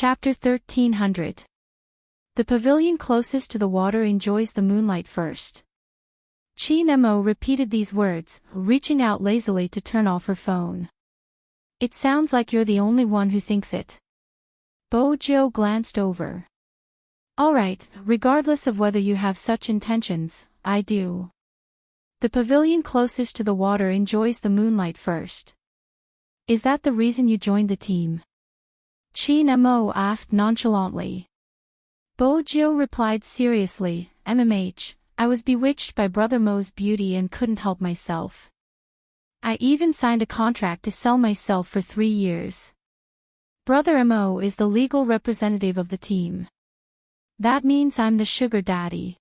Chapter 1300. The pavilion closest to the water enjoys the moonlight first. Chi-Nemo repeated these words, reaching out lazily to turn off her phone. It sounds like you're the only one who thinks it. Bojo glanced over. Alright, regardless of whether you have such intentions, I do. The pavilion closest to the water enjoys the moonlight first. Is that the reason you joined the team? Chi-Nemo asked nonchalantly. Bojo replied seriously, I was bewitched by Brother Mo's beauty and couldn't help myself. I even signed a contract to sell myself for 3 years. Brother Mo is the legal representative of the team. That means I'm the sugar daddy.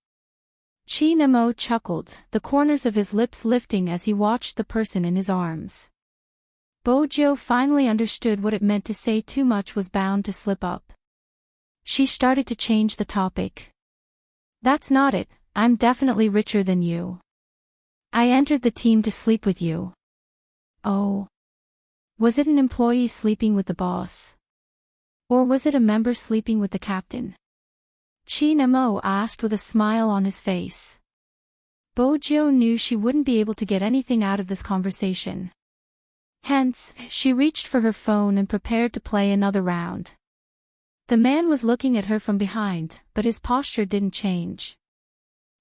Chi-Nemo chuckled, the corners of his lips lifting as he watched the person in his arms. Bojo finally understood what it meant to say too much was bound to slip up. She started to change the topic. That's not it, I'm definitely richer than you. I entered the team to sleep with you. Oh. Was it an employee sleeping with the boss? Or was it a member sleeping with the captain? Chi-Nemo asked with a smile on his face. Bojo knew she wouldn't be able to get anything out of this conversation. Hence, she reached for her phone and prepared to play another round. The man was looking at her from behind, but his posture didn't change.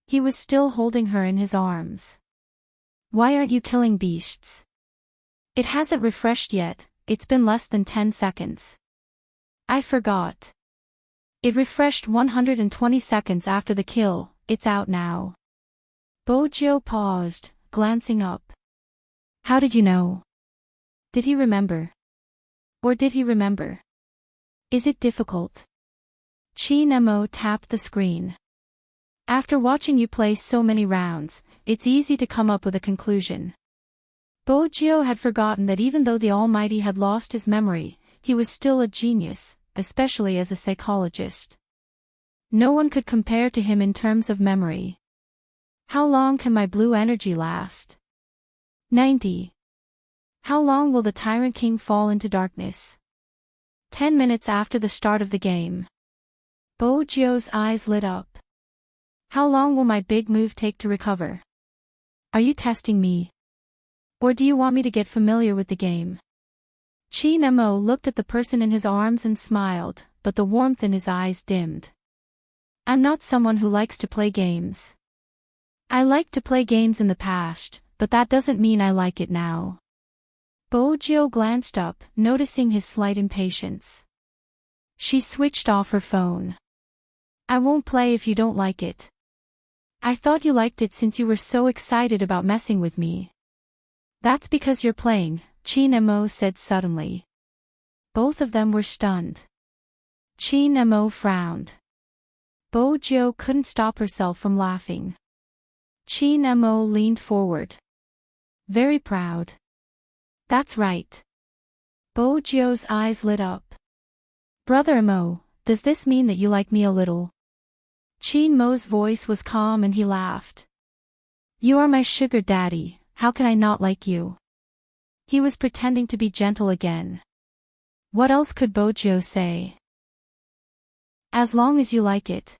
He was still holding her in his arms. Why aren't you killing beasts? It hasn't refreshed yet, it's been less than 10 seconds. I forgot. It refreshed 120 seconds after the kill, it's out now. Bojo paused, glancing up. How did you know? Did he remember? Or did he remember? Is it difficult? Chi-Nemo tapped the screen. After watching you play so many rounds, it's easy to come up with a conclusion. Bojo had forgotten that even though the Almighty had lost his memory, he was still a genius, especially as a psychologist. No one could compare to him in terms of memory. How long can my blue energy last? 90. How long will the Tyrant King fall into darkness? 10 minutes after the start of the game. Bojo's eyes lit up. How long will my big move take to recover? Are you testing me? Or do you want me to get familiar with the game? Chi-Nemo looked at the person in his arms and smiled, but the warmth in his eyes dimmed. I'm not someone who likes to play games. I liked to play games in the past, but that doesn't mean I like it now. Bojo glanced up, noticing his slight impatience. She switched off her phone. I won't play if you don't like it. I thought you liked it since you were so excited about messing with me. That's because you're playing, Chi-Nemo said suddenly. Both of them were stunned. Chi-Nemo frowned. Bojo couldn't stop herself from laughing. Chi-Nemo leaned forward. Very proud. That's right. Bojo's eyes lit up. Brother Mo, does this mean that you like me a little? Chi-Nemo's voice was calm and he laughed. You are my sugar daddy, how can I not like you? He was pretending to be gentle again. What else could Bojo say? As long as you like it.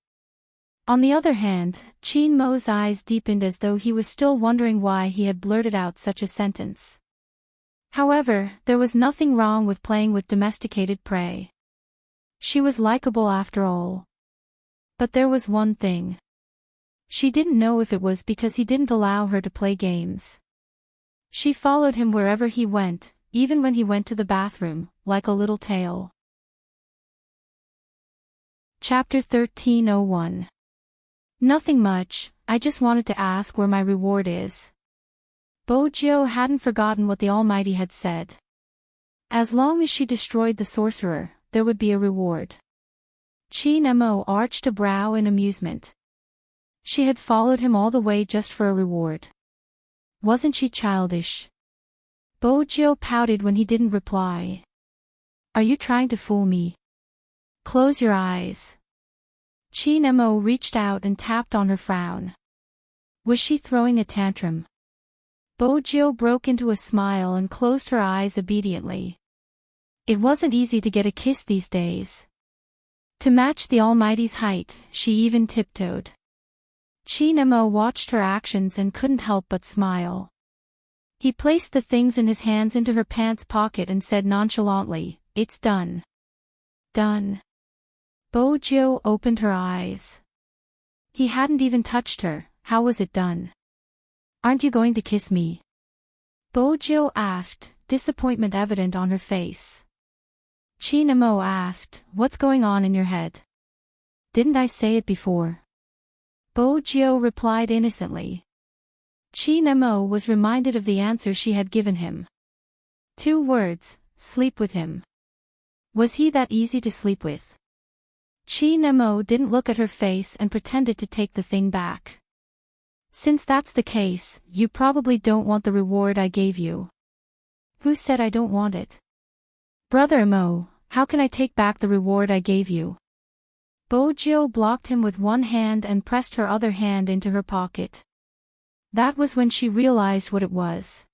On the other hand, Chi-Nemo's eyes deepened as though he was still wondering why he had blurted out such a sentence. However, there was nothing wrong with playing with domesticated prey. She was likable after all. But there was one thing. She didn't know if it was because he didn't allow her to play games. She followed him wherever he went, even when he went to the bathroom, like a little tail. Chapter 1301. Nothing much, I just wanted to ask where my reward is. Bojo hadn't forgotten what the Almighty had said. As long as she destroyed the sorcerer, there would be a reward. Chi-Nemo arched a brow in amusement. She had followed him all the way just for a reward. Wasn't she childish? Bojo pouted when he didn't reply. Are you trying to fool me? Close your eyes. Chi-Nemo reached out and tapped on her frown. Was she throwing a tantrum? Bojo broke into a smile and closed her eyes obediently. It wasn't easy to get a kiss these days. To match the Almighty's height, she even tiptoed. Chi Nemo watched her actions and couldn't help but smile. He placed the things in his hands into her pants pocket and said nonchalantly, "It's done." Done. Bojo opened her eyes. He hadn't even touched her. How was it done? "Aren't you going to kiss me?" Bojo asked, disappointment evident on her face. Chi Nemo asked, "What's going on in your head? Didn't I say it before?" Bojo replied innocently. Chi Nemo was reminded of the answer she had given him. 2 words, sleep with him. Was he that easy to sleep with? Chi Nemo didn't look at her face and pretended to take the thing back. "Since that's the case, you probably don't want the reward I gave you." "Who said I don't want it?" "Brother Mo, how can I take back the reward I gave you?" Bojo blocked him with one hand and pressed her other hand into her pocket. That was when she realized what it was.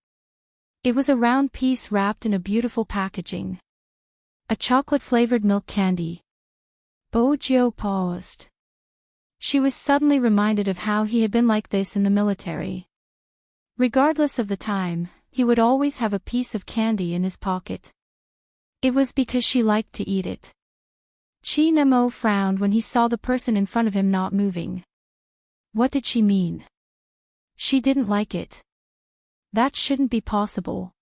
It was a round piece wrapped in a beautiful packaging. A chocolate-flavored milk candy. Bojo paused. She was suddenly reminded of how he had been like this in the military. Regardless of the time, he would always have a piece of candy in his pocket. It was because she liked to eat it. Chi Nemo frowned when he saw the person in front of him not moving. What did she mean? She didn't like it. That shouldn't be possible.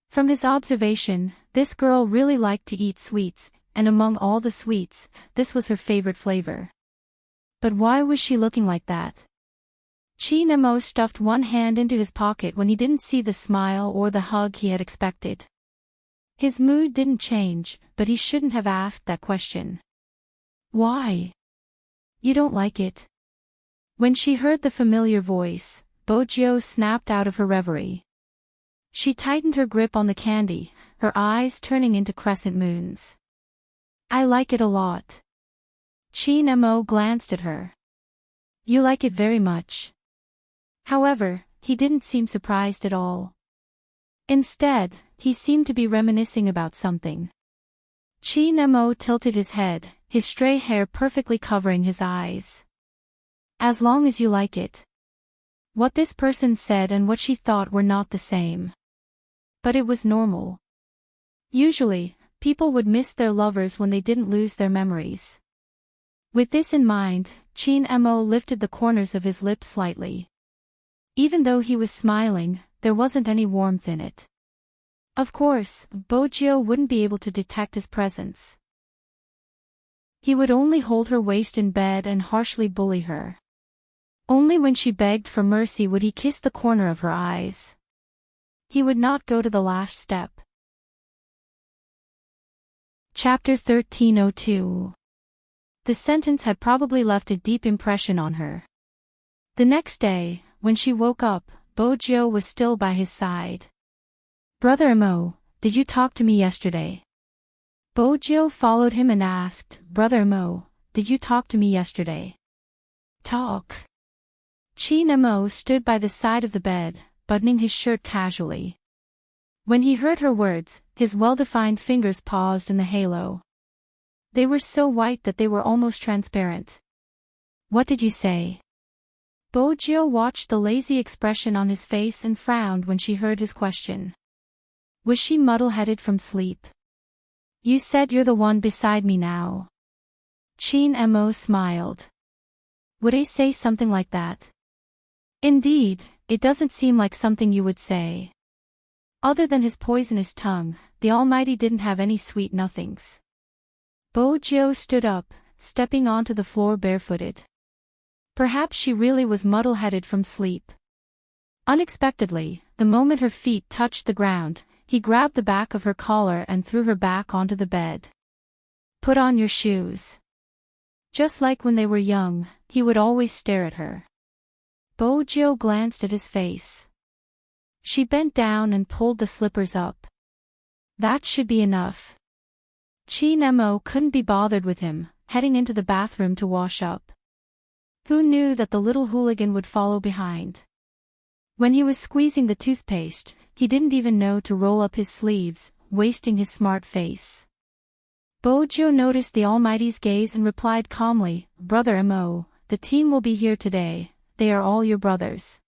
From his observation, this girl really liked to eat sweets, and among all the sweets, this was her favorite flavor. But why was she looking like that? Chi Nemo stuffed one hand into his pocket when he didn't see the smile or the hug he had expected. His mood didn't change, but he shouldn't have asked that question. Why? You don't like it? When she heard the familiar voice, Bojo snapped out of her reverie. She tightened her grip on the candy, her eyes turning into crescent moons. I like it a lot. Chi Nemo glanced at her. You like it very much. However, he didn't seem surprised at all. Instead, he seemed to be reminiscing about something. Chi Nemo tilted his head, his stray hair perfectly covering his eyes. As long as you like it. What this person said and what she thought were not the same. But it was normal. Usually, people would miss their lovers when they didn't lose their memories. With this in mind, Chi Nemo lifted the corners of his lips slightly. Even though he was smiling, there wasn't any warmth in it. Of course, Bojo wouldn't be able to detect his presence. He would only hold her waist in bed and harshly bully her. Only when she begged for mercy would he kiss the corner of her eyes. He would not go to the last step. Chapter 1302. The sentence had probably left a deep impression on her. The next day, when she woke up, Bojo was still by his side. Brother Mo, did you talk to me yesterday? Bojo followed him and asked, Brother Mo, did you talk to me yesterday? Talk. Chi Nemo stood by the side of the bed, buttoning his shirt casually. When he heard her words, his well-defined fingers paused in the halo. They were so white that they were almost transparent. What did you say? Bojo watched the lazy expression on his face and frowned when she heard his question. Was she muddle-headed from sleep? You said you're the one beside me now. Chi Nemo smiled. Would I say something like that? Indeed, it doesn't seem like something you would say. Other than his poisonous tongue, the Almighty didn't have any sweet nothings. Bojo stood up, stepping onto the floor barefooted. Perhaps she really was muddle-headed from sleep. Unexpectedly, the moment her feet touched the ground, he grabbed the back of her collar and threw her back onto the bed. Put on your shoes. Just like when they were young, he would always stare at her. Bojo glanced at his face. She bent down and pulled the slippers up. That should be enough. Chi Nemo couldn't be bothered with him, heading into the bathroom to wash up. Who knew that the little hooligan would follow behind? When he was squeezing the toothpaste, he didn't even know to roll up his sleeves, wasting his smart face. Bojo noticed the Almighty's gaze and replied calmly, "Brother Mo, the team will be here today, they are all your brothers."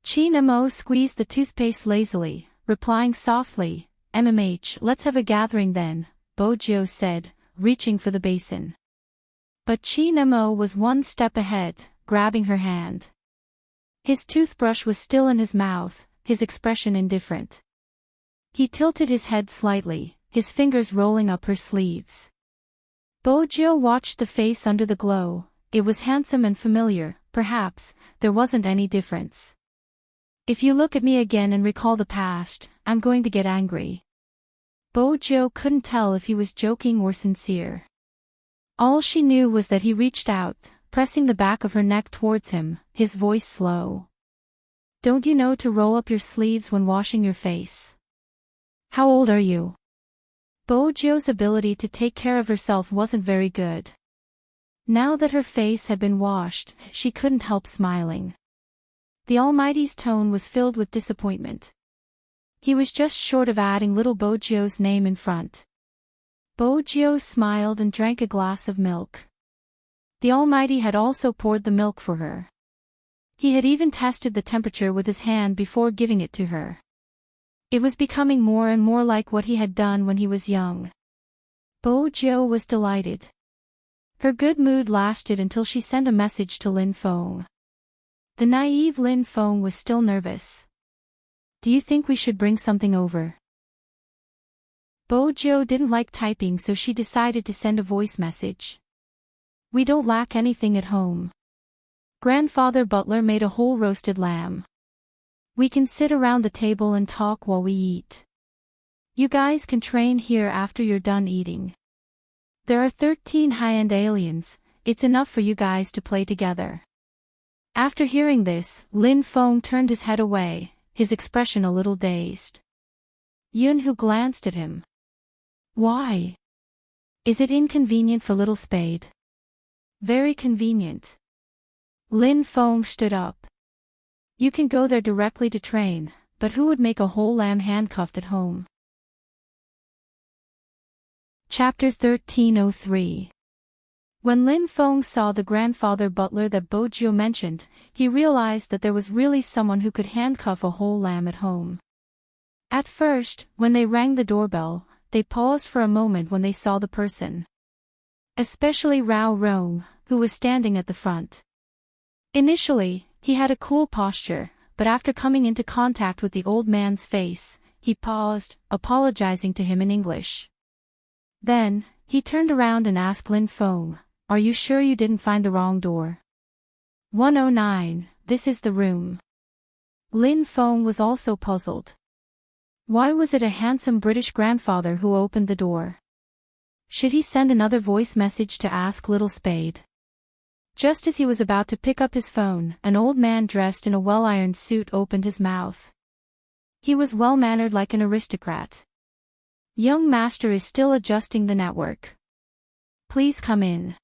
Chin Mo squeezed the toothpaste lazily, replying softly, "MMH, let's have a gathering then," Bojo said, reaching for the basin. But Chin Mo was one step ahead, grabbing her hand. His toothbrush was still in his mouth, his expression indifferent. He tilted his head slightly, his fingers rolling up her sleeves. Bojo watched the face under the glow. It was handsome and familiar, perhaps, there wasn't any difference. "If you look at me again and recall the past, I'm going to get angry." Bojo couldn't tell if he was joking or sincere. All she knew was that he reached out, pressing the back of her neck towards him, his voice slow. "Don't you know to roll up your sleeves when washing your face? How old are you?" Bojo's ability to take care of herself wasn't very good. Now that her face had been washed, she couldn't help smiling. The Almighty's tone was filled with disappointment. He was just short of adding little Bojo's name in front. Bojo smiled and drank a glass of milk. The Almighty had also poured the milk for her. He had even tested the temperature with his hand before giving it to her. It was becoming more and more like what he had done when he was young. Bojo was delighted. Her good mood lasted until she sent a message to Lin Feng. The naive Lin Feng was still nervous. "Do you think we should bring something over?" Bojo didn't like typing, so she decided to send a voice message. "We don't lack anything at home. Grandfather Butler made a whole roasted lamb. We can sit around the table and talk while we eat. You guys can train here after you're done eating. There are 13 high-end aliens, it's enough for you guys to play together." After hearing this, Lin Feng turned his head away, his expression a little dazed. Yunhu glanced at him. "Why? Is it inconvenient for Little Spade?" "Very convenient." Lin Feng stood up. "You can go there directly to train, but who would make a whole lamb handcuffed at home?" Chapter 1303. When Lin Feng saw the grandfather butler that Bojo mentioned, he realized that there was really someone who could handcuff a whole lamb at home. At first, when they rang the doorbell, they paused for a moment when they saw the person. Especially Rao Rong, who was standing at the front. Initially, he had a cool posture, but after coming into contact with the old man's face, he paused, apologizing to him in English. Then, he turned around and asked Lin Feng, "Are you sure you didn't find the wrong door?" 109, this is the room. Lin Feng was also puzzled. Why was it a handsome British grandfather who opened the door? Should he send another voice message to ask Little Spade? Just as he was about to pick up his phone, an old man dressed in a well-ironed suit opened his mouth. He was well-mannered like an aristocrat. "Young master is still adjusting the network. Please come in."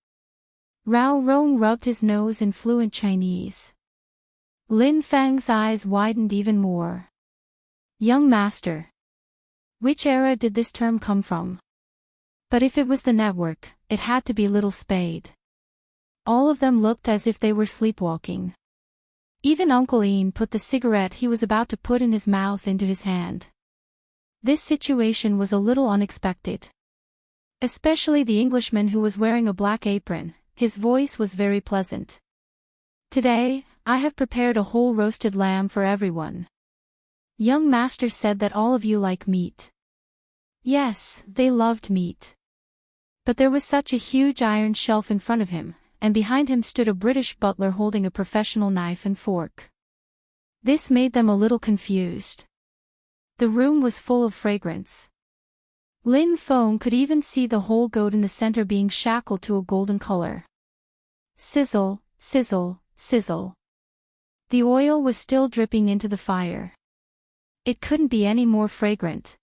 Rao Rong rubbed his nose in fluent Chinese. Lin Feng's eyes widened even more. "Young master. Which era did this term come from?" But if it was the network, it had to be Little Spade. All of them looked as if they were sleepwalking. Even Uncle Ian put the cigarette he was about to put in his mouth into his hand. This situation was a little unexpected. Especially the Englishman who was wearing a black apron, his voice was very pleasant. "Today, I have prepared a whole roasted lamb for everyone. Young master said that all of you like meat." Yes, they loved meat. But there was such a huge iron shelf in front of him, and behind him stood a British butler holding a professional knife and fork. This made them a little confused. The room was full of fragrance. Lin Feng could even see the whole goat in the center being shackled to a golden color. Sizzle, sizzle, sizzle. The oil was still dripping into the fire. It couldn't be any more fragrant.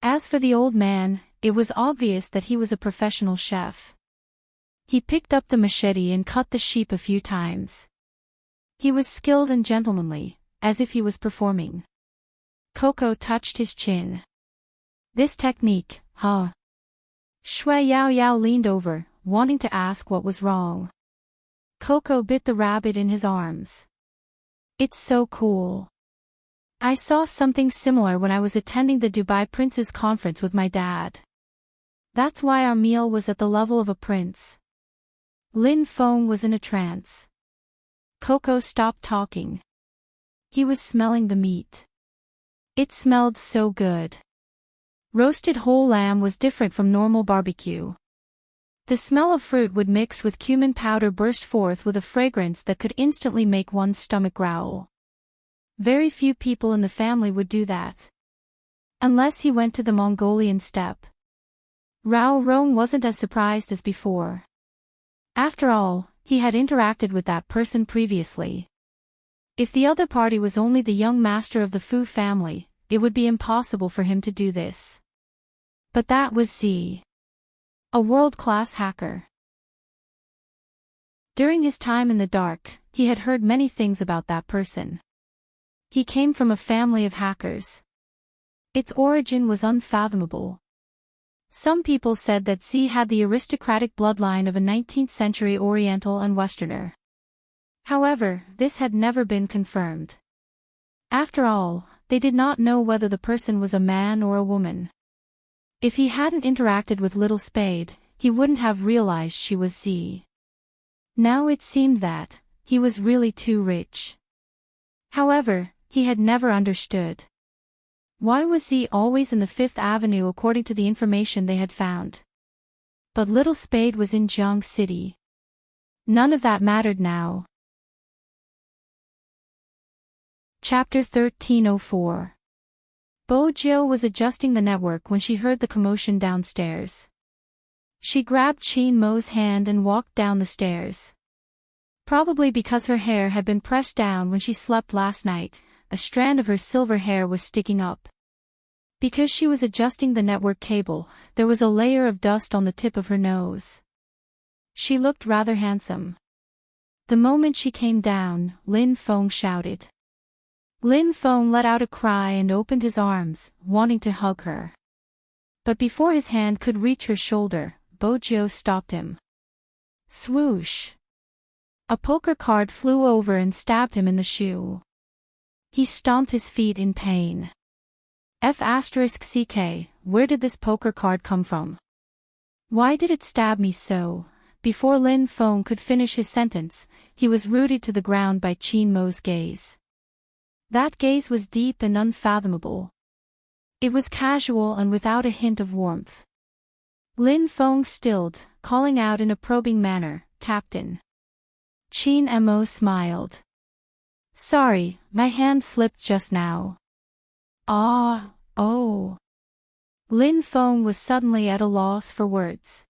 As for the old man, it was obvious that he was a professional chef. He picked up the machete and cut the sheep a few times. He was skilled and gentlemanly, as if he was performing. Coco touched his chin. "This technique, huh? Shui Yao Yao leaned over, wanting to ask what was wrong. Coco bit the rabbit in his arms. It's so cool. I saw something similar when I was attending the Dubai Prince's conference with my dad. That's why our meal was at the level of a prince. Lin Feng was in a trance. Coco stopped talking. He was smelling the meat. It smelled so good. Roasted whole lamb was different from normal barbecue. The smell of fruit would mix with cumin powder burst forth with a fragrance that could instantly make one's stomach growl. Very few people in the family would do that. Unless he went to the Mongolian steppe. Rao Rong wasn't as surprised as before. After all, he had interacted with that person previously. If the other party was only the young master of the Fu family, it would be impossible for him to do this. But that was Z. A world-class hacker. During his time in the dark, he had heard many things about that person. He came from a family of hackers. Its origin was unfathomable. Some people said that Z had the aristocratic bloodline of a 19th-century Oriental and Westerner. However, this had never been confirmed. After all, they did not know whether the person was a man or a woman. If he hadn't interacted with Little Spade, he wouldn't have realized she was Z. Now it seemed that he was really too rich. However, he had never understood. Why was Z always in the Fifth Avenue according to the information they had found? But Little Spade was in Jiang City. None of that mattered now. Chapter 1304. Bo Jiu was adjusting the network when she heard the commotion downstairs. She grabbed Qin Mo's hand and walked down the stairs. Probably because her hair had been pressed down when she slept last night, a strand of her silver hair was sticking up. Because she was adjusting the network cable, there was a layer of dust on the tip of her nose. She looked rather handsome. The moment she came down, Lin Feng shouted. Lin Feng let out a cry and opened his arms, wanting to hug her. But before his hand could reach her shoulder, Bo Jiu stopped him. Swoosh! A poker card flew over and stabbed him in the shoe. He stomped his feet in pain. F***ck, where did this poker card come from? Why did it stab me so? Before Lin Feng could finish his sentence, he was rooted to the ground by Qin Mo's gaze. That gaze was deep and unfathomable. It was casual and without a hint of warmth. Lin Feng stilled, calling out in a probing manner, "Captain." Qin Mo smiled. "Sorry, my hand slipped just now." Oh. Lin Feng was suddenly at a loss for words.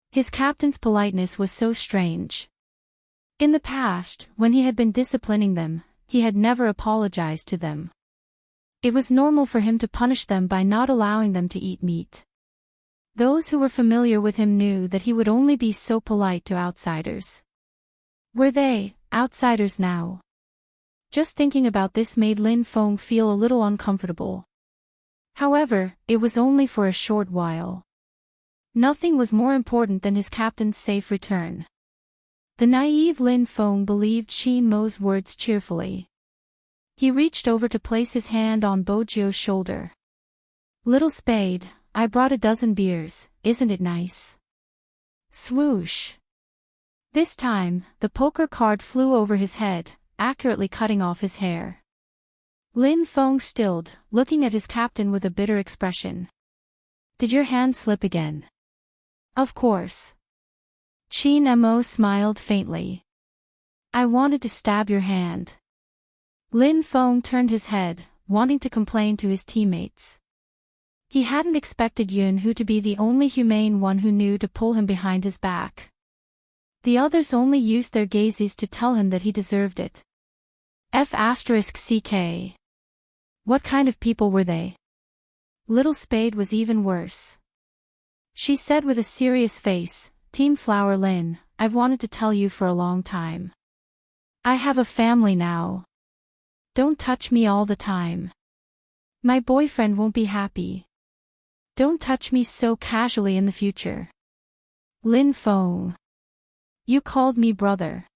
His captain's politeness was so strange. In the past, when he had been disciplining them, he had never apologized to them. It was normal for him to punish them by not allowing them to eat meat. Those who were familiar with him knew that he would only be so polite to outsiders. Were they outsiders now? Just thinking about this made Lin Feng feel a little uncomfortable. However, it was only for a short while. Nothing was more important than his captain's safe return. The naive Lin Feng believed Qin Mo's words cheerfully. He reached over to place his hand on Bo Jiu's shoulder. "Little Spade, I brought a dozen beers, isn't it nice?" Swoosh! This time, the poker card flew over his head, accurately cutting off his hair. Lin Feng stilled, looking at his captain with a bitter expression. "Did your hand slip again?" "Of course." Qin Mo smiled faintly. "I wanted to stab your hand." Lin Feng turned his head, wanting to complain to his teammates. He hadn't expected Yun Hu to be the only humane one who knew to pull him behind his back. The others only used their gazes to tell him that he deserved it. F***ck. What kind of people were they? Little Spade was even worse. She said with a serious face, "Team Flower Lin, I've wanted to tell you for a long time. I have a family now. Don't touch me all the time. My boyfriend won't be happy." Don't touch me so casually in the future. Lin Feng. You called me brother.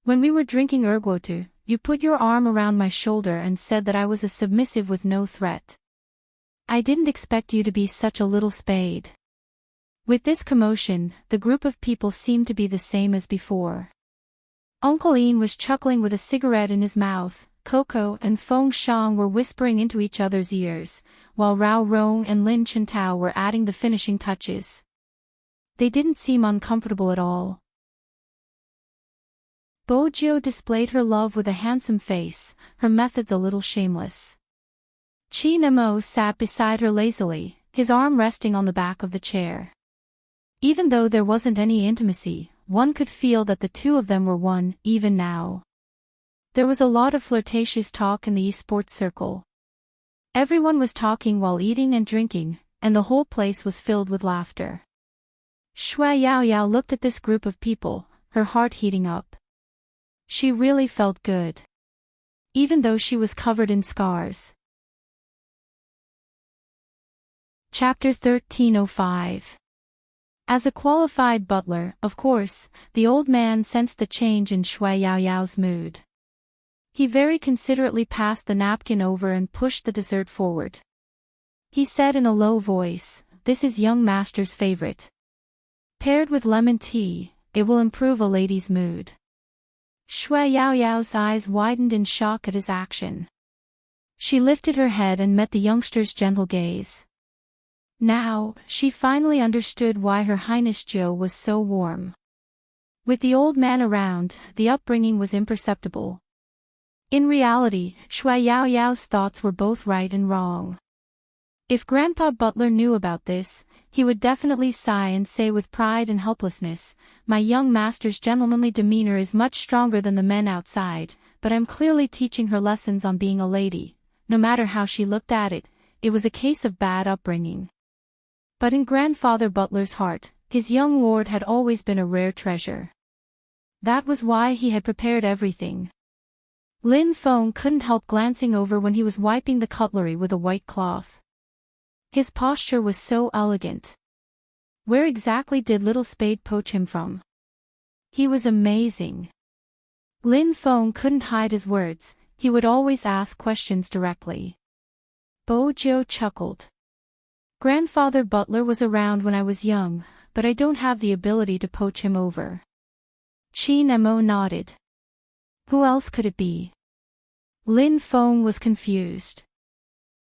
When we were drinking ergotu, you put your arm around my shoulder and said that I was a submissive with no threat. I didn't expect you to be such a little spade. With this commotion, the group of people seemed to be the same as before. Uncle Ian was chuckling with a cigarette in his mouth, Coco and Feng Shang were whispering into each other's ears, while Rao Rong and Lin Chintao were adding the finishing touches. They didn't seem uncomfortable at all. Bojo displayed her love with a handsome face, her methods a little shameless. Chi Nemo sat beside her lazily, his arm resting on the back of the chair. Even though there wasn't any intimacy, one could feel that the two of them were one, even now. There was a lot of flirtatious talk in the esports circle. Everyone was talking while eating and drinking, and the whole place was filled with laughter. Shui Yaoyao looked at this group of people, her heart heating up. She really felt good. Even though she was covered in scars. Chapter 1305. As a qualified butler, of course, the old man sensed the change in Shui Yaoyao's mood. He very considerately passed the napkin over and pushed the dessert forward. He said in a low voice, "This is young master's favorite. Paired with lemon tea, it will improve a lady's mood." Shui Yaoyao's eyes widened in shock at his action. She lifted her head and met the youngster's gentle gaze. Now, she finally understood why Her Highness Zhou was so warm. With the old man around, the upbringing was imperceptible. In reality, Shui Yaoyao's thoughts were both right and wrong. If Grandpa Butler knew about this, he would definitely sigh and say with pride and helplessness, "My young master's gentlemanly demeanor is much stronger than the men outside, but I'm clearly teaching her lessons on being a lady." No matter how she looked at it, it was a case of bad upbringing. But in Grandfather Butler's heart, his young lord had always been a rare treasure. That was why he had prepared everything. Lin Feng couldn't help glancing over when he was wiping the cutlery with a white cloth. His posture was so elegant. Where exactly did Little Spade poach him from? He was amazing. Lin Feng couldn't hide his words, he would always ask questions directly. Bojo chuckled. Grandfather Butler was around when I was young, but I don't have the ability to poach him over. Chi Nemo nodded. Who else could it be? Lin Feng was confused.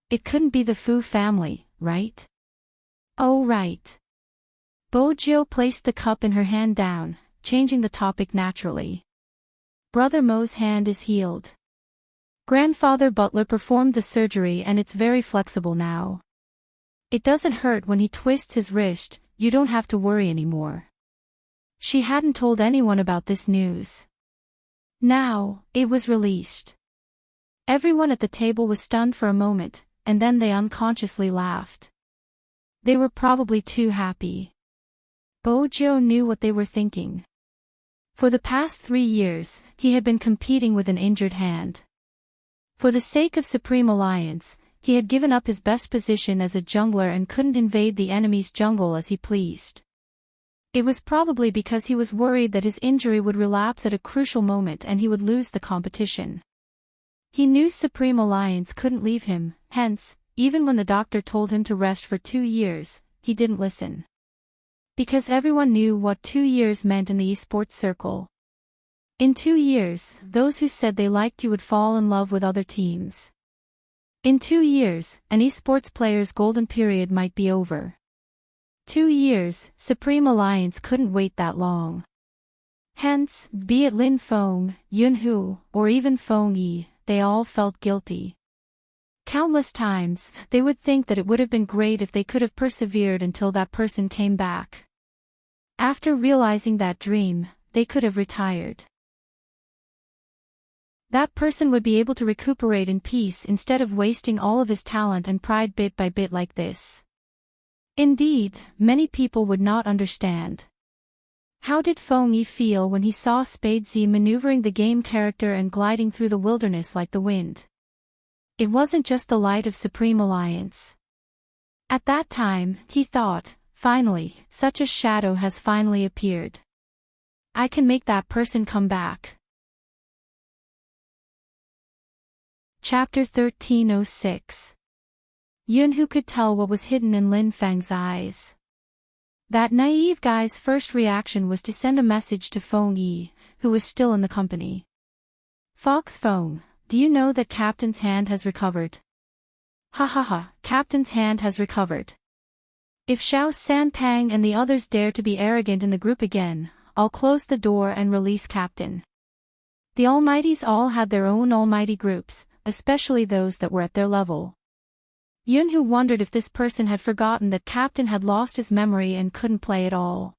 It couldn't be the Fu family, right? Oh right. Bojo placed the cup in her hand down, changing the topic naturally. Brother Mo's hand is healed. Grandfather Butler performed the surgery and it's very flexible now. It doesn't hurt when he twists his wrist, you don't have to worry anymore. She hadn't told anyone about this news. Now, it was released. Everyone at the table was stunned for a moment, and then they unconsciously laughed. They were probably too happy. Bojo knew what they were thinking. For the past 3 years, he had been competing with an injured hand. For the sake of Supreme Alliance, he had given up his best position as a jungler and couldn't invade the enemy's jungle as he pleased. It was probably because he was worried that his injury would relapse at a crucial moment and he would lose the competition. He knew Supreme Alliance couldn't leave him, hence, even when the doctor told him to rest for 2 years, he didn't listen. Because everyone knew what 2 years meant in the esports circle. In 2 years, those who said they liked you would fall in love with other teams. In 2 years, an esports player's golden period might be over. 2 years, Supreme Alliance couldn't wait that long. Hence, be it Lin Feng, Yunhu, or even Feng Yi, they all felt guilty. Countless times, they would think that it would have been great if they could have persevered until that person came back. After realizing that dream, they could have retired. That person would be able to recuperate in peace instead of wasting all of his talent and pride bit by bit like this. Indeed, many people would not understand. How did Feng Yi feel when he saw Spade Z maneuvering the game character and gliding through the wilderness like the wind? It wasn't just the light of Supreme Alliance. At that time, he thought, finally, such a shadow has finally appeared. I can make that person come back. Chapter 1306. Yun, who could tell what was hidden in Lin Feng's eyes. That naive guy's first reaction was to send a message to Feng Yi, who was still in the company. Fox Feng, do you know that Captain's hand has recovered? Ha ha ha, Captain's hand has recovered. If Xiao Sanpang and the others dare to be arrogant in the group again, I'll close the door and release Captain. The Almighties all had their own almighty groups, especially those that were at their level. Yunhu wondered if this person had forgotten that Captain had lost his memory and couldn't play at all.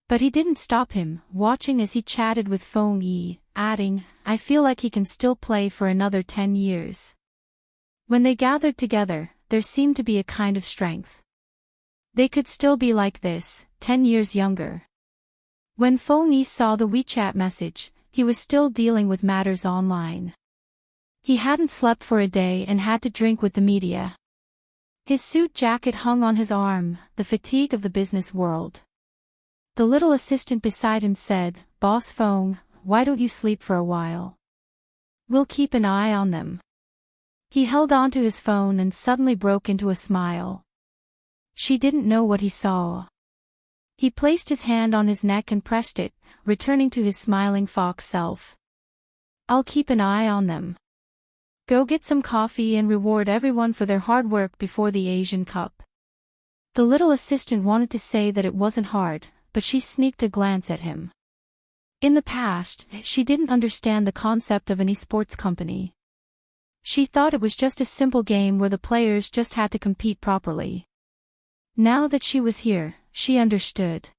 But he didn't stop him, watching as he chatted with Feng Yi, adding, I feel like he can still play for another 10 years. When they gathered together, there seemed to be a kind of strength. They could still be like this, 10 years younger. When Feng Yi saw the WeChat message, he was still dealing with matters online. He hadn't slept for a day and had to drink with the media. His suit jacket hung on his arm, the fatigue of the business world. The little assistant beside him said, Boss Feng, why don't you sleep for a while? We'll keep an eye on them. He held onto his phone and suddenly broke into a smile. She didn't know what he saw. He placed his hand on his neck and pressed it, returning to his smiling fox self. I'll keep an eye on them. Go get some coffee and reward everyone for their hard work before the Asian Cup. The little assistant wanted to say that it wasn't hard, but she sneaked a glance at him. In the past, she didn't understand the concept of an esports company. She thought it was just a simple game where the players just had to compete properly. Now that she was here, she understood.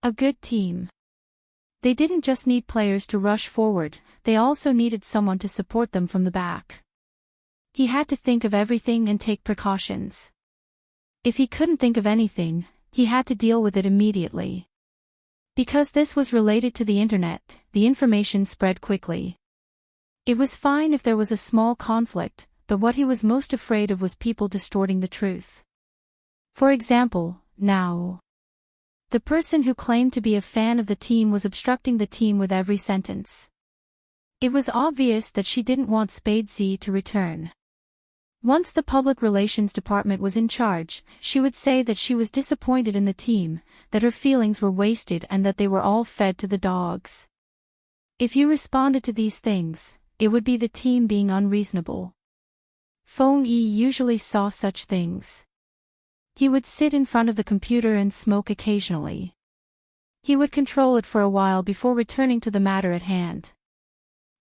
A good team. They didn't just need players to rush forward, they also needed someone to support them from the back. He had to think of everything and take precautions. If he couldn't think of anything, he had to deal with it immediately. Because this was related to the internet, the information spread quickly. It was fine if there was a small conflict, but what he was most afraid of was people distorting the truth. For example, now. The person who claimed to be a fan of the team was obstructing the team with every sentence. It was obvious that she didn't want Spade Z to return. Once the public relations department was in charge, she would say that she was disappointed in the team, that her feelings were wasted and that they were all fed to the dogs. If you responded to these things, it would be the team being unreasonable. Feng Yi usually saw such things. He would sit in front of the computer and smoke occasionally. He would control it for a while before returning to the matter at hand.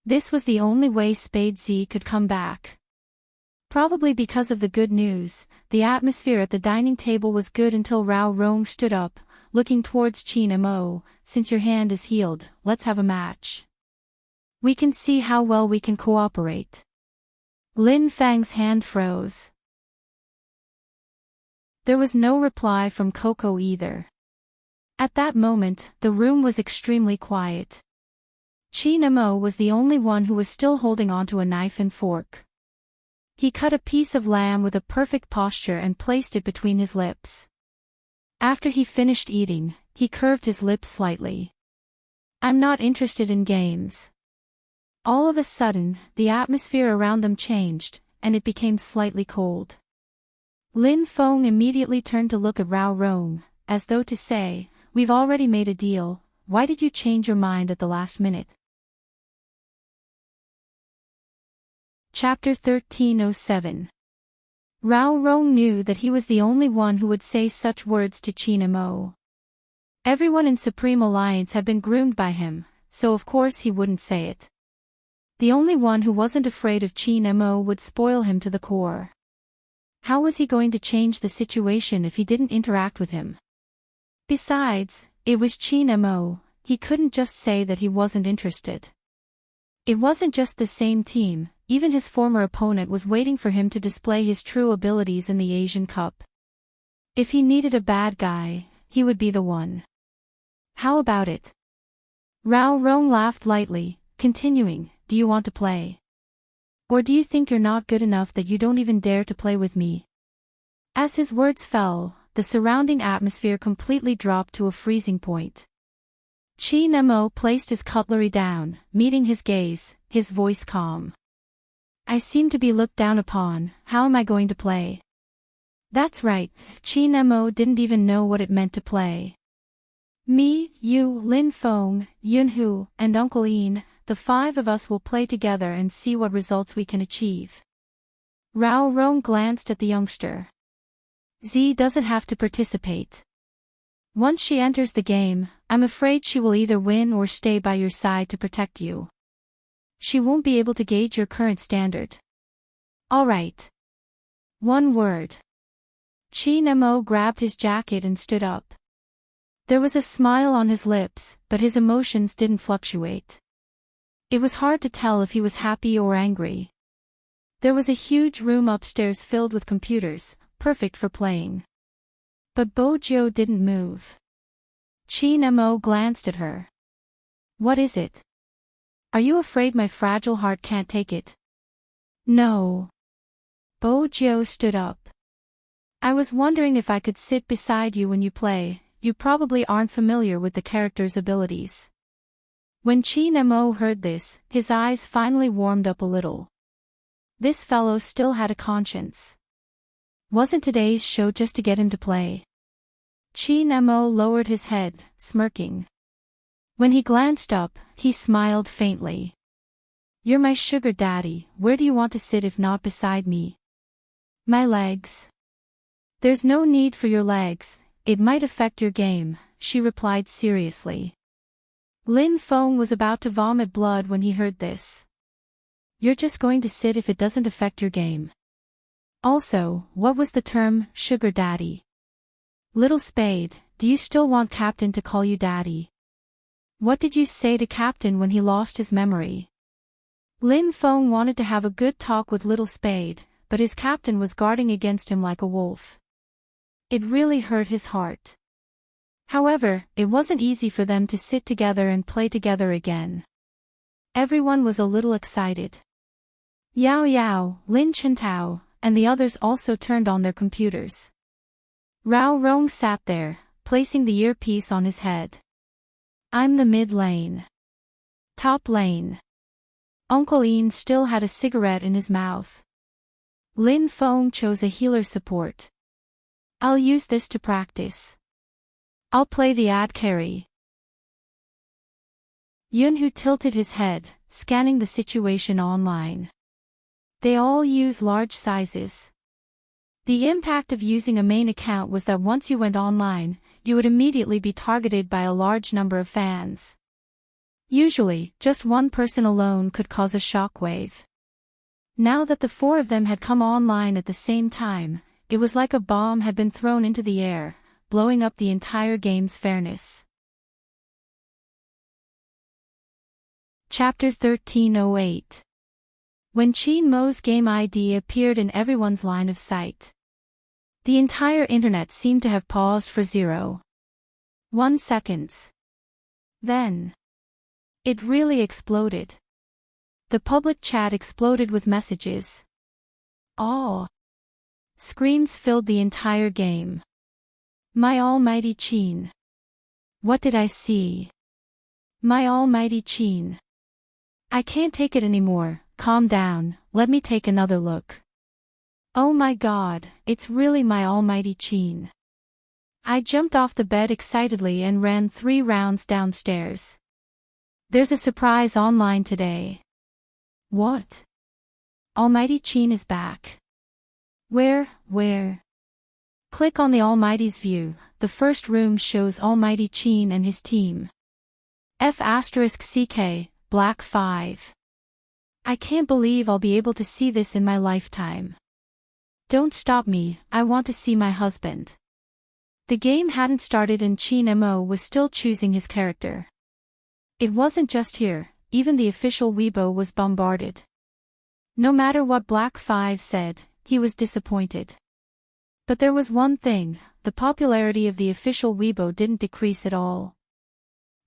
This was the only way Spade Z could come back. Probably because of the good news, the atmosphere at the dining table was good until Rao Rong stood up, looking towards Qin Mo, since your hand is healed, let's have a match. We can see how well we can cooperate. Lin Feng's hand froze. There was no reply from Coco either. At that moment, the room was extremely quiet. Qin Mo was the only one who was still holding onto a knife and fork. He cut a piece of lamb with a perfect posture and placed it between his lips. After he finished eating, he curved his lips slightly. I'm not interested in games. All of a sudden, the atmosphere around them changed, and it became slightly cold. Lin Feng immediately turned to look at Rao Rong, as though to say, we've already made a deal, why did you change your mind at the last minute? Chapter 1307. Rao Rong knew that he was the only one who would say such words to Qin Mo. Everyone in Supreme Alliance had been groomed by him, so of course he wouldn't say it. The only one who wasn't afraid of Qin Mo would spoil him to the core. How was he going to change the situation if he didn't interact with him? Besides, it was Qin Mo, he couldn't just say that he wasn't interested. It wasn't just the same team, even his former opponent was waiting for him to display his true abilities in the Asian Cup. If he needed a bad guy, he would be the one. How about it? Rao Rong laughed lightly, continuing, do you want to play? Or do you think you're not good enough that you don't even dare to play with me? As his words fell, the surrounding atmosphere completely dropped to a freezing point. Chi Nemo placed his cutlery down, meeting his gaze, his voice calm. I seem to be looked down upon, how am I going to play? That's right, Chi Nemo didn't even know what it meant to play. Me, you, Lin Feng, Yunhu, and Uncle Ian, the 5 of us will play together and see what results we can achieve. Rao Rong glanced at the youngster. Z doesn't have to participate. Once she enters the game, I'm afraid she will either win or stay by your side to protect you. She won't be able to gauge your current standard. Alright. One word. Chi Nemo grabbed his jacket and stood up. There was a smile on his lips, but his emotions didn't fluctuate. It was hard to tell if he was happy or angry. There was a huge room upstairs filled with computers, perfect for playing. But Bojo didn't move. Chi Nemo glanced at her. What is it? Are you afraid my fragile heart can't take it? No. Bojo stood up. I was wondering if I could sit beside you when you play. You probably aren't familiar with the character's abilities. When Chi Nemo heard this, his eyes finally warmed up a little. This fellow still had a conscience. Wasn't today's show just to get him to play? Chi Nemo lowered his head, smirking. When he glanced up, he smiled faintly. You're my sugar daddy, where do you want to sit if not beside me? My legs. There's no need for your legs, it might affect your game, she replied seriously. Lin Feng was about to vomit blood when he heard this. You're just going to sit if it doesn't affect your game. Also, what was the term, sugar daddy? Little Spade, do you still want Captain to call you daddy? What did you say to Captain when he lost his memory? Lin Feng wanted to have a good talk with Little Spade, but his captain was guarding against him like a wolf. It really hurt his heart. However, it wasn't easy for them to sit together and play together again. Everyone was a little excited. Yao Yao, Lin Chintao, and the others also turned on their computers. Rao Rong sat there, placing the earpiece on his head. I'm the mid lane. Top lane. Uncle Ian still had a cigarette in his mouth. Lin Feng chose a healer support. I'll use this to practice. I'll play the ad carry. Yunhu tilted his head, scanning the situation online. They all use large sizes. The impact of using a main account was that once you went online, you would immediately be targeted by a large number of fans. Usually, just one person alone could cause a shockwave. Now that the 4 of them had come online at the same time, it was like a bomb had been thrown into the air, blowing up the entire game's fairness. Chapter 1308. When Chi Mo's game ID appeared in everyone's line of sight, the entire internet seemed to have paused for 0.1 seconds. Then, it really exploded. The public chat exploded with messages. Awe. Screams filled the entire game. My almighty Chin. What did I see? My almighty Chin. I can't take it anymore, calm down, let me take another look. Oh my god, it's really my almighty Chin. I jumped off the bed excitedly and ran 3 rounds downstairs. There's a surprise online today. What? Almighty Chin is back. Where? Click on the Almighty's view, the first room shows Almighty Chin and his team. F*CK, Black 5. I can't believe I'll be able to see this in my lifetime. Don't stop me, I want to see my husband. The game hadn't started and Chin Mo was still choosing his character. It wasn't just here, even the official Weibo was bombarded. No matter what Black 5 said, he was disappointed. But there was one thing, the popularity of the official Weibo didn't decrease at all.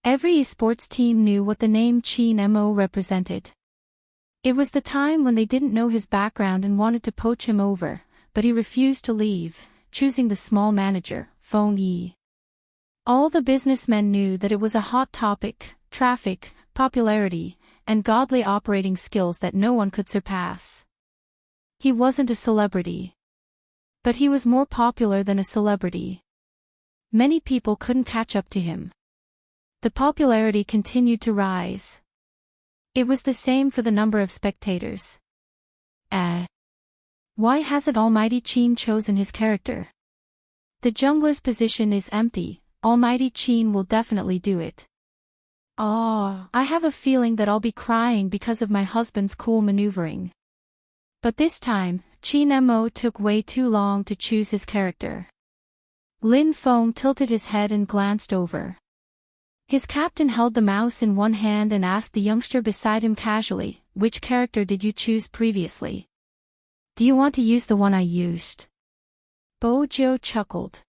Every esports team knew what the name Chin Mo represented. It was the time when they didn't know his background and wanted to poach him over, but he refused to leave, choosing the small manager, phone E. All the businessmen knew that it was a hot topic, traffic, popularity, and godly operating skills that no one could surpass. He wasn't a celebrity. But he was more popular than a celebrity. Many people couldn't catch up to him. The popularity continued to rise. It was the same for the number of spectators. Why hasn't Almighty Qin chosen his character? The jungler's position is empty, Almighty Qin will definitely do it. I have a feeling that I'll be crying because of my husband's cool maneuvering. But this time, Qin Mo took way too long to choose his character. Lin Feng tilted his head and glanced over. His captain held the mouse in one hand and asked the youngster beside him casually, "Which character did you choose previously? Do you want to use the one I used?" Bo Jiu chuckled.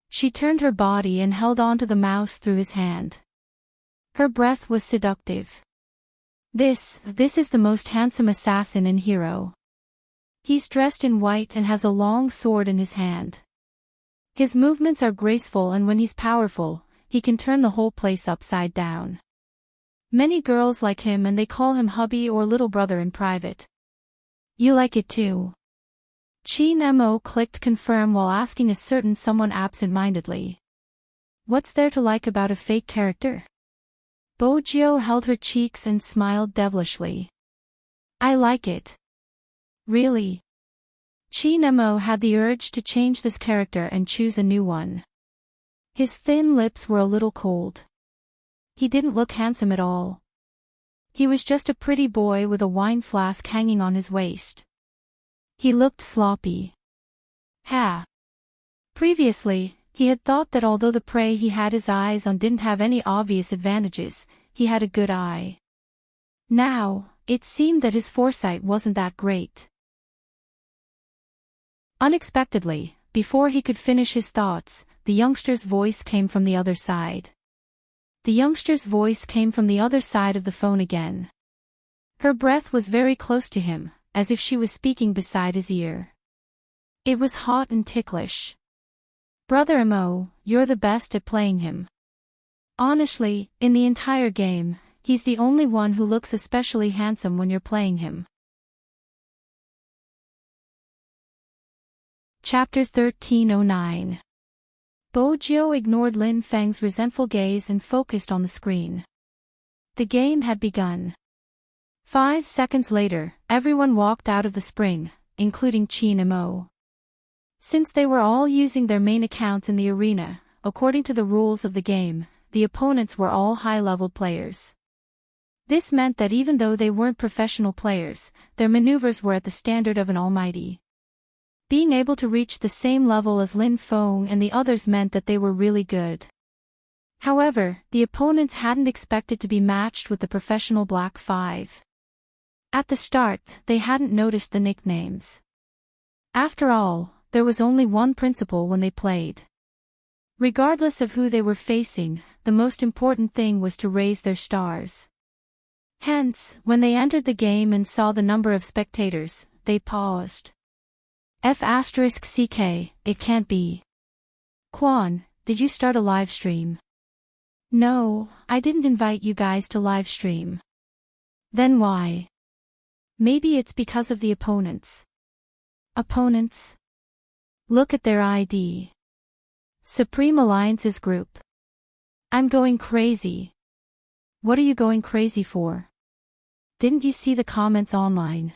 She turned her body and held onto the mouse through his hand. Her breath was seductive. This is the most handsome assassin and hero. He's dressed in white and has a long sword in his hand. His movements are graceful, and when he's powerful, he can turn the whole place upside down. Many girls like him, and they call him hubby or little brother in private. You like it too? Qin Mo clicked confirm while asking a certain someone absent-mindedly. What's there to like about a fake character? Bo Jiu held her cheeks and smiled devilishly. I like it. Really? Qin Mo had the urge to change this character and choose a new one. His thin lips were a little cold. He didn't look handsome at all. He was just a pretty boy with a wine flask hanging on his waist. He looked sloppy. Previously, he had thought that although the prey he had his eyes on didn't have any obvious advantages, he had a good eye. Now, it seemed that his foresight wasn't that great. Unexpectedly, before he could finish his thoughts, the youngster's voice came from the other side. The youngster's voice came from the other side of the phone again. Her breath was very close to him, as if she was speaking beside his ear. It was hot and ticklish. Brother Mo, you're the best at playing him. Honestly, in the entire game, he's the only one who looks especially handsome when you're playing him. Chapter 1309. Bo Jiu ignored Lin Feng's resentful gaze and focused on the screen. The game had begun. 5 seconds later, everyone walked out of the spring, including Qin Mo. Since they were all using their main accounts in the arena, according to the rules of the game, the opponents were all high-level players. This meant that even though they weren't professional players, their maneuvers were at the standard of an almighty. Being able to reach the same level as Lin Feng and the others meant that they were really good. However, the opponents hadn't expected to be matched with the professional Black Five. At the start, they hadn't noticed the nicknames. After all, there was only one principle when they played. Regardless of who they were facing, the most important thing was to raise their stars. Hence, when they entered the game and saw the number of spectators, they paused. F***CK, it can't be. Quan, did you start a live stream? No, I didn't invite you guys to live stream. Then why? Maybe it's because of the opponents. Opponents? Look at their ID. Supreme Alliance's group. I'm going crazy. What are you going crazy for? Didn't you see the comments online?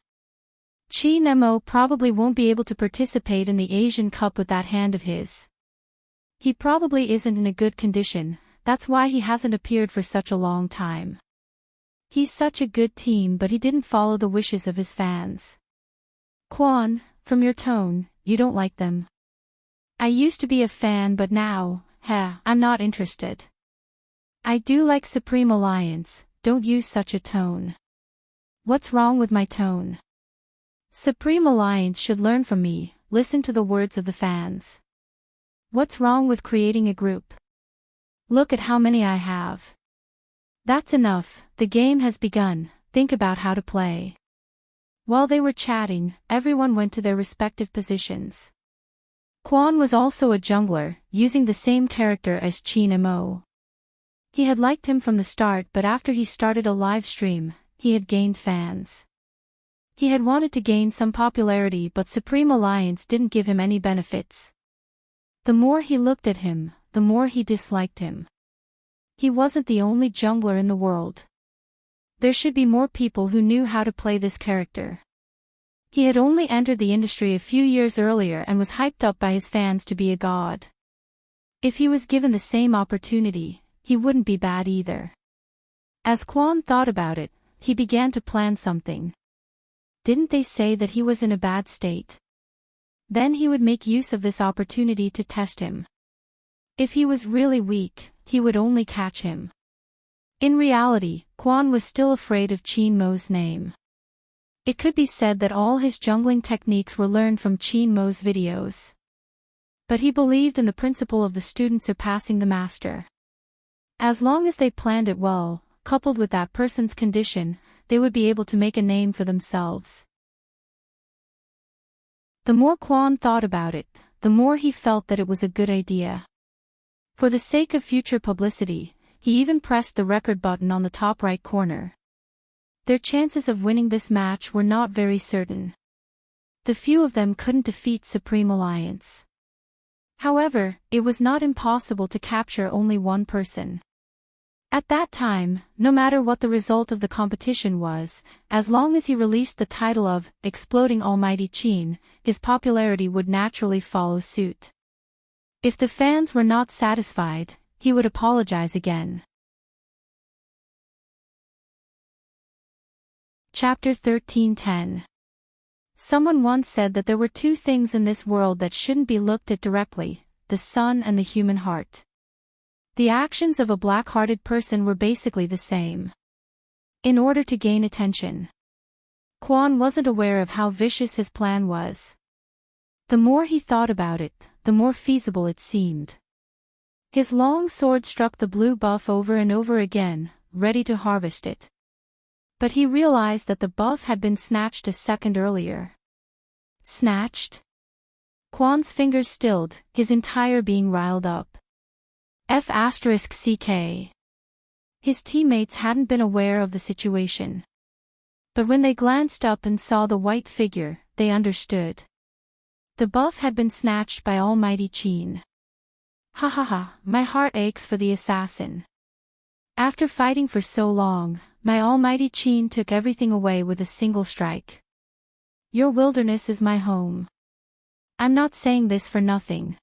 Qin Mo probably won't be able to participate in the Asian Cup with that hand of his. He probably isn't in a good condition, that's why he hasn't appeared for such a long time. He's such a good team, but he didn't follow the wishes of his fans. Quan, from your tone, you don't like them. I used to be a fan, but now, I'm not interested. I do like Supreme Alliance, don't use such a tone. What's wrong with my tone? Supreme Alliance should learn from me, listen to the words of the fans. What's wrong with creating a group? Look at how many I have. That's enough, the game has begun, think about how to play. While they were chatting, everyone went to their respective positions. Kwon was also a jungler, using the same character as Chin Mo. He had liked him from the start, but after he started a live stream, he had gained fans. He had wanted to gain some popularity, but Supreme Alliance didn't give him any benefits. The more he looked at him, the more he disliked him. He wasn't the only jungler in the world. There should be more people who knew how to play this character. He had only entered the industry a few years earlier and was hyped up by his fans to be a god. If he was given the same opportunity, he wouldn't be bad either. As Kwon thought about it, he began to plan something. Didn't they say that he was in a bad state? Then he would make use of this opportunity to test him. If he was really weak, he would only catch him. In reality, Kwon was still afraid of Chin Mo's name. It could be said that all his jungling techniques were learned from Chin Mo's videos. But he believed in the principle of the student surpassing the master. As long as they planned it well, coupled with that person's condition, they would be able to make a name for themselves. The more Kwon thought about it, the more he felt that it was a good idea. For the sake of future publicity, he even pressed the record button on the top right corner. Their chances of winning this match were not very certain. The few of them couldn't defeat Supreme Alliance. However, it was not impossible to capture only one person. At that time, no matter what the result of the competition was, as long as he released the title of Exploding Almighty Chin, his popularity would naturally follow suit. If the fans were not satisfied, he would apologize again. Chapter 13:10. Someone once said that there were two things in this world that shouldn't be looked at directly, the sun and the human heart. The actions of a black-hearted person were basically the same. In order to gain attention, Kwon wasn't aware of how vicious his plan was. The more he thought about it, the more feasible it seemed. His long sword struck the blue buff over and over again, ready to harvest it. But he realized that the buff had been snatched a second earlier. Snatched? Kwon's fingers stilled, his entire being riled up. F***CK. His teammates hadn't been aware of the situation. But when they glanced up and saw the white figure, they understood. The buff had been snatched by Almighty Chin. Ha ha ha, my heart aches for the assassin. After fighting for so long, my Almighty Chin took everything away with a single strike. Your wilderness is my home. I'm not saying this for nothing.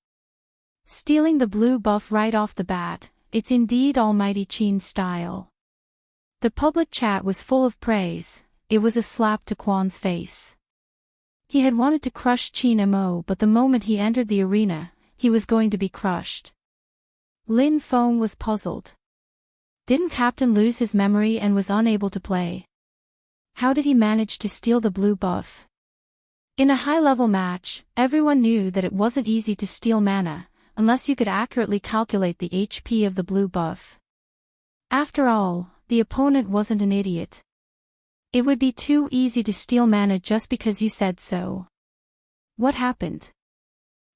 Stealing the blue buff right off the bat, it's indeed Almighty Chin's style. The public chat was full of praise. It was a slap to Kwon's face. He had wanted to crush Chin Mo, but the moment he entered the arena, he was going to be crushed. Lin Feng was puzzled. Didn't Captain lose his memory and was unable to play? How did he manage to steal the blue buff? In a high-level match, everyone knew that it wasn't easy to steal mana, unless you could accurately calculate the HP of the blue buff. After all, the opponent wasn't an idiot. It would be too easy to steal mana just because you said so. What happened?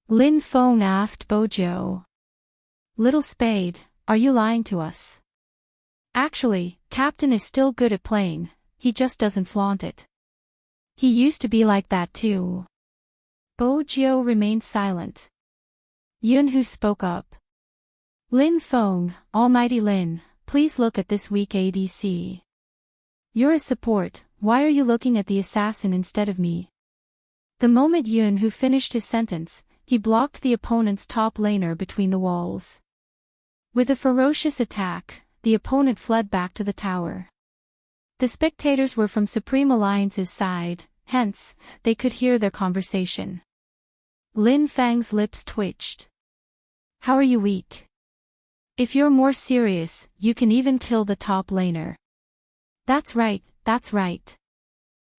Lin Feng asked Bojo. Little Spade, are you lying to us? Actually, Captain is still good at playing, he just doesn't flaunt it. He used to be like that too. Bojo remained silent. Yunhu spoke up. Lin Feng, Almighty Lin, please look at this weak ADC. You're a support, why are you looking at the assassin instead of me? The moment Yunhu finished his sentence, he blocked the opponent's top laner between the walls. With a ferocious attack, the opponent fled back to the tower. The spectators were from Supreme Alliance's side, hence, they could hear their conversation. Lin Feng's lips twitched. How are you weak? If you're more serious, you can even kill the top laner. That's right, that's right.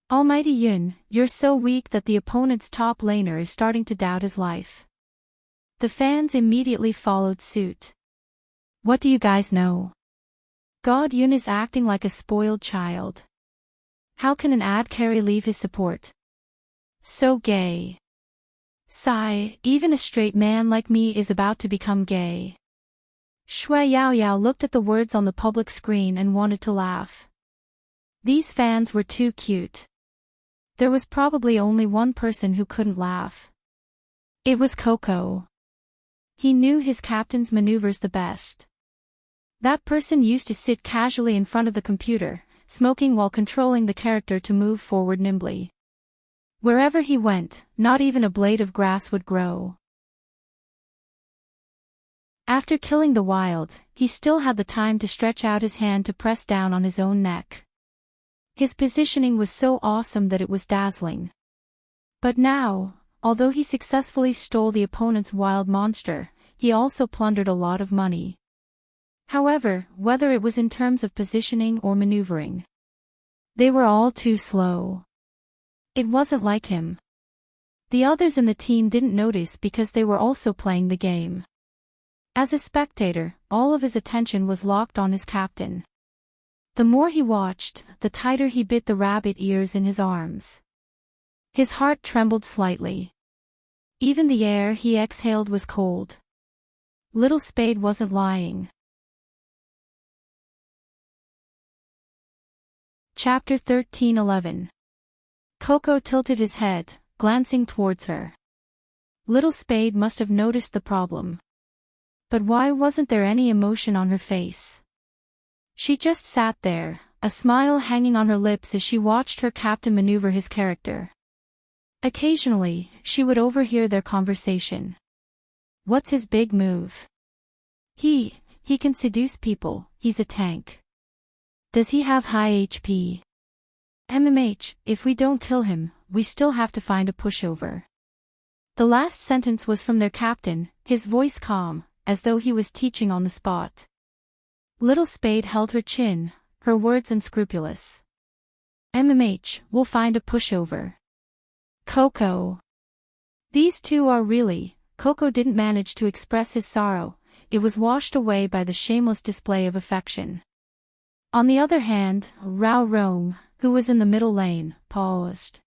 Almighty Yun, you're so weak that the opponent's top laner is starting to doubt his life. The fans immediately followed suit. What do you guys know? God Yun is acting like a spoiled child. How can an AD carry leave his support? So gay. Sigh, even a straight man like me is about to become gay. Shui Yaoyao looked at the words on the public screen and wanted to laugh. These fans were too cute. There was probably only one person who couldn't laugh. It was Coco. He knew his captain's maneuvers the best. That person used to sit casually in front of the computer, smoking while controlling the character to move forward nimbly. Wherever he went, not even a blade of grass would grow. After killing the wild, he still had the time to stretch out his hand to press down on his own neck. His positioning was so awesome that it was dazzling. But now, although he successfully stole the opponent's wild monster, he also plundered a lot of money. However, whether it was in terms of positioning or maneuvering, they were all too slow. It wasn't like him. The others in the team didn't notice because they were also playing the game. As a spectator, all of his attention was locked on his captain. The more he watched, the tighter he bit the rabbit ears in his arms. His heart trembled slightly. Even the air he exhaled was cold. Little Spade wasn't lying. Chapter 13:11. Coco tilted his head, glancing towards her. Little Spade must have noticed the problem. But why wasn't there any emotion on her face? She just sat there, a smile hanging on her lips as she watched her captain maneuver his character. Occasionally, she would overhear their conversation. What's his big move? He can seduce people, he's a tank. Does he have high HP? If we don't kill him, we still have to find a pushover. The last sentence was from their captain, his voice calm, as though he was teaching on the spot. Little Spade held her chin, her words unscrupulous. We'll find a pushover. Coco. These two are really. Coco didn't manage to express his sorrow, it was washed away by the shameless display of affection. On the other hand, Rao Rome, who was in the middle lane, paused.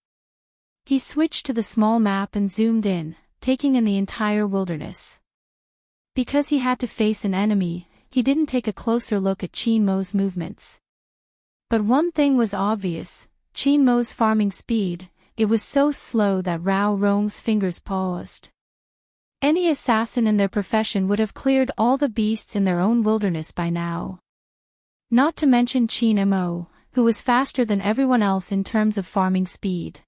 He switched to the small map and zoomed in, taking in the entire wilderness. Because he had to face an enemy, he didn't take a closer look at Qin Mo's movements. But one thing was obvious, Qin Mo's farming speed, it was so slow that Rao Rome's fingers paused. Any assassin in their profession would have cleared all the beasts in their own wilderness by now. Not to mention Qin Mo, who was faster than everyone else in terms of farming speed.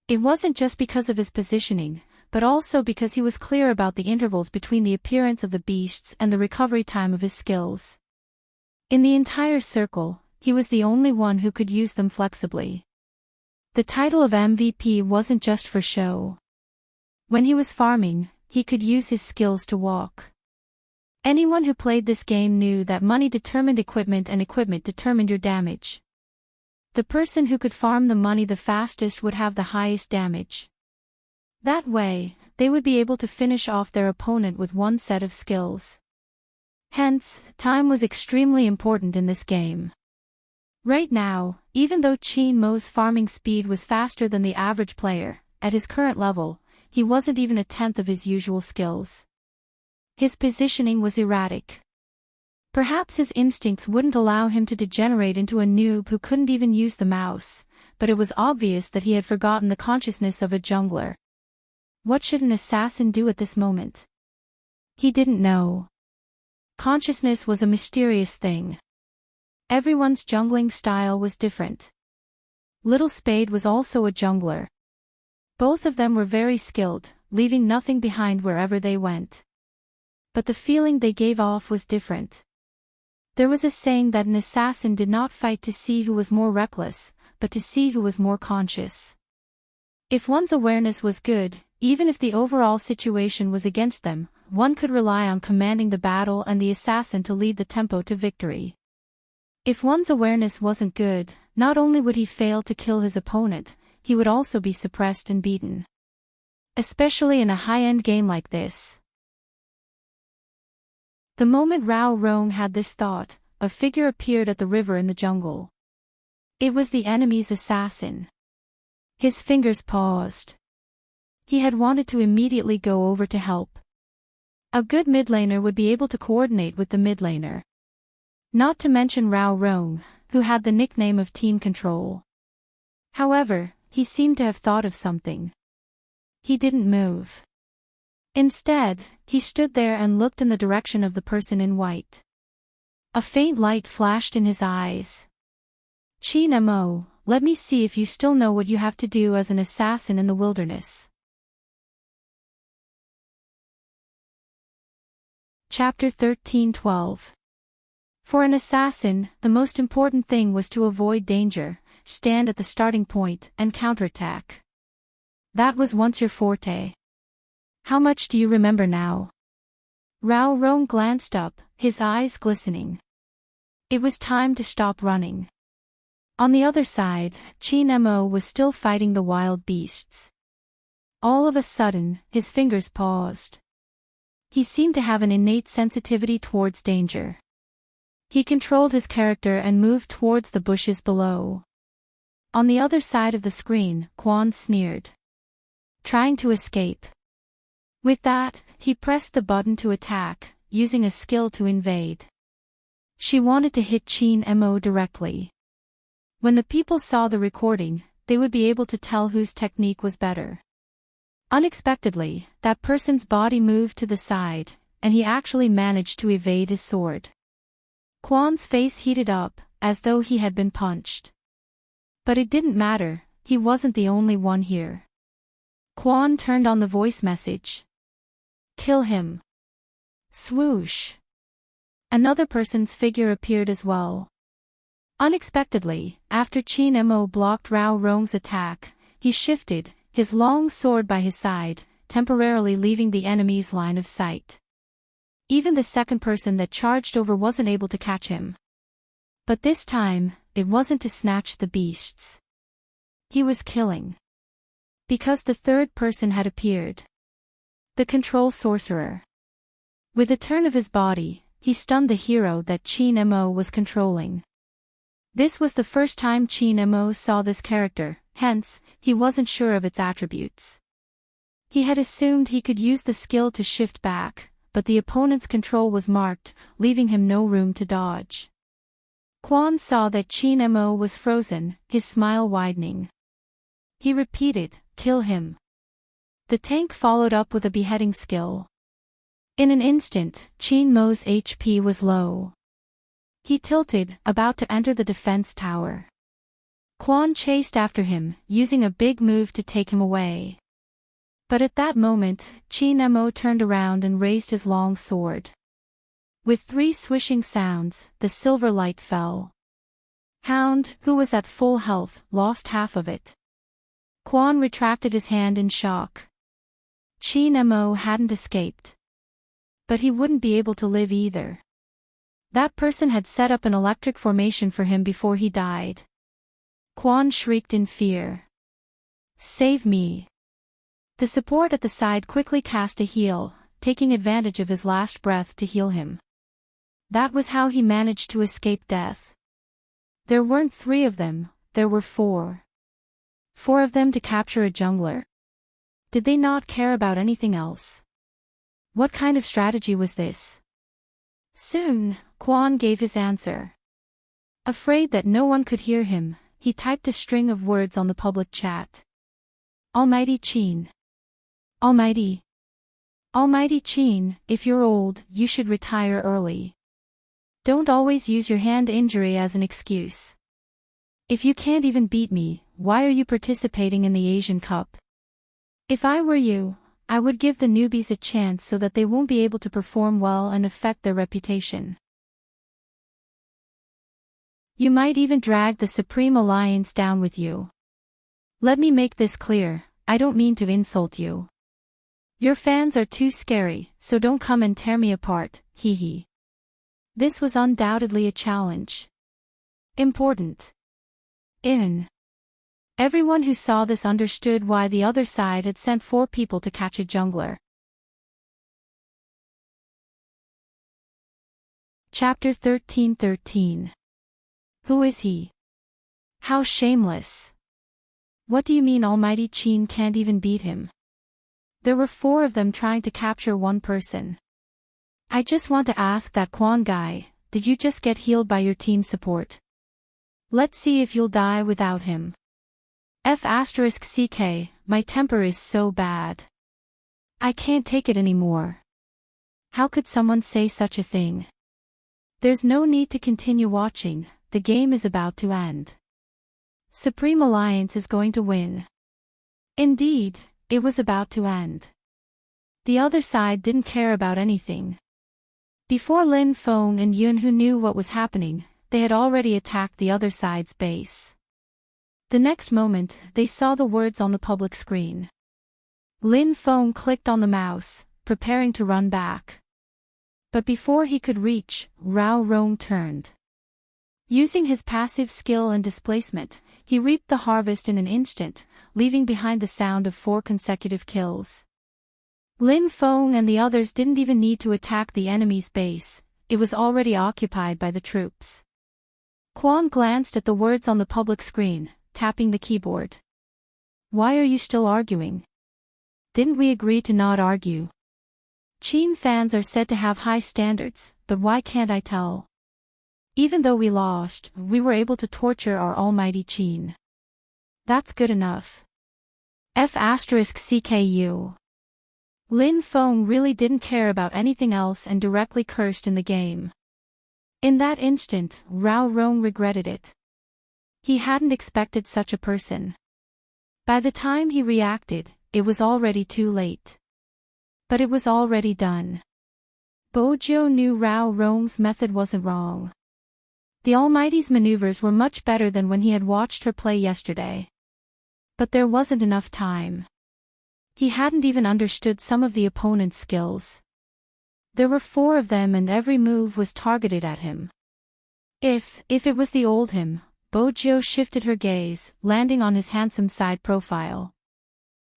It wasn't just because of his positioning, but also because he was clear about the intervals between the appearance of the beasts and the recovery time of his skills. In the entire circle, he was the only one who could use them flexibly. The title of MVP wasn't just for show. When he was farming, he could use his skills to walk. Anyone who played this game knew that money determined equipment and equipment determined your damage. The person who could farm the money the fastest would have the highest damage. That way, they would be able to finish off their opponent with one set of skills. Hence, time was extremely important in this game. Right now, even though Qin Mo's farming speed was faster than the average player, at his current level, he wasn't even a tenth of his usual skills. His positioning was erratic. Perhaps his instincts wouldn't allow him to degenerate into a noob who couldn't even use the mouse, but it was obvious that he had forgotten the consciousness of a jungler. What should an assassin do at this moment? He didn't know. Consciousness was a mysterious thing. Everyone's jungling style was different. Little Spade was also a jungler. Both of them were very skilled, leaving nothing behind wherever they went. But the feeling they gave off was different. There was a saying that an assassin did not fight to see who was more reckless, but to see who was more conscious. If one's awareness was good, even if the overall situation was against them, one could rely on commanding the battle and the assassin to lead the tempo to victory. If one's awareness wasn't good, not only would he fail to kill his opponent, he would also be suppressed and beaten. Especially in a high-end game like this. The moment Rao Rong had this thought, a figure appeared at the river in the jungle. It was the enemy's assassin. His fingers paused. He had wanted to immediately go over to help. A good mid laner would be able to coordinate with the mid laner. Not to mention Rao Rong, who had the nickname of Team Control. However, he seemed to have thought of something. He didn't move. Instead, he stood there and looked in the direction of the person in white. A faint light flashed in his eyes. Qin Mo, let me see if you still know what you have to do as an assassin in the wilderness. Chapter 13:12. For an assassin, the most important thing was to avoid danger, stand at the starting point, and counterattack. That was once your forte. How much do you remember now? Rao Rong glanced up, his eyes glistening. It was time to stop running. On the other side, Qin Mo was still fighting the wild beasts. All of a sudden, his fingers paused. He seemed to have an innate sensitivity towards danger. He controlled his character and moved towards the bushes below. On the other side of the screen, Quan sneered. Trying to escape. With that, he pressed the button to attack, using a skill to invade. She wanted to hit Qin Mo directly. When the people saw the recording, they would be able to tell whose technique was better. Unexpectedly, that person's body moved to the side, and he actually managed to evade his sword. Quan's face heated up, as though he had been punched. But it didn't matter, he wasn't the only one here. Quan turned on the voice message. Kill him. Swoosh. Another person's figure appeared as well. Unexpectedly, after Qin Mo blocked Rao Rong's attack, he shifted, his long sword by his side, temporarily leaving the enemy's line of sight. Even the second person that charged over wasn't able to catch him. But this time, it wasn't to snatch the beasts. He was killing. Because the third person had appeared. The control sorcerer. With a turn of his body, he stunned the hero that Qin Mo was controlling. This was the first time Qin Mo saw this character, hence, he wasn't sure of its attributes. He had assumed he could use the skill to shift back, but the opponent's control was marked, leaving him no room to dodge. Quan saw that Qin Mo was frozen, his smile widening. He repeated, kill him. The tank followed up with a beheading skill. In an instant, Qin Mo's HP was low. He tilted, about to enter the defense tower. Quan chased after him, using a big move to take him away. But at that moment, Qin Mo turned around and raised his long sword. With 3 swishing sounds, the silver light fell. Hound, who was at full health, lost half of it. Quan retracted his hand in shock. Qin Mo hadn't escaped. But he wouldn't be able to live either. That person had set up an electric formation for him before he died. Quan shrieked in fear. Save me. The support at the side quickly cast a heal, taking advantage of his last breath to heal him. That was how he managed to escape death. There weren't 3 of them, there were 4. 4 of them to capture a jungler? Did they not care about anything else? What kind of strategy was this? Soon, Quan gave his answer. Afraid that no one could hear him, he typed a string of words on the public chat. Almighty Qin. Almighty. Almighty Qin, if you're old, you should retire early. Don't always use your hand injury as an excuse. If you can't even beat me, why are you participating in the Asian Cup? If I were you, I would give the newbies a chance so that they won't be able to perform well and affect their reputation. You might even drag the Supreme Alliance down with you. Let me make this clear, I don't mean to insult you. Your fans are too scary, so don't come and tear me apart, hee hee. This was undoubtedly a challenge. Important. Everyone who saw this understood why the other side had sent 4 people to catch a jungler. Chapter 13:13. Who is he? How shameless. What do you mean Almighty Qin can't even beat him? There were 4 of them trying to capture one person. I just want to ask that Quan guy, did you just get healed by your team support? Let's see if you'll die without him. F***ck, my temper is so bad. I can't take it anymore. How could someone say such a thing? There's no need to continue watching, the game is about to end. Supreme Alliance is going to win. Indeed, it was about to end. The other side didn't care about anything. Before Lin Feng and Yun Hu knew what was happening, they had already attacked the other side's base. The next moment, they saw the words on the public screen. Lin Feng clicked on the mouse, preparing to run back. But before he could reach, Rao Rong turned. Using his passive skill and displacement, he reaped the harvest in an instant, leaving behind the sound of 4 consecutive kills. Lin Feng and the others didn't even need to attack the enemy's base, it was already occupied by the troops. Quan glanced at the words on the public screen, tapping the keyboard. Why are you still arguing? Didn't we agree to not argue? Qin fans are said to have high standards, but why can't I tell? Even though we lost, we were able to torture our almighty Qin. That's good enough. F***cku. Lin Feng really didn't care about anything else and directly cursed in the game. In that instant, Rao Rong regretted it. He hadn't expected such a person. By the time he reacted, it was already too late. But it was already done. Bojo knew Rao Rong's method wasn't wrong. The Almighty's maneuvers were much better than when he had watched her play yesterday. But there wasn't enough time. He hadn't even understood some of the opponent's skills. There were 4 of them and every move was targeted at him. If it was the old him, Bojo shifted her gaze, landing on his handsome side profile.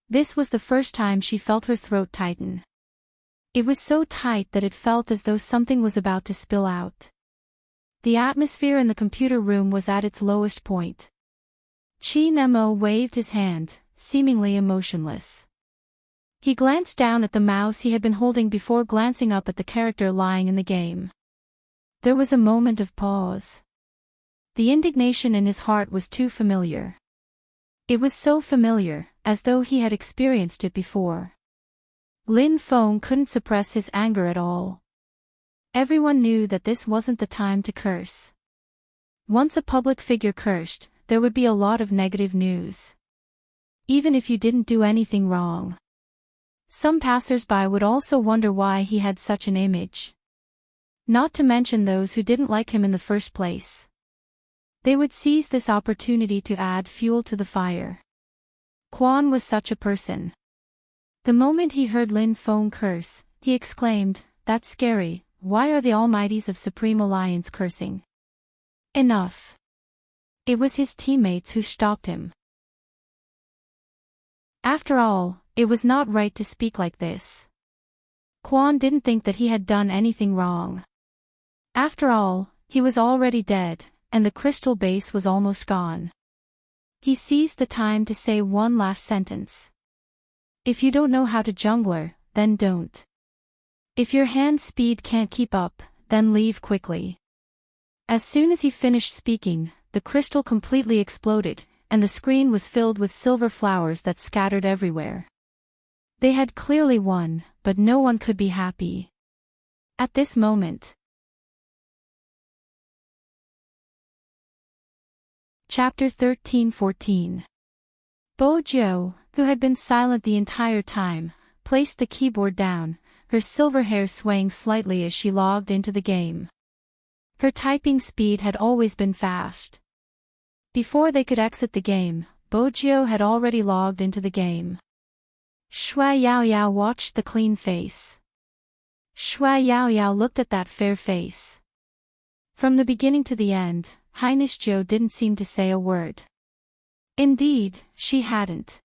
This was the first time she felt her throat tighten. It was so tight that it felt as though something was about to spill out. The atmosphere in the computer room was at its lowest point. Qin Mo waved his hand, seemingly emotionless. He glanced down at the mouse he had been holding before glancing up at the character lying in the game. There was a moment of pause. The indignation in his heart was too familiar. It was so familiar, as though he had experienced it before. Lin Feng couldn't suppress his anger at all. Everyone knew that this wasn't the time to curse. Once a public figure cursed, there would be a lot of negative news. Even if you didn't do anything wrong. Some passers-by would also wonder why he had such an image. Not to mention those who didn't like him in the first place. They would seize this opportunity to add fuel to the fire. Quan was such a person. The moment he heard Lin Feng curse, he exclaimed, "That's scary, why are the Almighties of Supreme Alliance cursing?" Enough. It was his teammates who stopped him. After all, it was not right to speak like this. Quan didn't think that he had done anything wrong. After all, he was already dead, and the crystal base was almost gone. He seized the time to say one last sentence. If you don't know how to jungler, then don't. If your hand speed can't keep up, then leave quickly. As soon as he finished speaking, the crystal completely exploded, and the screen was filled with silver flowers that scattered everywhere. They had clearly won, but no one could be happy. At this moment. Chapter 13-14. Bojo, who had been silent the entire time, placed the keyboard down, her silver hair swaying slightly as she logged into the game. Her typing speed had always been fast. Before they could exit the game, Bojo had already logged into the game. Shui Yaoyao watched the clean face. Shui Yaoyao looked at that fair face. From the beginning to the end, Highness Zhou didn't seem to say a word. Indeed, she hadn't.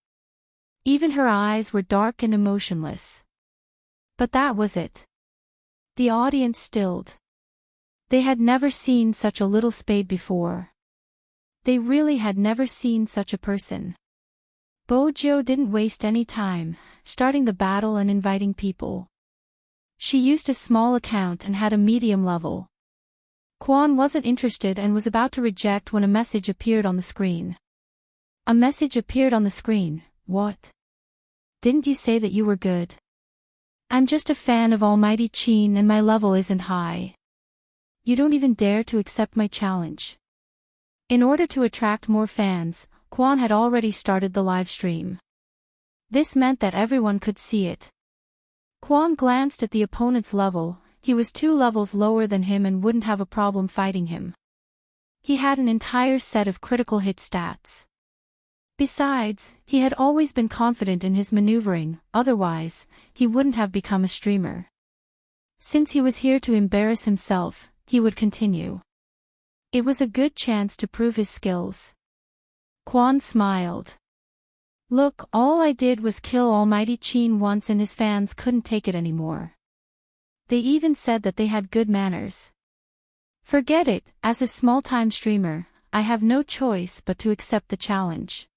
Even her eyes were dark and emotionless. But that was it. The audience stilled. They had never seen such a little spade before. They really had never seen such a person. Bojo didn't waste any time, starting the battle and inviting people. She used a small account and had a medium level. Kwon wasn't interested and was about to reject when a message appeared on the screen. A message appeared on the screen. What? Didn't you say that you were good? I'm just a fan of Almighty Chin and my level isn't high. You don't even dare to accept my challenge. In order to attract more fans, Kwon had already started the live stream. This meant that everyone could see it. Kwon glanced at the opponent's level. He was 2 levels lower than him and wouldn't have a problem fighting him. He had an entire set of critical hit stats. Besides, he had always been confident in his maneuvering, otherwise, he wouldn't have become a streamer. Since he was here to embarrass himself, he would continue. It was a good chance to prove his skills. Kwon smiled. Look, all I did was kill Almighty Chin once and his fans couldn't take it anymore. They even said that they had good manners. Forget it, as a small-time streamer, I have no choice but to accept the challenge.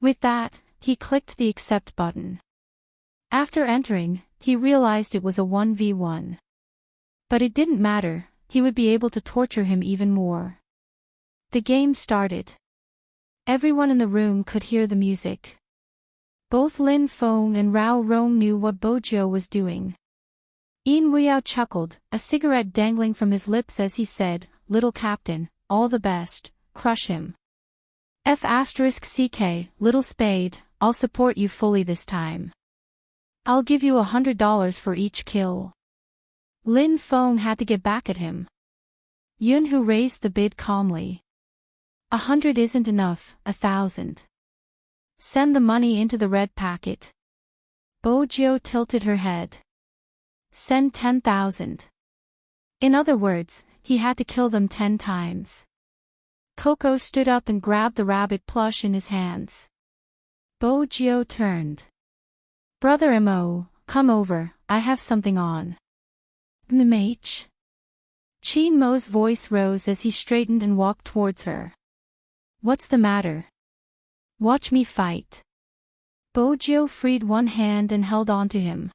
With that, he clicked the accept button. After entering, he realized it was a 1v1. But it didn't matter, he would be able to torture him even more. The game started. Everyone in the room could hear the music. Both Lin Feng and Rao Rong knew what Bojo was doing. Yin Weiyao chuckled, a cigarette dangling from his lips as he said, "Little Captain, all the best, crush him. F*CK, Little Spade, I'll support you fully this time. I'll give you $100 for each kill." Lin Feng had to get back at him. Yunhu raised the bid calmly. 100 isn't enough, 1,000. Send the money into the red packet. Bojo tilted her head. Send 10,000. In other words, he had to kill them 10 times. Coco stood up and grabbed the rabbit plush in his hands. Bojo turned. Brother Mo, come over, I have something on. MH? Chin Mo's voice rose as he straightened and walked towards her. What's the matter? Watch me fight. Bojo freed one hand and held on to him.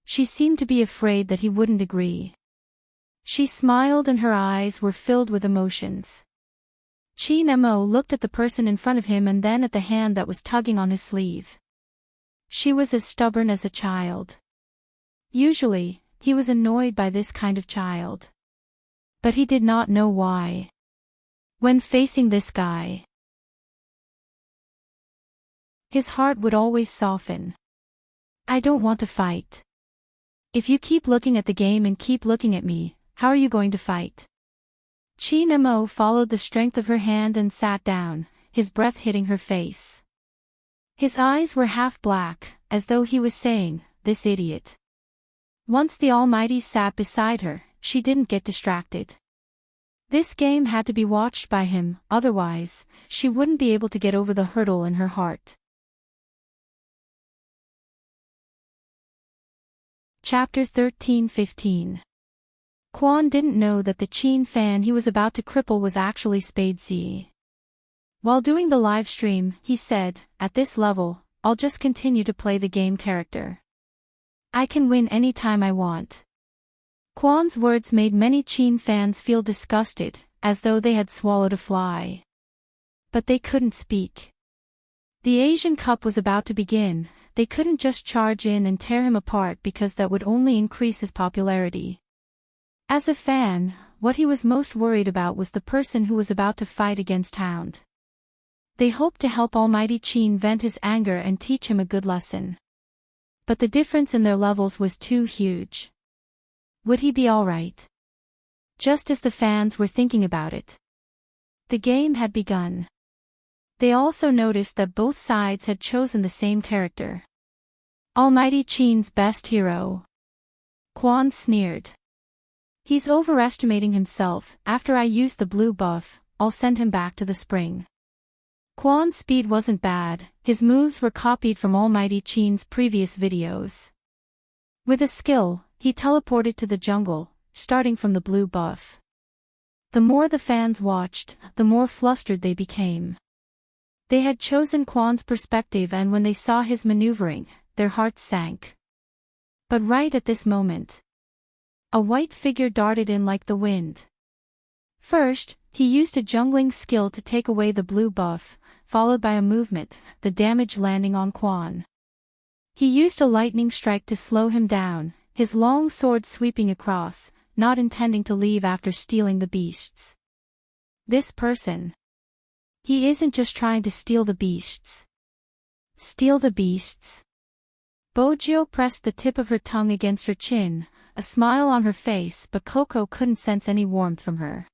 She seemed to be afraid that he wouldn't agree. She smiled and her eyes were filled with emotions. Chin Mo looked at the person in front of him and then at the hand that was tugging on his sleeve. She was as stubborn as a child. Usually, he was annoyed by this kind of child. But he did not know why. When facing this guy, his heart would always soften. I don't want to fight. If you keep looking at the game and keep looking at me, how are you going to fight? Chin Mo followed the strength of her hand and sat down, his breath hitting her face. His eyes were half black, as though he was saying, this idiot. Once the Almighty sat beside her, she didn't get distracted. This game had to be watched by him, otherwise, she wouldn't be able to get over the hurdle in her heart. Chapter 13-15. Kwon didn't know that the Chin fan he was about to cripple was actually Spade Z. While doing the live stream, he said, at this level, I'll just continue to play the game character. I can win any time I want. Kwon's words made many Chin fans feel disgusted, as though they had swallowed a fly. But they couldn't speak. The Asian Cup was about to begin, they couldn't just charge in and tear him apart because that would only increase his popularity. As a fan, what he was most worried about was the person who was about to fight against Hound. They hoped to help Almighty Chin vent his anger and teach him a good lesson. But the difference in their levels was too huge. Would he be alright? Just as the fans were thinking about it, the game had begun. They also noticed that both sides had chosen the same character. Almighty Chin's best hero. Kwon sneered. He's overestimating himself. After I use the blue buff, I'll send him back to the spring. Kwon's speed wasn't bad, his moves were copied from Almighty Chin's previous videos. With a skill, he teleported to the jungle, starting from the blue buff. The more the fans watched, the more flustered they became. They had chosen Quan's perspective, and when they saw his maneuvering, their hearts sank. But right at this moment, a white figure darted in like the wind. First, he used a jungling skill to take away the blue buff, followed by a movement, the damage landing on Quan. He used a lightning strike to slow him down, his long sword sweeping across, not intending to leave after stealing the beasts. This person. He isn't just trying to steal the beasts. Steal the beasts? Bojo pressed the tip of her tongue against her chin, a smile on her face, but Coco couldn't sense any warmth from her.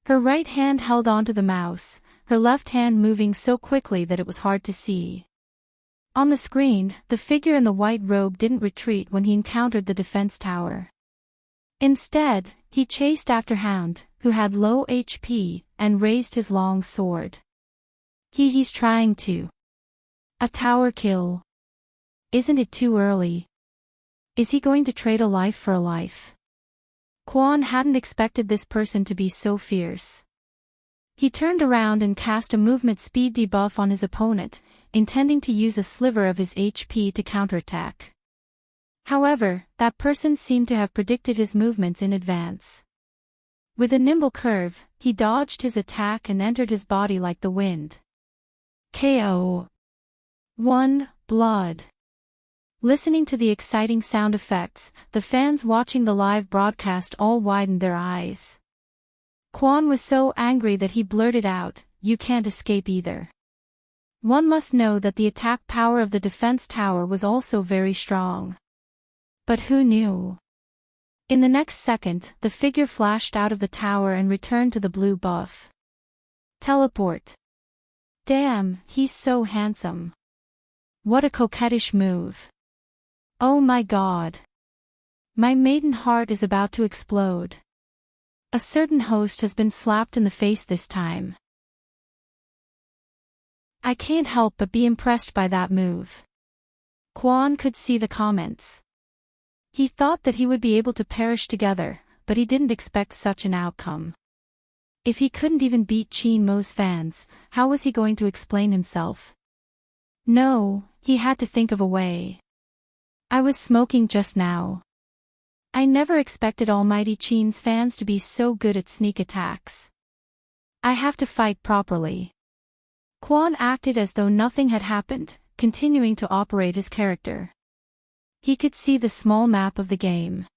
Her right hand held onto the mouse, her left hand moving so quickly that it was hard to see. On the screen, the figure in the white robe didn't retreat when he encountered the defense tower. Instead, he chased after Hound, who had low HP, and raised his long sword. He's trying to. A tower kill. Isn't it too early? Is he going to trade a life for a life? Quan hadn't expected this person to be so fierce. He turned around and cast a movement speed debuff on his opponent, intending to use a sliver of his HP to counterattack. However, that person seemed to have predicted his movements in advance. With a nimble curve, he dodged his attack and entered his body like the wind. KO. 1. Blood. Listening to the exciting sound effects, the fans watching the live broadcast all widened their eyes. Quan was so angry that he blurted out, "You can't escape either." One must know that the attack power of the defense tower was also very strong. But who knew? In the next second, the figure flashed out of the tower and returned to the blue buff. Teleport. Damn, he's so handsome. What a coquettish move. Oh my god. My maiden heart is about to explode. A certain host has been slapped in the face this time. I can't help but be impressed by that move. Quan could see the comments. He thought that he would be able to perish together, but he didn't expect such an outcome. If he couldn't even beat Chin Mo's fans, how was he going to explain himself? No, he had to think of a way. I was smoking just now. I never expected Almighty Chin's fans to be so good at sneak attacks. I have to fight properly. Quan acted as though nothing had happened, continuing to operate his character. He could see the small map of the game.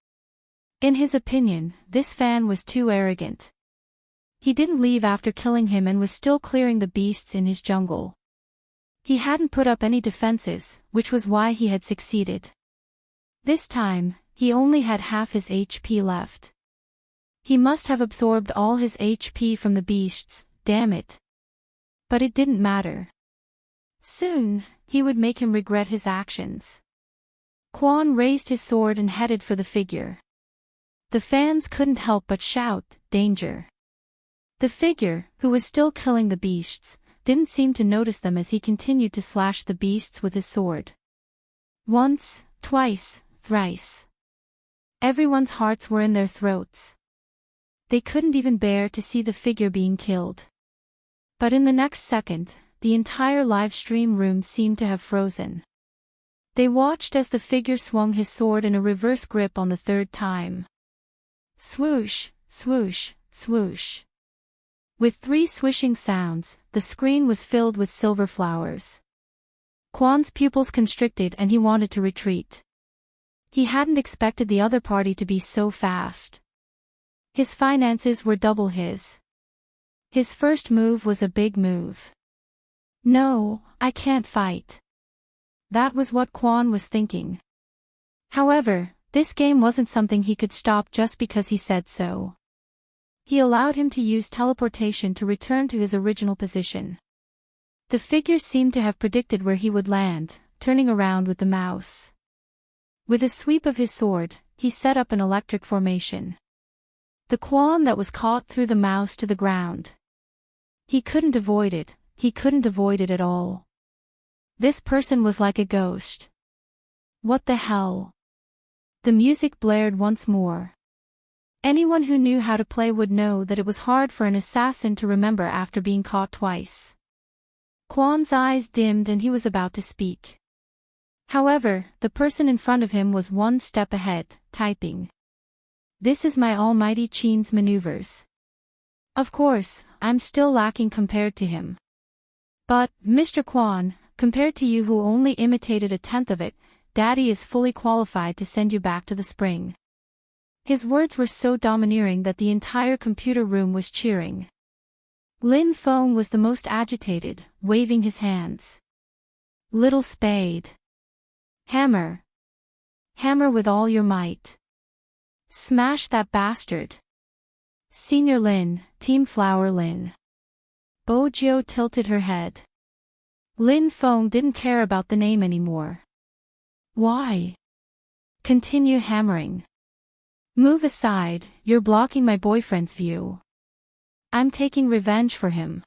In his opinion, this fan was too arrogant. He didn't leave after killing him and was still clearing the beasts in his jungle. He hadn't put up any defenses, which was why he had succeeded. This time, he only had half his HP left. He must have absorbed all his HP from the beasts, damn it. But it didn't matter. Soon, he would make him regret his actions. Quan raised his sword and headed for the figure. The fans couldn't help but shout, "Danger!" The figure, who was still killing the beasts, didn't seem to notice them as he continued to slash the beasts with his sword. Once, twice, thrice. Everyone's hearts were in their throats. They couldn't even bear to see the figure being killed. But in the next second, the entire live stream room seemed to have frozen. They watched as the figure swung his sword in a reverse grip on the third time. Swoosh, swoosh, swoosh. With 3 swishing sounds, the screen was filled with silver flowers. Quan's pupils constricted and he wanted to retreat. He hadn't expected the other party to be so fast. His finances were double his. His first move was a big move. No, I can't fight. That was what Quan was thinking. However, this game wasn't something he could stop just because he said so. He allowed him to use teleportation to return to his original position. The figure seemed to have predicted where he would land, turning around with the mouse. With a sweep of his sword, he set up an electric formation. The Quan that was caught threw the mouse to the ground. He couldn't avoid it, he couldn't avoid it at all. This person was like a ghost. What the hell? The music blared once more. Anyone who knew how to play would know that it was hard for an assassin to remember after being caught twice. Quan's eyes dimmed and he was about to speak. However, the person in front of him was one step ahead, typing. This is my almighty Qin's maneuvers. Of course, I'm still lacking compared to him. But, Mr. Quan, compared to you who only imitated a tenth of it, Daddy is fully qualified to send you back to the spring. His words were so domineering that the entire computer room was cheering. Lin Feng was the most agitated, waving his hands. Little spade. Hammer. Hammer with all your might. Smash that bastard. Senior Lin, Team Flower Lin. Bo Jiu tilted her head. Lin Feng didn't care about the name anymore. Why? Continue hammering. Move aside, you're blocking my boyfriend's view. I'm taking revenge for him.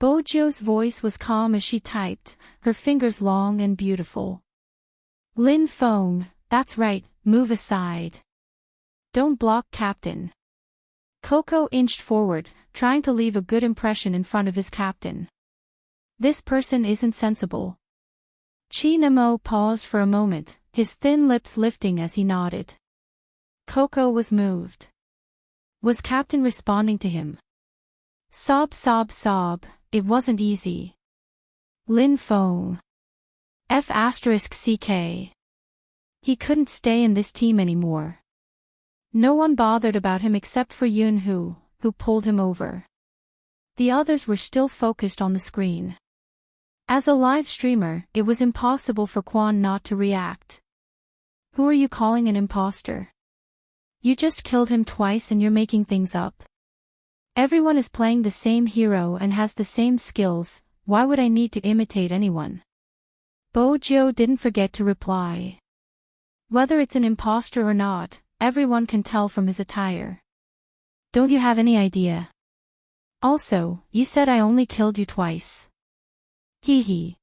Bo Jiu's voice was calm as she typed, her fingers long and beautiful. Lin Feng, that's right, move aside. Don't block Captain. Coco inched forward, trying to leave a good impression in front of his captain. This person isn't sensible. Chi Nemo paused for a moment, his thin lips lifting as he nodded. Coco was moved. Was Captain responding to him? Sob sob sob, it wasn't easy. Lin Feng. F***CK. He couldn't stay in this team anymore. No one bothered about him except for Yun who pulled him over. The others were still focused on the screen. As a live streamer, it was impossible for Quan not to react. Who are you calling an imposter? You just killed him twice and you're making things up. Everyone is playing the same hero and has the same skills, why would I need to imitate anyone? Bo Jiu didn't forget to reply. Whether it's an imposter or not, everyone can tell from his attire. Don't you have any idea? Also, you said I only killed you twice. Hee hee.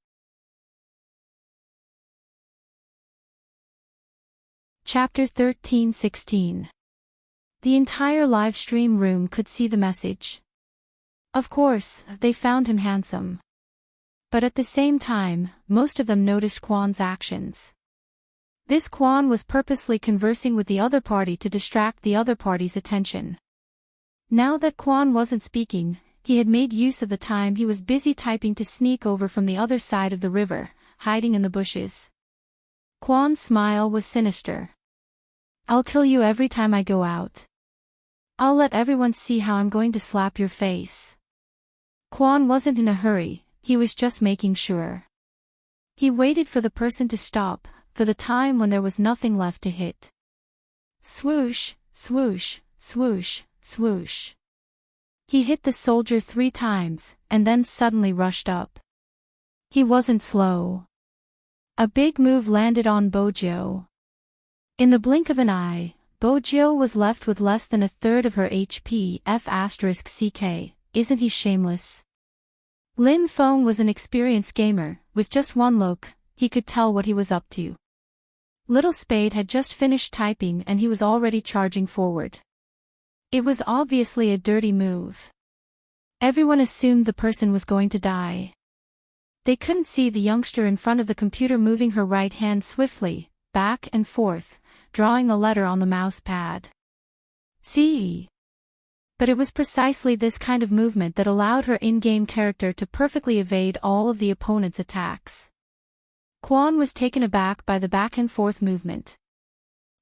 Chapter 13:16. The entire live stream room could see the message. Of course, they found him handsome. But at the same time, most of them noticed Quan's actions. This Quan was purposely conversing with the other party to distract the other party's attention. Now that Quan wasn't speaking, he had made use of the time he was busy typing to sneak over from the other side of the river, hiding in the bushes. Quan's smile was sinister. I'll kill you every time I go out. I'll let everyone see how I'm going to slap your face. Quan wasn't in a hurry, he was just making sure. He waited for the person to stop, for the time when there was nothing left to hit. Swoosh, swoosh, swoosh, swoosh. He hit the soldier 3 times, and then suddenly rushed up. He wasn't slow. A big move landed on Bo Jiu. In the blink of an eye, Bo Jiu was left with less than a third of her HP. F***CK, isn't he shameless? Lin Feng was an experienced gamer, with just one look, he could tell what he was up to. Little Spade had just finished typing and he was already charging forward. It was obviously a dirty move. Everyone assumed the person was going to die. They couldn't see the youngster in front of the computer moving her right hand swiftly, back and forth, drawing a letter on the mouse pad. C. But it was precisely this kind of movement that allowed her in-game character to perfectly evade all of the opponent's attacks. Quan was taken aback by the back-and-forth movement.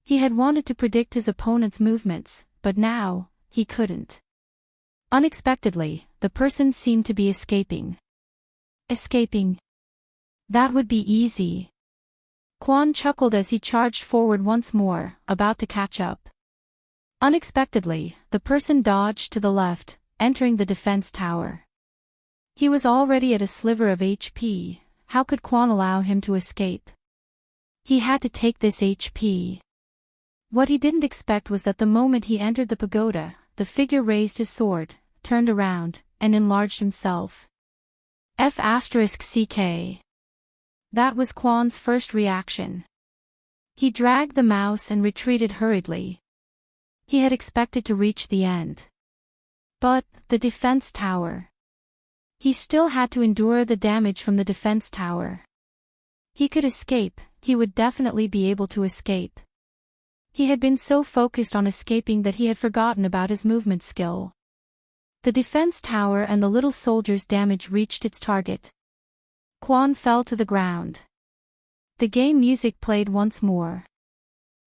He had wanted to predict his opponent's movements, but now, he couldn't. Unexpectedly, the person seemed to be escaping. Escaping? That would be easy. Quan chuckled as he charged forward once more, about to catch up. Unexpectedly, the person dodged to the left, entering the defense tower. He was already at a sliver of HP. How could Quan allow him to escape? He had to take this HP. What he didn't expect was that the moment he entered the pagoda, the figure raised his sword, turned around, and enlarged himself. F***CK. That was Quan's first reaction. He dragged the mouse and retreated hurriedly. He had expected to reach the end. But, the defense tower. He still had to endure the damage from the defense tower. He could escape, he would definitely be able to escape. He had been so focused on escaping that he had forgotten about his movement skill. The defense tower and the little soldier's damage reached its target. Quan fell to the ground. The game music played once more.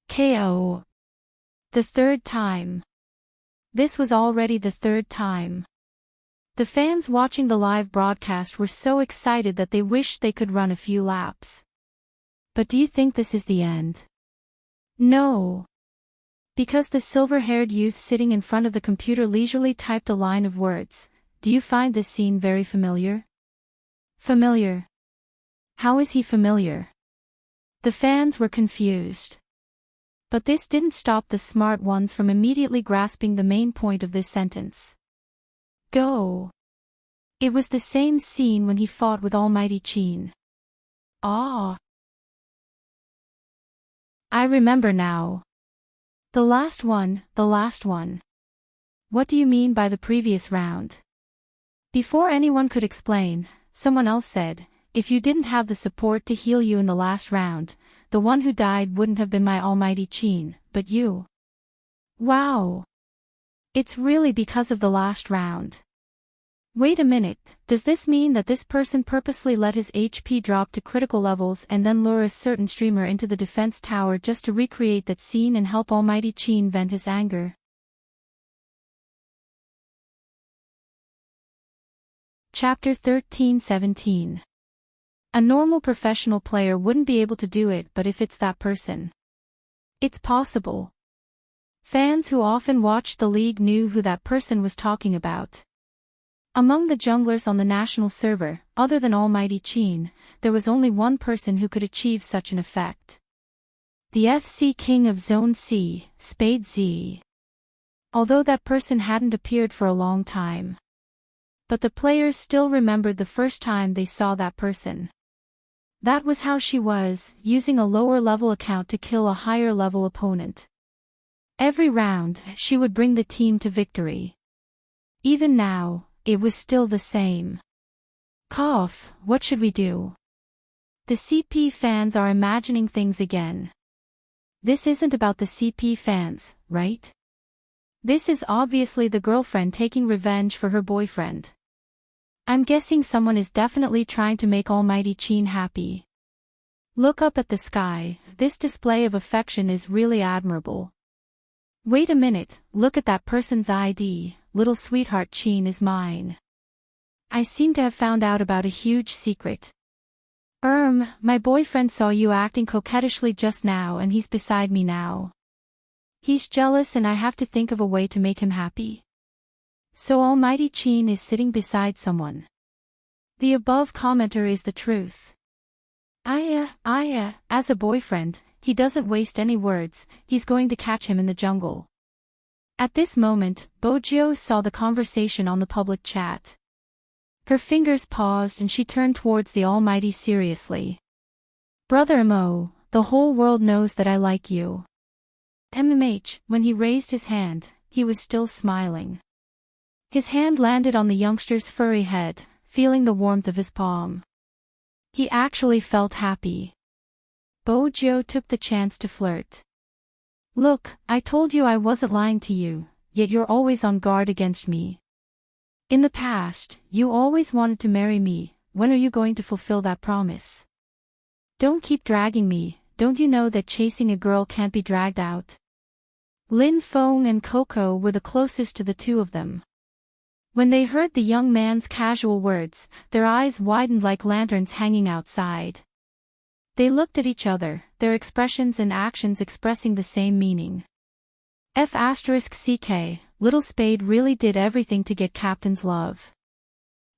KO. The third time. This was already the third time. The fans watching the live broadcast were so excited that they wished they could run a few laps. But do you think this is the end? No. Because the silver-haired youth sitting in front of the computer leisurely typed a line of words. Do you find this scene very familiar? Familiar. How is he familiar? The fans were confused. But this didn't stop the smart ones from immediately grasping the main point of this sentence. Go. It was the same scene when he fought with Almighty Qin. Ah. I remember now. The last one. What do you mean by the previous round? Before anyone could explain, someone else said, if you didn't have the support to heal you in the last round, the one who died wouldn't have been my Almighty Qin, but you. Wow. It's really because of the last round. Wait a minute, does this mean that this person purposely let his HP drop to critical levels and then lure a certain streamer into the defense tower just to recreate that scene and help Almighty Qin vent his anger? Chapter 13-17. A normal professional player wouldn't be able to do it, but if it's that person. It's possible. Fans who often watched the league knew who that person was talking about. Among the junglers on the national server, other than Almighty Qin, there was only one person who could achieve such an effect. The FC King of Zone C, Spade Z. Although that person hadn't appeared for a long time. But the players still remembered the first time they saw that person. That was how she was, using a lower-level account to kill a higher-level opponent. Every round, she would bring the team to victory. Even now, it was still the same. Cough, what should we do? The CP fans are imagining things again. This isn't about the CP fans, right? This is obviously the girlfriend taking revenge for her boyfriend. I'm guessing someone is definitely trying to make Almighty Qin happy. Look up at the sky, this display of affection is really admirable. Wait a minute, look at that person's ID, little sweetheart Qin is mine. I seem to have found out about a huge secret. My boyfriend saw you acting coquettishly just now and he's beside me now. He's jealous and I have to think of a way to make him happy. So Almighty Qin is sitting beside someone. The above commenter is the truth. As a boyfriend, he doesn't waste any words, he's going to catch him in the jungle. At this moment, Bojio saw the conversation on the public chat. Her fingers paused and she turned towards the Almighty seriously. Brother Mo, the whole world knows that I like you. When he raised his hand, he was still smiling. His hand landed on the youngster's furry head, feeling the warmth of his palm. He actually felt happy. Bojio took the chance to flirt. Look, I told you I wasn't lying to you, yet you're always on guard against me. In the past, you always wanted to marry me, when are you going to fulfill that promise? Don't keep dragging me, don't you know that chasing a girl can't be dragged out? Lin Feng and Coco were the closest to the two of them. When they heard the young man's casual words, their eyes widened like lanterns hanging outside. They looked at each other, their expressions and actions expressing the same meaning. *CK, Little Spade really did everything to get Captain's love.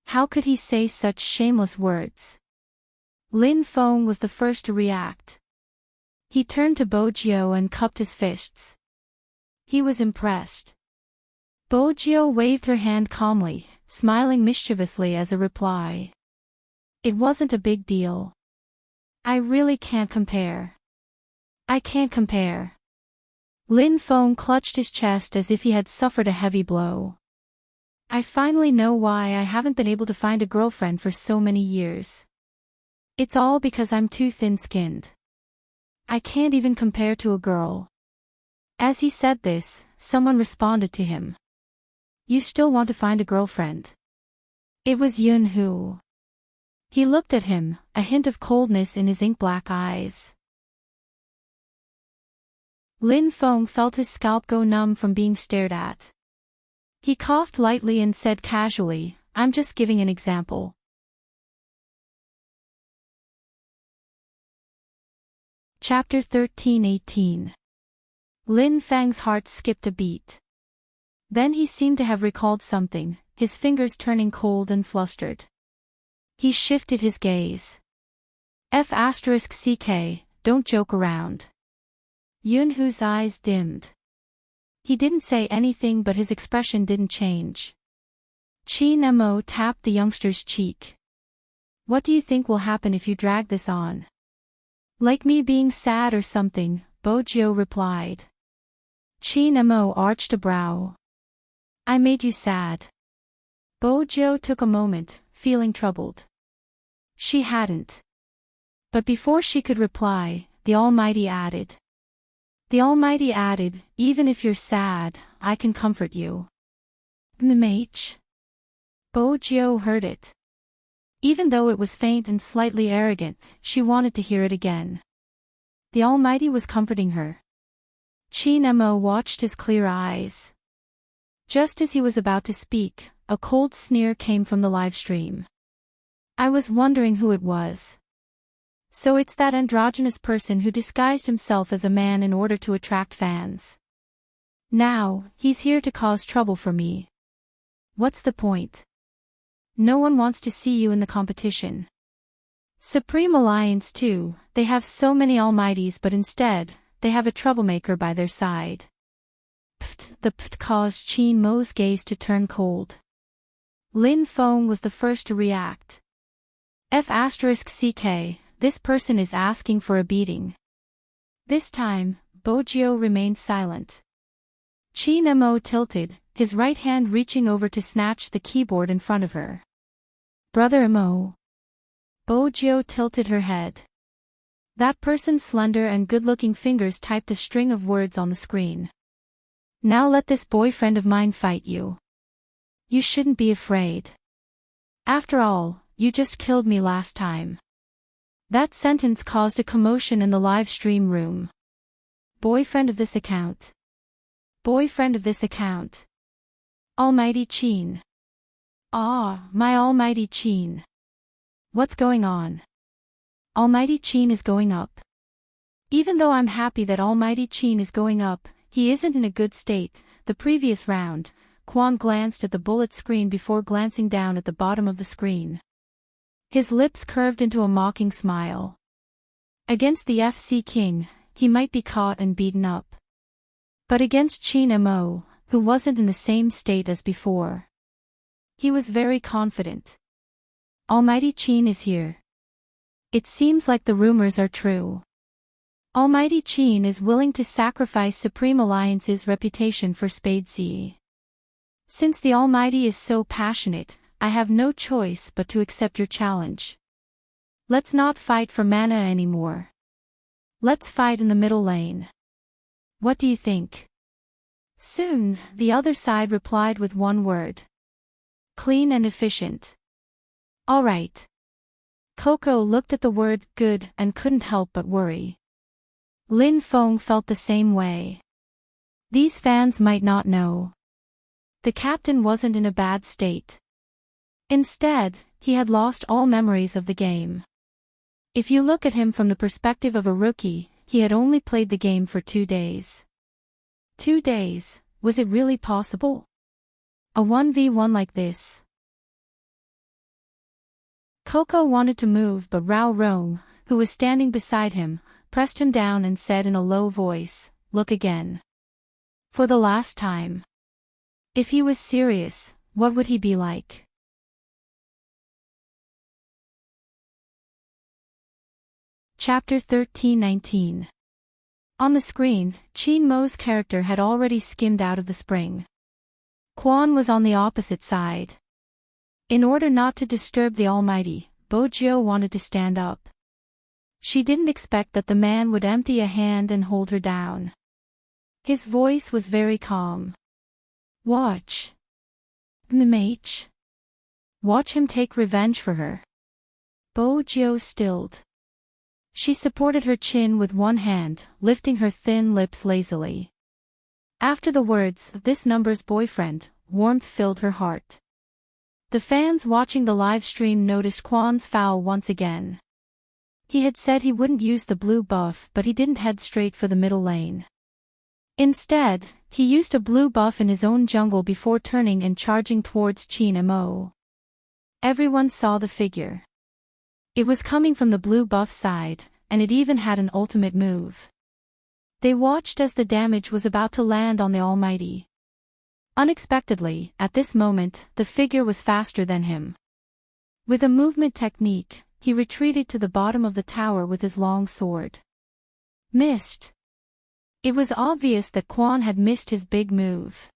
How could he say such shameless words? Lin Feng was the first to react. He turned to Bojio and cupped his fists. He was impressed. Bojio waved her hand calmly, smiling mischievously as a reply. It wasn't a big deal. I really can't compare. I can't compare. Lin Feng clutched his chest as if he had suffered a heavy blow. I finally know why I haven't been able to find a girlfriend for so many years. It's all because I'm too thin-skinned. I can't even compare to a girl. As he said this, someone responded to him. You still want to find a girlfriend? It was Yun-hoo. He looked at him, a hint of coldness in his ink-black eyes. Lin Feng felt his scalp go numb from being stared at. He coughed lightly and said casually, I'm just giving an example. Chapter 13:18. Lin Feng's heart skipped a beat. Then he seemed to have recalled something, his fingers turning cold and flustered. He shifted his gaze. F***ck, don't joke around. Yun-hoo's eyes dimmed. He didn't say anything but his expression didn't change. Qin Mo tapped the youngster's cheek. What do you think will happen if you drag this on? Like me being sad or something, Bo-jio replied. Qin Mo arched a brow. I made you sad. Bo-jio took a moment, feeling troubled. She hadn't. But before she could reply, the Almighty added. The Almighty added, even if you're sad, I can comfort you. Mmh. Bo-jio heard it. Even though it was faint and slightly arrogant, she wanted to hear it again. The Almighty was comforting her. Qin Mo watched his clear eyes. Just as he was about to speak, a cold sneer came from the live stream. I was wondering who it was. So it's that androgynous person who disguised himself as a man in order to attract fans. Now, he's here to cause trouble for me. What's the point? No one wants to see you in the competition. Supreme Alliance too, they have so many almighties but instead, they have a troublemaker by their side. Pft, the pft caused Qin Mo's gaze to turn cold. Lin Feng was the first to react. F***ck, this person is asking for a beating. This time, Bo-jio remained silent. Qin Mo tilted, his right hand reaching over to snatch the keyboard in front of her. Brother Mo. Bo-jio tilted her head. That person's slender and good-looking fingers typed a string of words on the screen. Now let this boyfriend of mine fight you. You shouldn't be afraid. After all, you just killed me last time. That sentence caused a commotion in the live stream room. Boyfriend of this account. Boyfriend of this account. Almighty Qin. Ah, my almighty Qin. What's going on? Almighty Qin is going up. Even though I'm happy that Almighty Qin is going up, he isn't in a good state. The previous round, Quan glanced at the bullet screen before glancing down at the bottom of the screen. His lips curved into a mocking smile. Against the FC King, he might be caught and beaten up. But against Qin Mo, who wasn't in the same state as before, he was very confident. Almighty Qin is here. It seems like the rumors are true. Almighty Qin is willing to sacrifice Supreme Alliance's reputation for Spade C. Since the Almighty is so passionate, I have no choice but to accept your challenge. Let's not fight for mana anymore. Let's fight in the middle lane. What do you think? Soon, the other side replied with one word. Clean and efficient. All right. Coco looked at the word good and couldn't help but worry. Lin Feng felt the same way. These fans might not know. The captain wasn't in a bad state. Instead, he had lost all memories of the game. If you look at him from the perspective of a rookie, he had only played the game for 2 days. 2 days, was it really possible? A 1v1 like this? Coco wanted to move but Rao Rong, who was standing beside him, pressed him down and said in a low voice, "Look again. For the last time." If he was serious, what would he be like? Chapter 13:19. On the screen, Qin Mo's character had already skimmed out of the spring. Quan was on the opposite side. In order not to disturb the Almighty, Bojiu wanted to stand up. She didn't expect that the man would empty a hand and hold her down. His voice was very calm. Watch. Mh. Watch him take revenge for her. Bojiu stilled. She supported her chin with one hand, lifting her thin lips lazily. After the words, "this number's boyfriend," warmth filled her heart. The fans watching the live stream noticed Quan's foul once again. He had said he wouldn't use the blue buff, but he didn't head straight for the middle lane. Instead, he used a blue buff in his own jungle before turning and charging towards Qin Mo. Everyone saw the figure. It was coming from the blue buff side, and it even had an ultimate move. They watched as the damage was about to land on the Almighty. Unexpectedly, at this moment, the figure was faster than him. With a movement technique, he retreated to the bottom of the tower with his long sword. Missed. It was obvious that Quan had missed his big move.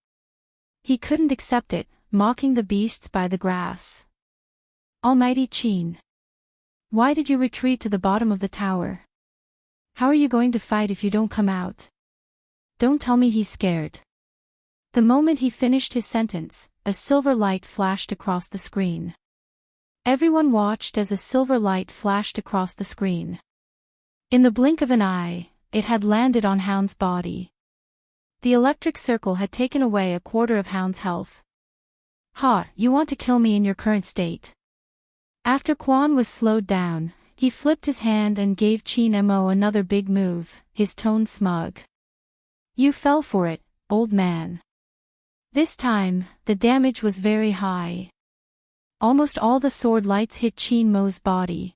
He couldn't accept it, mocking the beasts by the grass. Almighty Qin. Why did you retreat to the bottom of the tower? How are you going to fight if you don't come out? Don't tell me he's scared. The moment he finished his sentence, a silver light flashed across the screen. Everyone watched as a silver light flashed across the screen. In the blink of an eye, it had landed on Hound's body. The electric circle had taken away a quarter of Hound's health. Ha, you want to kill me in your current state? After Quan was slowed down, he flipped his hand and gave Qin Mo another big move, his tone smug. You fell for it, old man. This time, the damage was very high. Almost all the sword lights hit Qin Mo's body.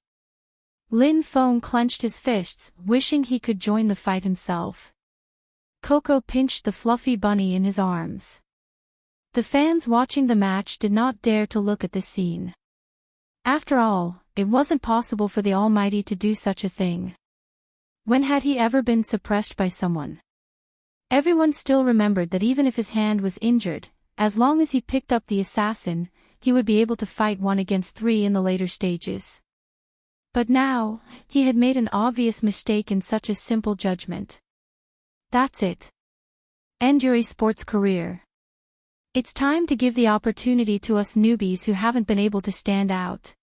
Lin Feng clenched his fists, wishing he could join the fight himself. Coco pinched the fluffy bunny in his arms. The fans watching the match did not dare to look at this scene. After all, it wasn't possible for the Almighty to do such a thing. When had he ever been suppressed by someone? Everyone still remembered that even if his hand was injured, as long as he picked up the assassin, he would be able to fight 1 against 3 in the later stages. But now, he had made an obvious mistake in such a simple judgment. That's it. End your esports career. It's time to give the opportunity to us newbies who haven't been able to stand out.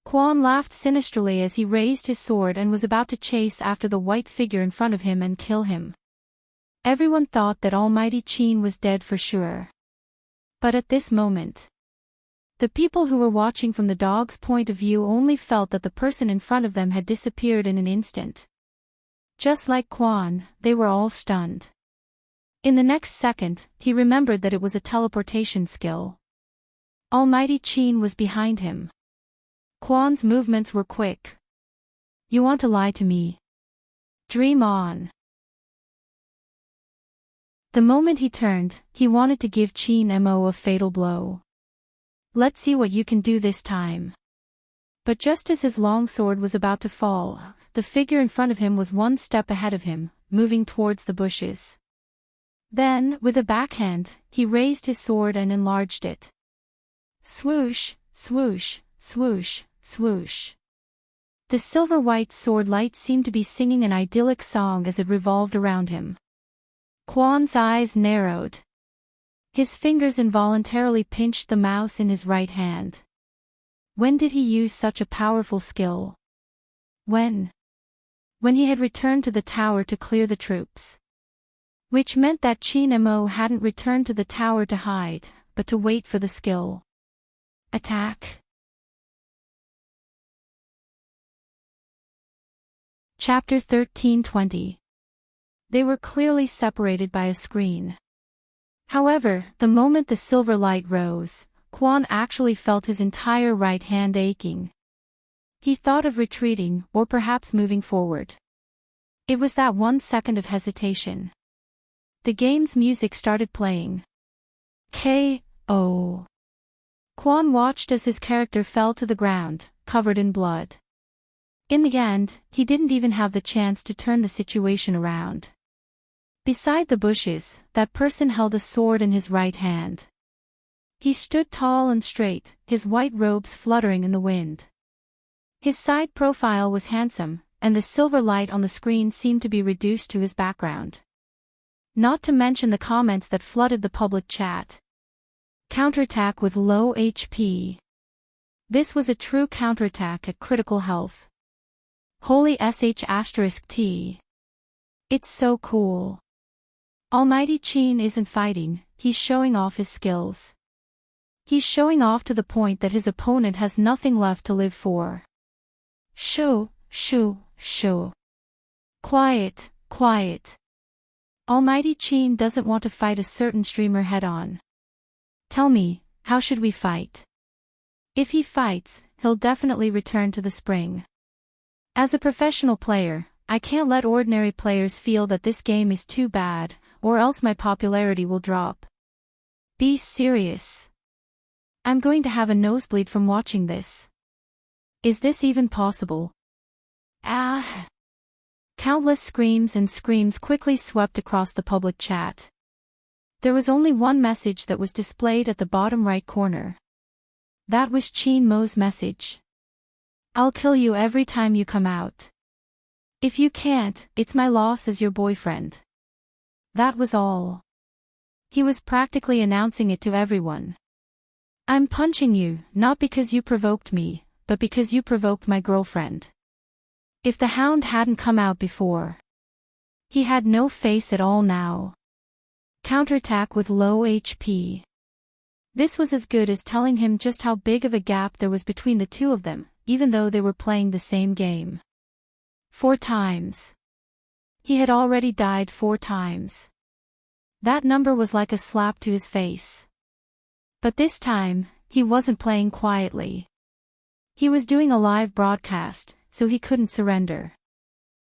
Quan laughed sinisterly as he raised his sword and was about to chase after the white figure in front of him and kill him. Everyone thought that Almighty Qin was dead for sure. But at this moment, the people who were watching from the dog's point of view only felt that the person in front of them had disappeared in an instant. Just like Quan, they were all stunned. In the next second, he remembered that it was a teleportation skill. Almighty Qin was behind him. Quan's movements were quick. You want to lie to me? Dream on. The moment he turned, he wanted to give Qin Mo a fatal blow. Let's see what you can do this time. But just as his long sword was about to fall, the figure in front of him was one step ahead of him, moving towards the bushes. Then, with a backhand, he raised his sword and enlarged it. Swoosh, swoosh, swoosh, swoosh. The silver-white sword light seemed to be singing an idyllic song as it revolved around him. Quan's eyes narrowed. His fingers involuntarily pinched the mouse in his right hand. When did he use such a powerful skill? When he had returned to the tower to clear the troops. Which meant that Qin Mo hadn't returned to the tower to hide, but to wait for the skill. Attack. Chapter 13:20. They were clearly separated by a screen. However, the moment the silver light rose, Quan actually felt his entire right hand aching. He thought of retreating, or perhaps moving forward. It was that 1 second of hesitation. The game's music started playing. K.O. Quan watched as his character fell to the ground, covered in blood. In the end, he didn't even have the chance to turn the situation around. Beside the bushes, that person held a sword in his right hand. He stood tall and straight, his white robes fluttering in the wind. His side profile was handsome, and the silver light on the screen seemed to be reduced to his background. Not to mention the comments that flooded the public chat. Counterattack with low HP. This was a true counterattack at critical health. Holy sh*t. It's so cool. Almighty Qin isn't fighting, he's showing off his skills. He's showing off to the point that his opponent has nothing left to live for. Shoo. Quiet, quiet. Almighty Qin doesn't want to fight a certain streamer head-on. Tell me, how should we fight? If he fights, he'll definitely return to the spring. As a professional player, I can't let ordinary players feel that this game is too bad, or else my popularity will drop. Be serious. I'm going to have a nosebleed from watching this. Is this even possible? Ah! Countless screams and screams quickly swept across the public chat. There was only one message that was displayed at the bottom right corner. That was Qin Mo's message. I'll kill you every time you come out. If you can't, it's my loss as your boyfriend. That was all. He was practically announcing it to everyone. I'm punching you, not because you provoked me, but because you provoked my girlfriend. If the hound hadn't come out before. He had no face at all now. Counterattack with low HP. This was as good as telling him just how big of a gap there was between the two of them, even though they were playing the same game. 4 times. He had already died 4 times. That number was like a slap to his face. But this time, he wasn't playing quietly. He was doing a live broadcast, so he couldn't surrender.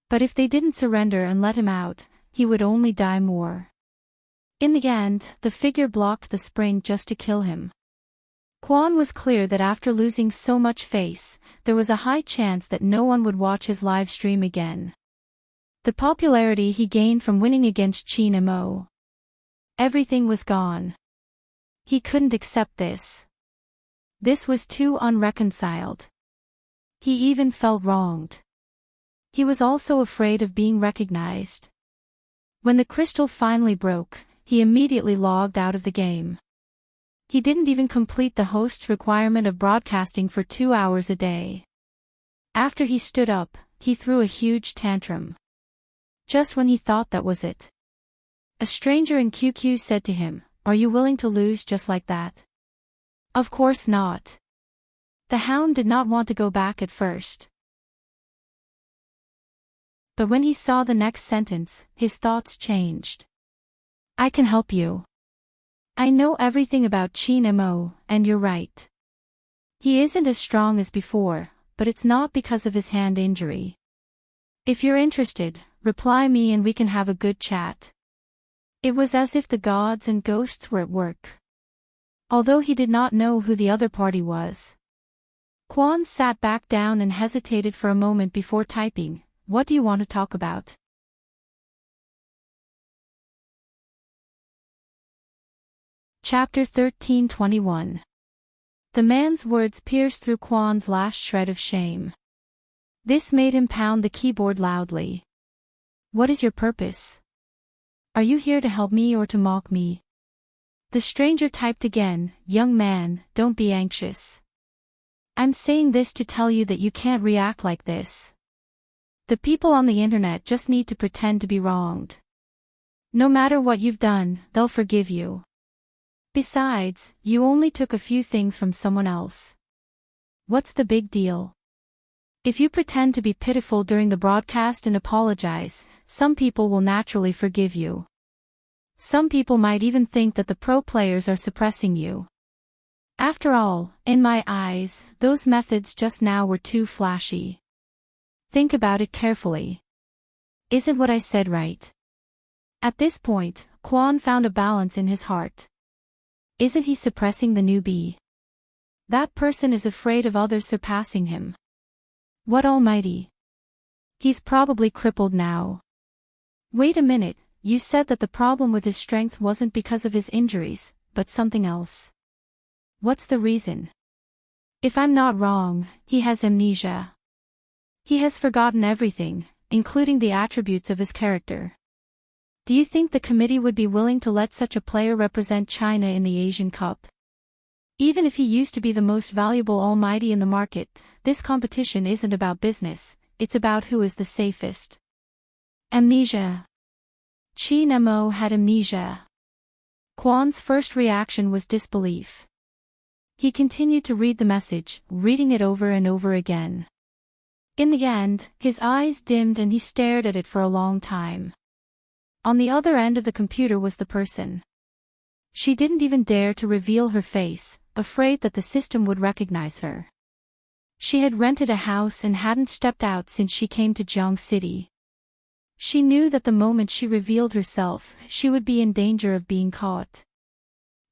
But if they didn't surrender and let him out, he would only die more. In the end, the figure blocked the spring just to kill him. Quan was clear that after losing so much face, there was a high chance that no one would watch his live stream again. The popularity he gained from winning against Qin Mo. Everything was gone. He couldn't accept this. This was too unreconciled. He even felt wronged. He was also afraid of being recognized. When the crystal finally broke, he immediately logged out of the game. He didn't even complete the host's requirement of broadcasting for 2 hours a day. After he stood up, he threw a huge tantrum. Just when he thought that was it. A stranger in QQ said to him, "Are you willing to lose just like that?" Of course not. The hound did not want to go back at first. But when he saw the next sentence, his thoughts changed. I can help you. I know everything about Qin Mo, and you're right. He isn't as strong as before, but it's not because of his hand injury. If you're interested, reply me and we can have a good chat. It was as if the gods and ghosts were at work. Although he did not know who the other party was. Quan sat back down and hesitated for a moment before typing, "What do you want to talk about?" Chapter 13:21. The man's words pierced through Quan's last shred of shame. This made him pound the keyboard loudly. What is your purpose? Are you here to help me or to mock me? The stranger typed again, "Young man, don't be anxious. I'm saying this to tell you that you can't react like this. The people on the internet just need to pretend to be wronged. No matter what you've done, they'll forgive you. Besides, you only took a few things from someone else. What's the big deal? If you pretend to be pitiful during the broadcast and apologize, some people will naturally forgive you. Some people might even think that the pro players are suppressing you. After all, in my eyes, those methods just now were too flashy. Think about it carefully. Isn't what I said right?" At this point, Quan found a balance in his heart. Isn't he suppressing the newbie? That person is afraid of others surpassing him. What almighty? He's probably crippled now. Wait a minute, you said that the problem with his strength wasn't because of his injuries, but something else. What's the reason? If I'm not wrong, he has amnesia. He has forgotten everything, including the attributes of his character. Do you think the committee would be willing to let such a player represent China in the Asian Cup? Even if he used to be the most valuable almighty in the market, this competition isn't about business, it's about who is the safest. Amnesia. Qin Mo had amnesia. Quan's first reaction was disbelief. He continued to read the message, reading it over and over again. In the end, his eyes dimmed and he stared at it for a long time. On the other end of the computer was the person. She didn't even dare to reveal her face, afraid that the system would recognize her. She had rented a house and hadn't stepped out since she came to Jiang City. She knew that the moment she revealed herself, she would be in danger of being caught.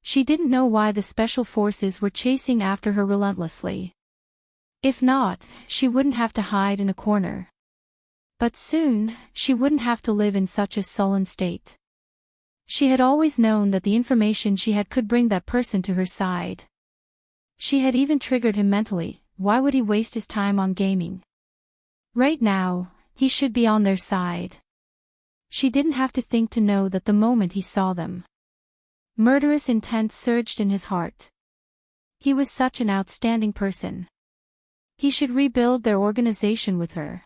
She didn't know why the special forces were chasing after her relentlessly. If not, she wouldn't have to hide in a corner. But soon, she wouldn't have to live in such a sullen state. She had always known that the information she had could bring that person to her side. She had even triggered him mentally. Why would he waste his time on gaming? Right now, he should be on their side. She didn't have to think to know that the moment he saw them. Murderous intent surged in his heart. He was such an outstanding person. He should rebuild their organization with her.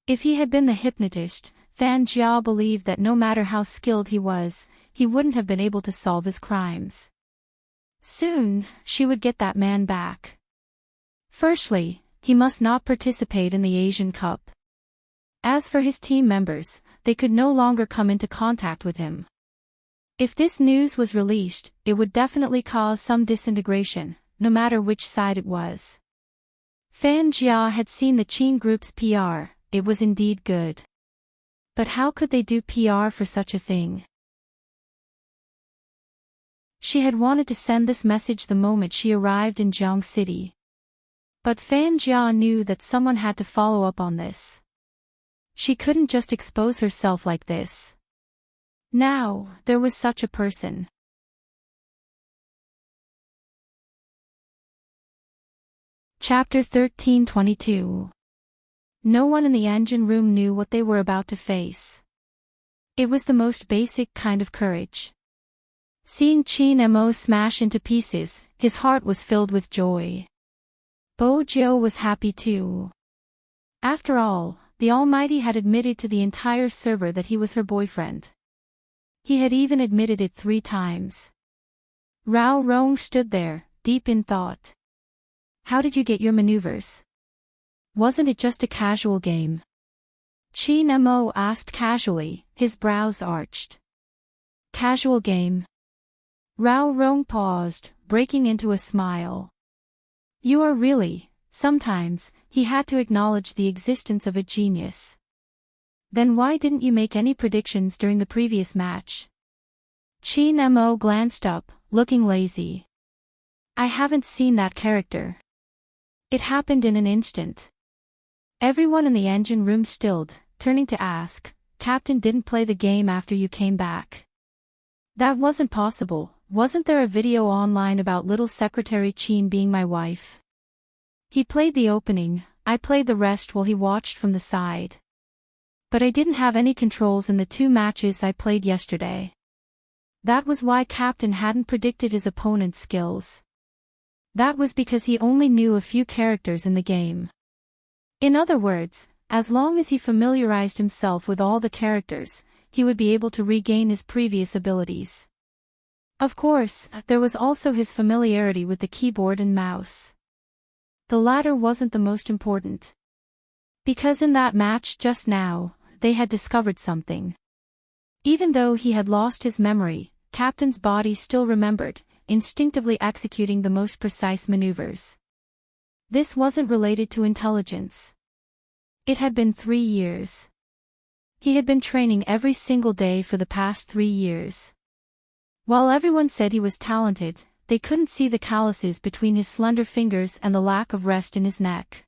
If he had been the hypnotist, Fan Jia believed that no matter how skilled he was, he wouldn't have been able to solve his crimes. Soon, she would get that man back. Firstly, he must not participate in the Asian Cup. As for his team members, they could no longer come into contact with him. If this news was released, it would definitely cause some disintegration, no matter which side it was. Fan Jia had seen the Qin Group's PR, it was indeed good. But how could they do PR for such a thing? She had wanted to send this message the moment she arrived in Jiang City. But Fan Jia knew that someone had to follow up on this. She couldn't just expose herself like this. Now, there was such a person. Chapter 13:22. No one in the engine room knew what they were about to face. It was the most basic kind of courage. Seeing Qin Mo smash into pieces, his heart was filled with joy. Bo Jiu was happy too. After all, the Almighty had admitted to the entire server that he was her boyfriend. He had even admitted it 3 times. Rao Rong stood there, deep in thought. How did you get your maneuvers? Wasn't it just a casual game? Qin Mo asked casually, his brows arched. Casual game? Rao Rong paused, breaking into a smile. You are really, sometimes, he had to acknowledge the existence of a genius. Then why didn't you make any predictions during the previous match? Qin Mo glanced up, looking lazy. I haven't seen that character. It happened in an instant. Everyone in the engine room stilled, turning to ask, Captain didn't play the game after you came back. That wasn't possible. Wasn't there a video online about little Secretary Qin being my wife? He played the opening, I played the rest while he watched from the side. But I didn't have any controls in the 2 matches I played yesterday. That was why Captain hadn't predicted his opponent's skills. That was because he only knew a few characters in the game. In other words, as long as he familiarized himself with all the characters, he would be able to regain his previous abilities. Of course, there was also his familiarity with the keyboard and mouse. The latter wasn't the most important. Because in that match just now, they had discovered something. Even though he had lost his memory, Captain's body still remembered, instinctively executing the most precise maneuvers. This wasn't related to intelligence. It had been 3 years. He had been training every single day for the past 3 years. While everyone said he was talented, they couldn't see the calluses between his slender fingers and the lack of rest in his neck.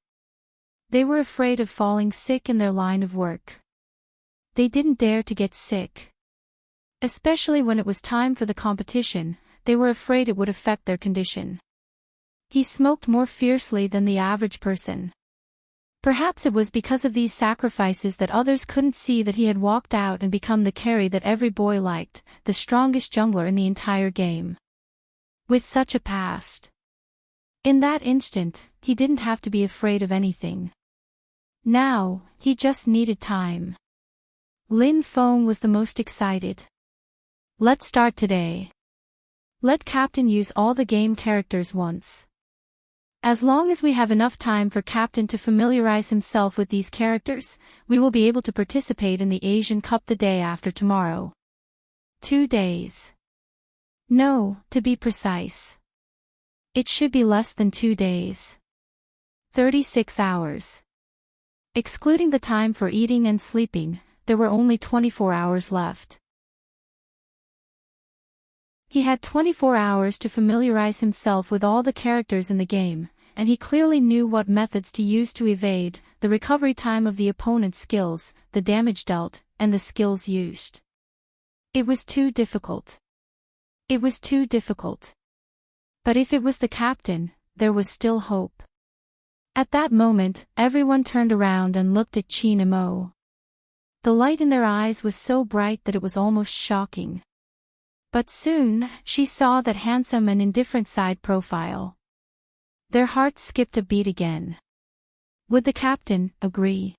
They were afraid of falling sick in their line of work. They didn't dare to get sick. Especially when it was time for the competition, they were afraid it would affect their condition. He smoked more fiercely than the average person. Perhaps it was because of these sacrifices that others couldn't see that he had walked out and become the carry that every boy liked, the strongest jungler in the entire game. With such a past. In that instant, he didn't have to be afraid of anything. Now, he just needed time. Lin Feng was the most excited. Let's start today. Let Captain use all the game characters once. As long as we have enough time for Captain to familiarize himself with these characters, we will be able to participate in the Asian Cup the day after tomorrow. 2 days. No, to be precise. It should be less than 2 days. 36 hours. Excluding the time for eating and sleeping, there were only 24 hours left. He had 24 hours to familiarize himself with all the characters in the game, and he clearly knew what methods to use to evade, the recovery time of the opponent's skills, the damage dealt, and the skills used. It was too difficult. It was too difficult. But if it was the captain, there was still hope. At that moment, everyone turned around and looked at Qin Emo. The light in their eyes was so bright that it was almost shocking. But soon, she saw that handsome and indifferent side profile. Their hearts skipped a beat again. Would the captain agree?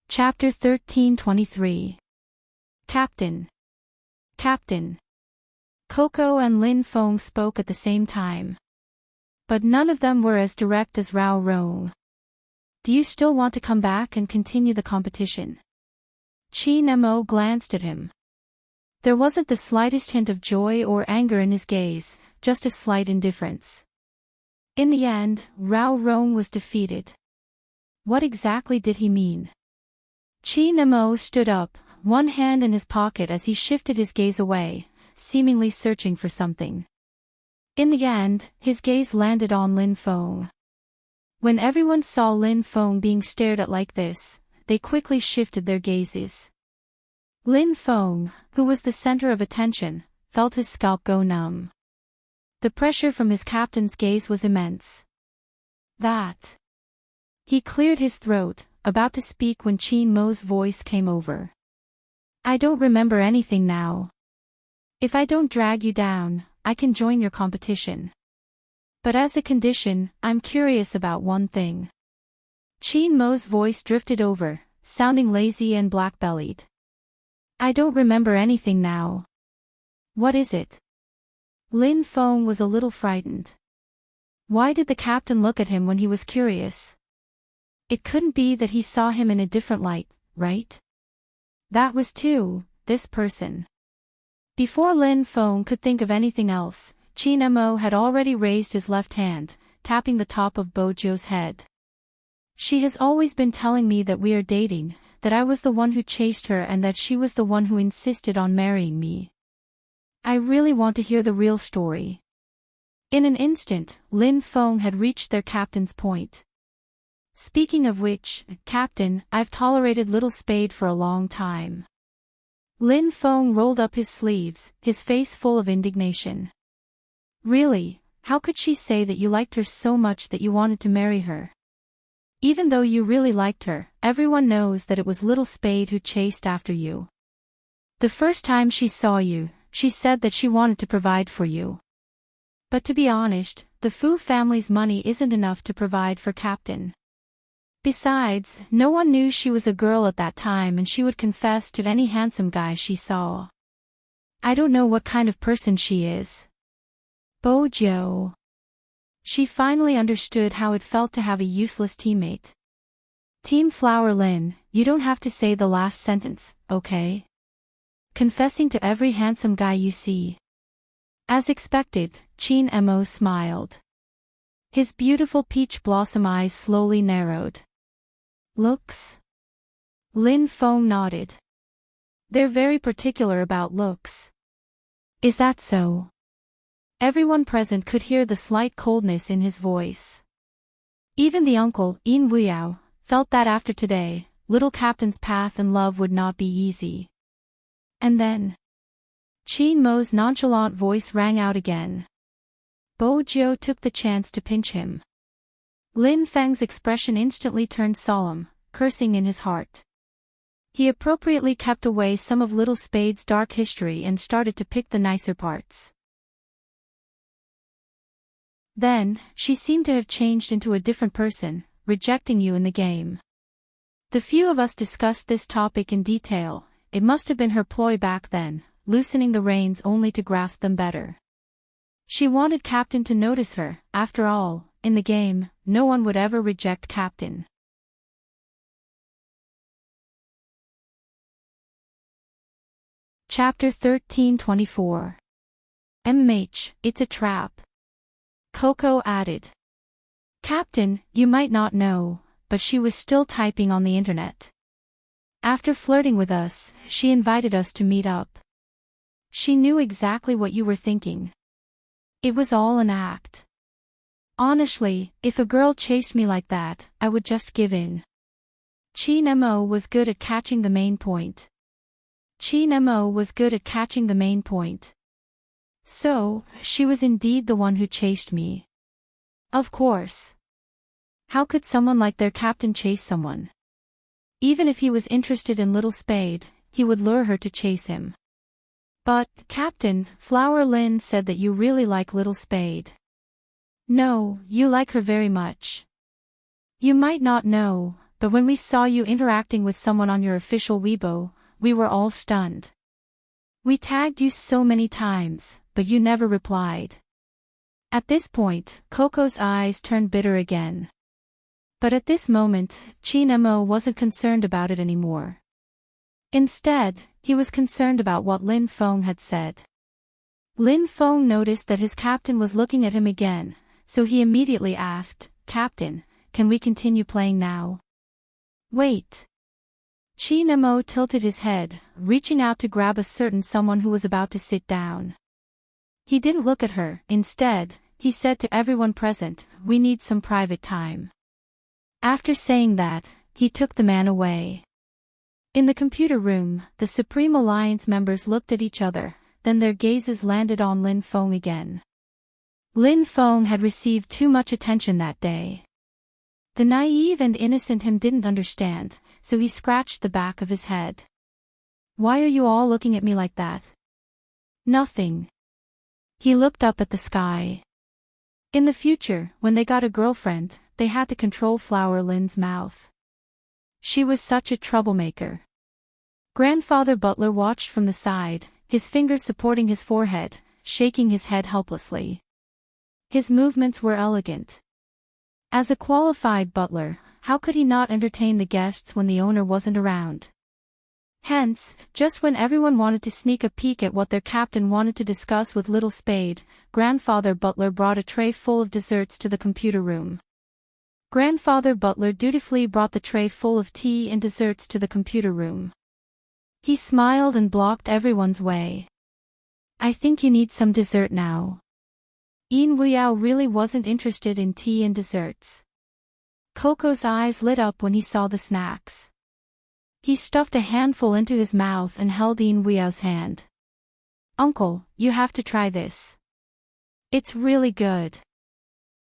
Chapter 1323. Captain. Captain. Coco and Lin Feng spoke at the same time. But none of them were as direct as Rao Rong. Do you still want to come back and continue the competition? Qin Emo glanced at him. There wasn't the slightest hint of joy or anger in his gaze, just a slight indifference. In the end, Rao Rong was defeated. What exactly did he mean? Qin Emo stood up, one hand in his pocket as he shifted his gaze away, seemingly searching for something. In the end, his gaze landed on Lin Feng. When everyone saw Lin Feng being stared at like this, they quickly shifted their gazes. Lin Feng, who was the center of attention, felt his scalp go numb. The pressure from his captain's gaze was immense. That. He cleared his throat, about to speak when Qin Mo's voice came over. I don't remember anything now. If I don't drag you down, I can join your competition. But as a condition, I'm curious about one thing. Qin Mo's voice drifted over, sounding lazy and black-bellied. I don't remember anything now. What is it? Lin Feng was a little frightened. Why did the captain look at him when he was curious? It couldn't be that he saw him in a different light, right? That was this person. Before Lin Feng could think of anything else, Qin Emo had already raised his left hand, tapping the top of Bojo's head. She has always been telling me that we are dating, that I was the one who chased her and that she was the one who insisted on marrying me. I really want to hear the real story. In an instant, Lin Feng had reached their captain's point. Speaking of which, Captain, I've tolerated Little Spade for a long time. Lin Feng rolled up his sleeves, his face full of indignation. Really, how could she say that you liked her so much that you wanted to marry her? Even though you really liked her, everyone knows that it was Little Spade who chased after you. The first time she saw you, she said that she wanted to provide for you. But to be honest, the Fu family's money isn't enough to provide for Captain. Besides, no one knew she was a girl at that time and she would confess to any handsome guy she saw. I don't know what kind of person she is. Bojo. She finally understood how it felt to have a useless teammate. Team Flower Lin, you don't have to say the last sentence, okay? Confessing to every handsome guy you see. As expected, Qin Emo smiled. His beautiful peach blossom eyes slowly narrowed. Looks? Lin Feng nodded. They're very particular about looks. Is that so? Everyone present could hear the slight coldness in his voice. Even the uncle, Yin Wuyao, felt that after today, little Captain's path in love would not be easy. And then, Qin Mo's nonchalant voice rang out again. Bo Jiu took the chance to pinch him. Lin Feng's expression instantly turned solemn, cursing in his heart. He appropriately kept away some of Little Spade's dark history and started to pick the nicer parts. Then, she seemed to have changed into a different person, rejecting you in the game. The few of us discussed this topic in detail. It must have been her ploy back then, loosening the reins only to grasp them better. She wanted Captain to notice her. After all, in the game, no one would ever reject Captain. Chapter 1324. MH, it's a trap. Coco added. Captain, you might not know, but she was still typing on the internet. After flirting with us, she invited us to meet up. She knew exactly what you were thinking. It was all an act. Honestly, if a girl chased me like that, I would just give in. Qin Mo was good at catching the main point. So, she was indeed the one who chased me. Of course. How could someone like their captain chase someone? Even if he was interested in Little Spade, he would lure her to chase him. But, Captain, Flower Lin said that you really like Little Spade. No, you like her very much. You might not know, but when we saw you interacting with someone on your official Weibo, we were all stunned. We tagged you so many times, but you never replied. At this point, Coco's eyes turned bitter again. But at this moment, Qin Mo wasn't concerned about it anymore. Instead, he was concerned about what Lin Feng had said. Lin Feng noticed that his captain was looking at him again, so he immediately asked, Captain, can we continue playing now? Wait. Qin Mo tilted his head, reaching out to grab a certain someone who was about to sit down. He didn't look at her. Instead, he said to everyone present, we need some private time. After saying that, he took the man away. In the computer room, the Supreme Alliance members looked at each other, then their gazes landed on Lin Feng again. Lin Feng had received too much attention that day. The naive and innocent him didn't understand, so he scratched the back of his head. Why are you all looking at me like that? Nothing. He looked up at the sky. In the future, when they got a girlfriend, they had to control Flower Lin's mouth. She was such a troublemaker. Grandfather Butler watched from the side, his fingers supporting his forehead, shaking his head helplessly. His movements were elegant. As a qualified butler, how could he not entertain the guests when the owner wasn't around? Hence, just when everyone wanted to sneak a peek at what their captain wanted to discuss with Little Spade, Grandfather Butler brought a tray full of desserts to the computer room. Grandfather Butler dutifully brought the tray full of tea and desserts to the computer room. He smiled and blocked everyone's way. I think you need some dessert now. Yin Wuyao really wasn't interested in tea and desserts. Coco's eyes lit up when he saw the snacks. He stuffed a handful into his mouth and held Yin Wuyao's hand. Uncle, you have to try this. It's really good.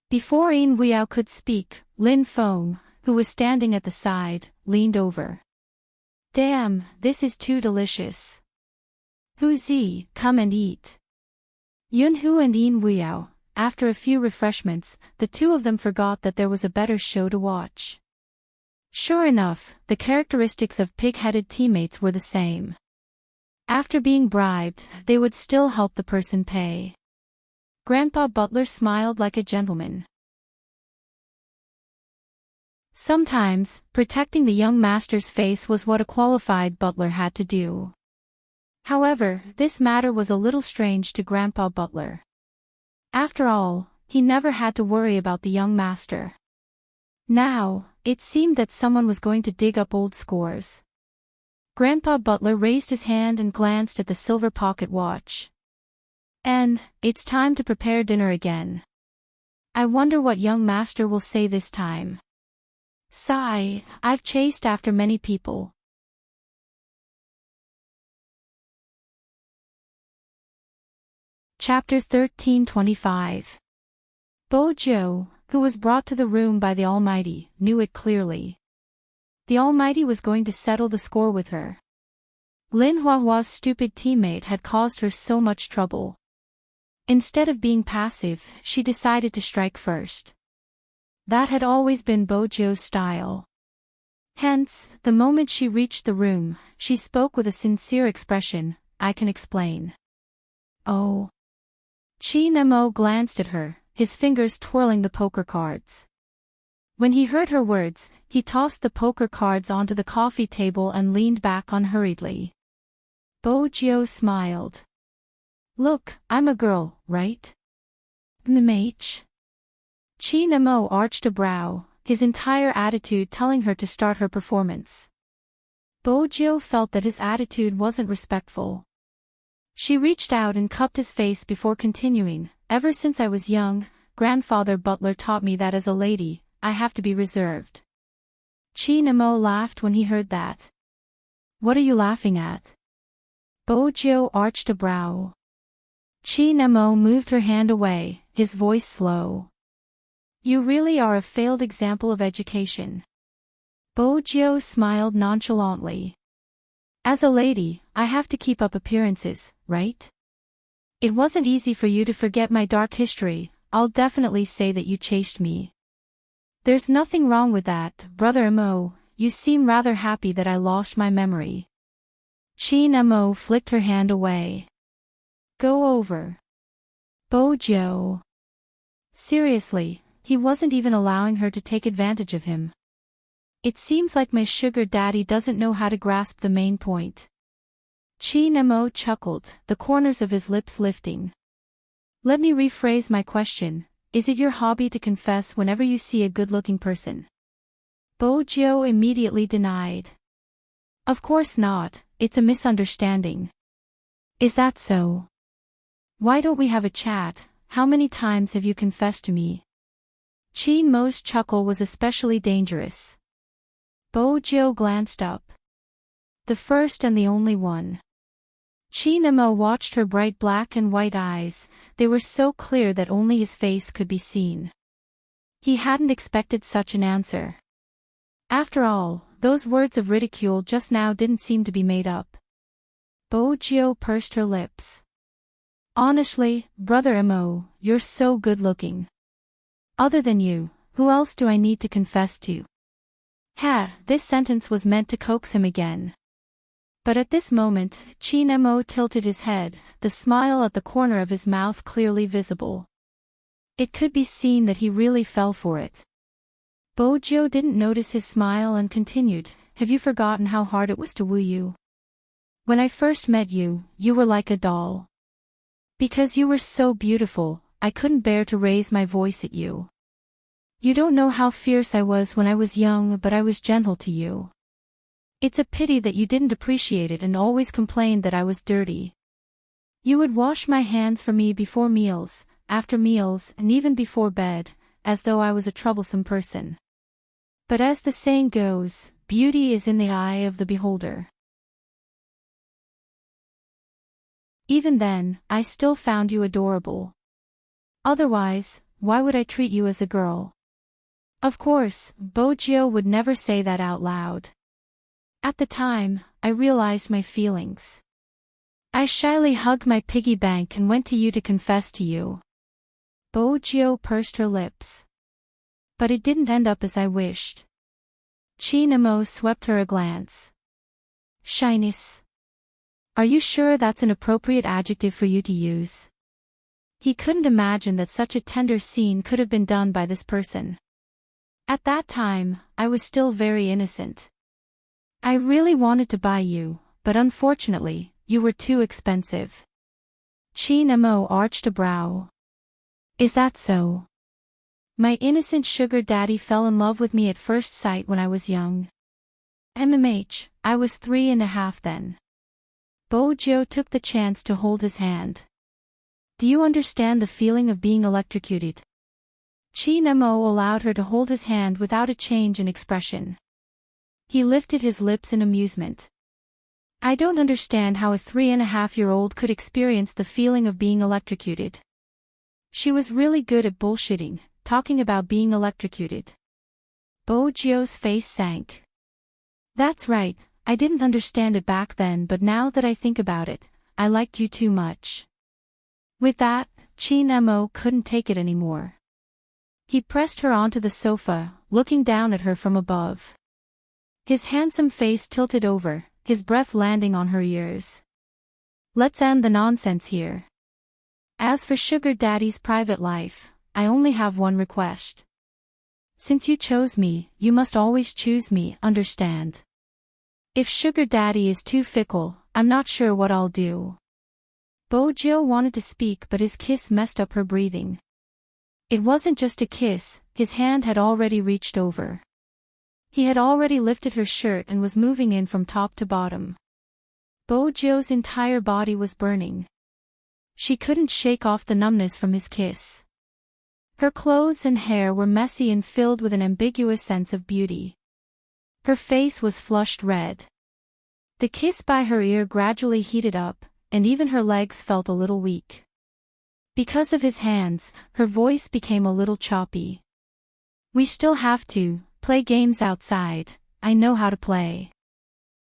Before Yin Wuyao could speak, Lin Feng, who was standing at the side, leaned over. Damn, this is too delicious. Hu Zi, come and eat. Yunhu and Yin Wuyao, after a few refreshments, the two of them forgot that there was a better show to watch. Sure enough, the characteristics of pig-headed teammates were the same. After being bribed, they would still help the person pay. Grandpa Butler smiled like a gentleman. Sometimes, protecting the young master's face was what a qualified butler had to do. However, this matter was a little strange to Grandpa Butler. After all, he never had to worry about the young master. Now, it seemed that someone was going to dig up old scores. Grandpa Butler raised his hand and glanced at the silver pocket watch. And, it's time to prepare dinner again. I wonder what young master will say this time. Sigh, I've chased after many people. Chapter 1325. Bojo, who was brought to the room by the Almighty, knew it clearly. The Almighty was going to settle the score with her. Lin Huahua's stupid teammate had caused her so much trouble. Instead of being passive, she decided to strike first. That had always been Bojo's style. Hence, the moment she reached the room, she spoke with a sincere expression, "I can explain." "Oh." Chi Nemo glanced at her, his fingers twirling the poker cards. When he heard her words, he tossed the poker cards onto the coffee table and leaned back unhurriedly. Bojo smiled. "Look, I'm a girl, right? MH?" Chi Nemo arched a brow, his entire attitude telling her to start her performance. Bojo felt that his attitude wasn't respectful. She reached out and cupped his face before continuing, "Ever since I was young, Grandfather Butler taught me that as a lady, I have to be reserved." Chi Nemo laughed when he heard that. "What are you laughing at?" Bojo arched a brow. Chi Nemo moved her hand away, his voice slow. "You really are a failed example of education." Bojo smiled nonchalantly. "As a lady, I have to keep up appearances, right? It wasn't easy for you to forget my dark history. I'll definitely say that you chased me." "There's nothing wrong with that, Brother Mo. You seem rather happy that I lost my memory." Chi Nemo flicked her hand away. "Go over." Bojo. Seriously, he wasn't even allowing her to take advantage of him. "It seems like my sugar daddy doesn't know how to grasp the main point." Chi Nemo chuckled, the corners of his lips lifting. "Let me rephrase my question. Is it your hobby to confess whenever you see a good-looking person?" Bojo immediately denied. "Of course not, it's a misunderstanding." "Is that so? Why don't we have a chat? How many times have you confessed to me?" Chi Mo's chuckle was especially dangerous. Bojo glanced up. "The first and the only one." Chi Nemo watched her bright black and white eyes, they were so clear that only his face could be seen. He hadn't expected such an answer. After all, those words of ridicule just now didn't seem to be made up. Bojo pursed her lips. "Honestly, Brother Mo, you're so good-looking. Other than you, who else do I need to confess to?" This sentence was meant to coax him again. But at this moment, Chi Nemo tilted his head, the smile at the corner of his mouth clearly visible. It could be seen that he really fell for it. Bojo didn't notice his smile and continued, "Have you forgotten how hard it was to woo you? When I first met you, you were like a doll. Because you were so beautiful, I couldn't bear to raise my voice at you. You don't know how fierce I was when I was young, but I was gentle to you. It's a pity that you didn't appreciate it and always complained that I was dirty. You would wash my hands for me before meals, after meals, and even before bed, as though I was a troublesome person. But as the saying goes, beauty is in the eye of the beholder. Even then, I still found you adorable. Otherwise, why would I treat you as a girl?" Of course, Bojo would never say that out loud. At the time, I realized my feelings. I shyly hugged my piggy bank and went to you to confess to you. Bojo pursed her lips. But it didn't end up as I wished. Chi Nemo swept her a glance. "Shyness. Are you sure that's an appropriate adjective for you to use?" He couldn't imagine that such a tender scene could have been done by this person. "At that time, I was still very innocent. I really wanted to buy you, but unfortunately, you were too expensive." Chi Nemo arched a brow. "Is that so? My innocent sugar daddy fell in love with me at first sight when I was young. I was 3.5 then." Bojo took the chance to hold his hand. "Do you understand the feeling of being electrocuted?" Chi Nemo allowed her to hold his hand without a change in expression. He lifted his lips in amusement. I don't understand how a 3.5-year-old could experience the feeling of being electrocuted. She was really good at bullshitting, talking about being electrocuted. Bojio's face sank. That's right, I didn't understand it back then, but now that I think about it, I liked you too much. With that, Chin Mo couldn't take it anymore. He pressed her onto the sofa, looking down at her from above. His handsome face tilted over, his breath landing on her ears. Let's end the nonsense here. As for Sugar Daddy's private life, I only have one request. Since you chose me, you must always choose me, understand? If Sugar Daddy is too fickle, I'm not sure what I'll do. Bojio wanted to speak, but his kiss messed up her breathing. It wasn't just a kiss, his hand had already reached over. He had already lifted her shirt and was moving in from top to bottom. Bojio's entire body was burning. She couldn't shake off the numbness from his kiss. Her clothes and hair were messy and filled with an ambiguous sense of beauty. Her face was flushed red. The kiss by her ear gradually heated up, and even her legs felt a little weak. Because of his hands, her voice became a little choppy. We still have to play games outside, I know how to play.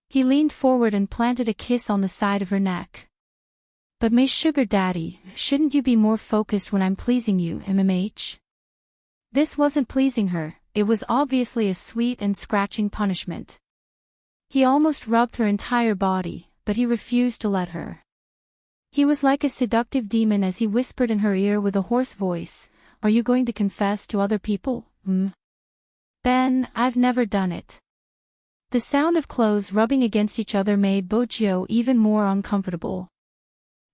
He leaned forward and planted a kiss on the side of her neck. But my Sugar Daddy, shouldn't you be more focused when I'm pleasing you, MMH? This wasn't pleasing her, it was obviously a sweet and scratching punishment. He almost rubbed her entire body, but he refused to let her. He was like a seductive demon as he whispered in her ear with a hoarse voice, "Are you going to confess to other people, Ben, I've never done it." The sound of clothes rubbing against each other made Bojio even more uncomfortable.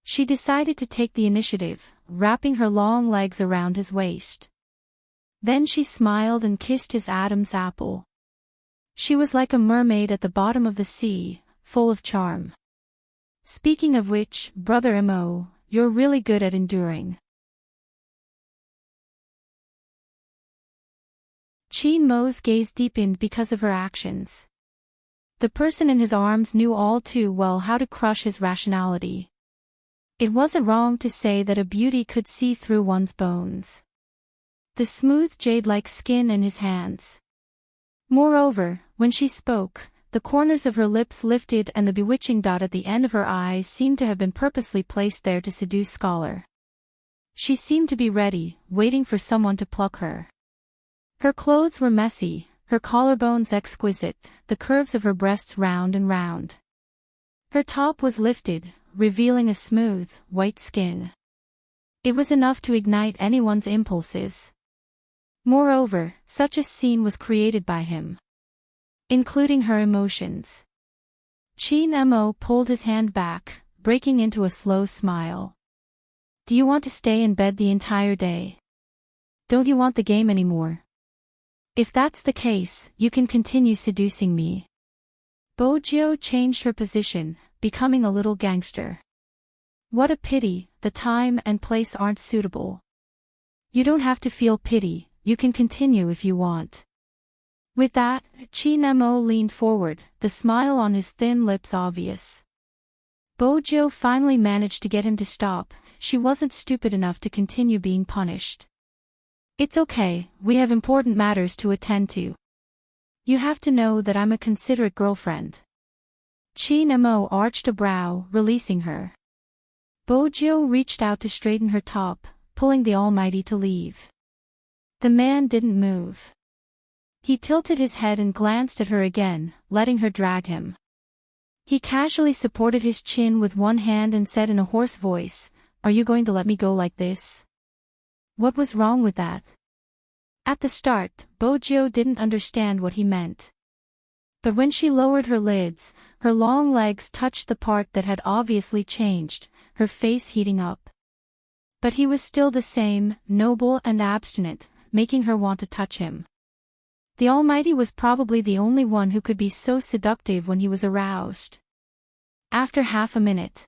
She decided to take the initiative, wrapping her long legs around his waist. Then she smiled and kissed his Adam's apple. She was like a mermaid at the bottom of the sea, full of charm. Speaking of which, Brother Mo, you're really good at enduring. Chin Mo's gaze deepened because of her actions. The person in his arms knew all too well how to crush his rationality. It wasn't wrong to say that a beauty could see through one's bones. The smooth jade-like skin in his hands. Moreover, when she spoke, the corners of her lips lifted and the bewitching dot at the end of her eyes seemed to have been purposely placed there to seduce Scholar. She seemed to be ready, waiting for someone to pluck her. Her clothes were messy, her collarbones exquisite, the curves of her breasts round and round. Her top was lifted, revealing a smooth, white skin. It was enough to ignite anyone's impulses. Moreover, such a scene was created by him, including her emotions. Chin Mo pulled his hand back, breaking into a slow smile. Do you want to stay in bed the entire day? Don't you want the game anymore? If that's the case, you can continue seducing me. Bojio changed her position, becoming a little gangster. What a pity, the time and place aren't suitable. You don't have to feel pity, you can continue if you want. With that, Chin Mo leaned forward, the smile on his thin lips obvious. Bojio finally managed to get him to stop. She wasn't stupid enough to continue being punished. It's okay, we have important matters to attend to. You have to know that I'm a considerate girlfriend. Chin Mo arched a brow, releasing her. Bojio reached out to straighten her top, pulling the Almighty to leave. The man didn't move. He tilted his head and glanced at her again, letting her drag him. He casually supported his chin with one hand and said in a hoarse voice, "Are you going to let me go like this?" What was wrong with that? At the start, Bojio didn't understand what he meant. But when she lowered her lids, her long legs touched the part that had obviously changed, her face heating up. But he was still the same, noble and abstinent, making her want to touch him. The Almighty was probably the only one who could be so seductive when he was aroused. After half a minute,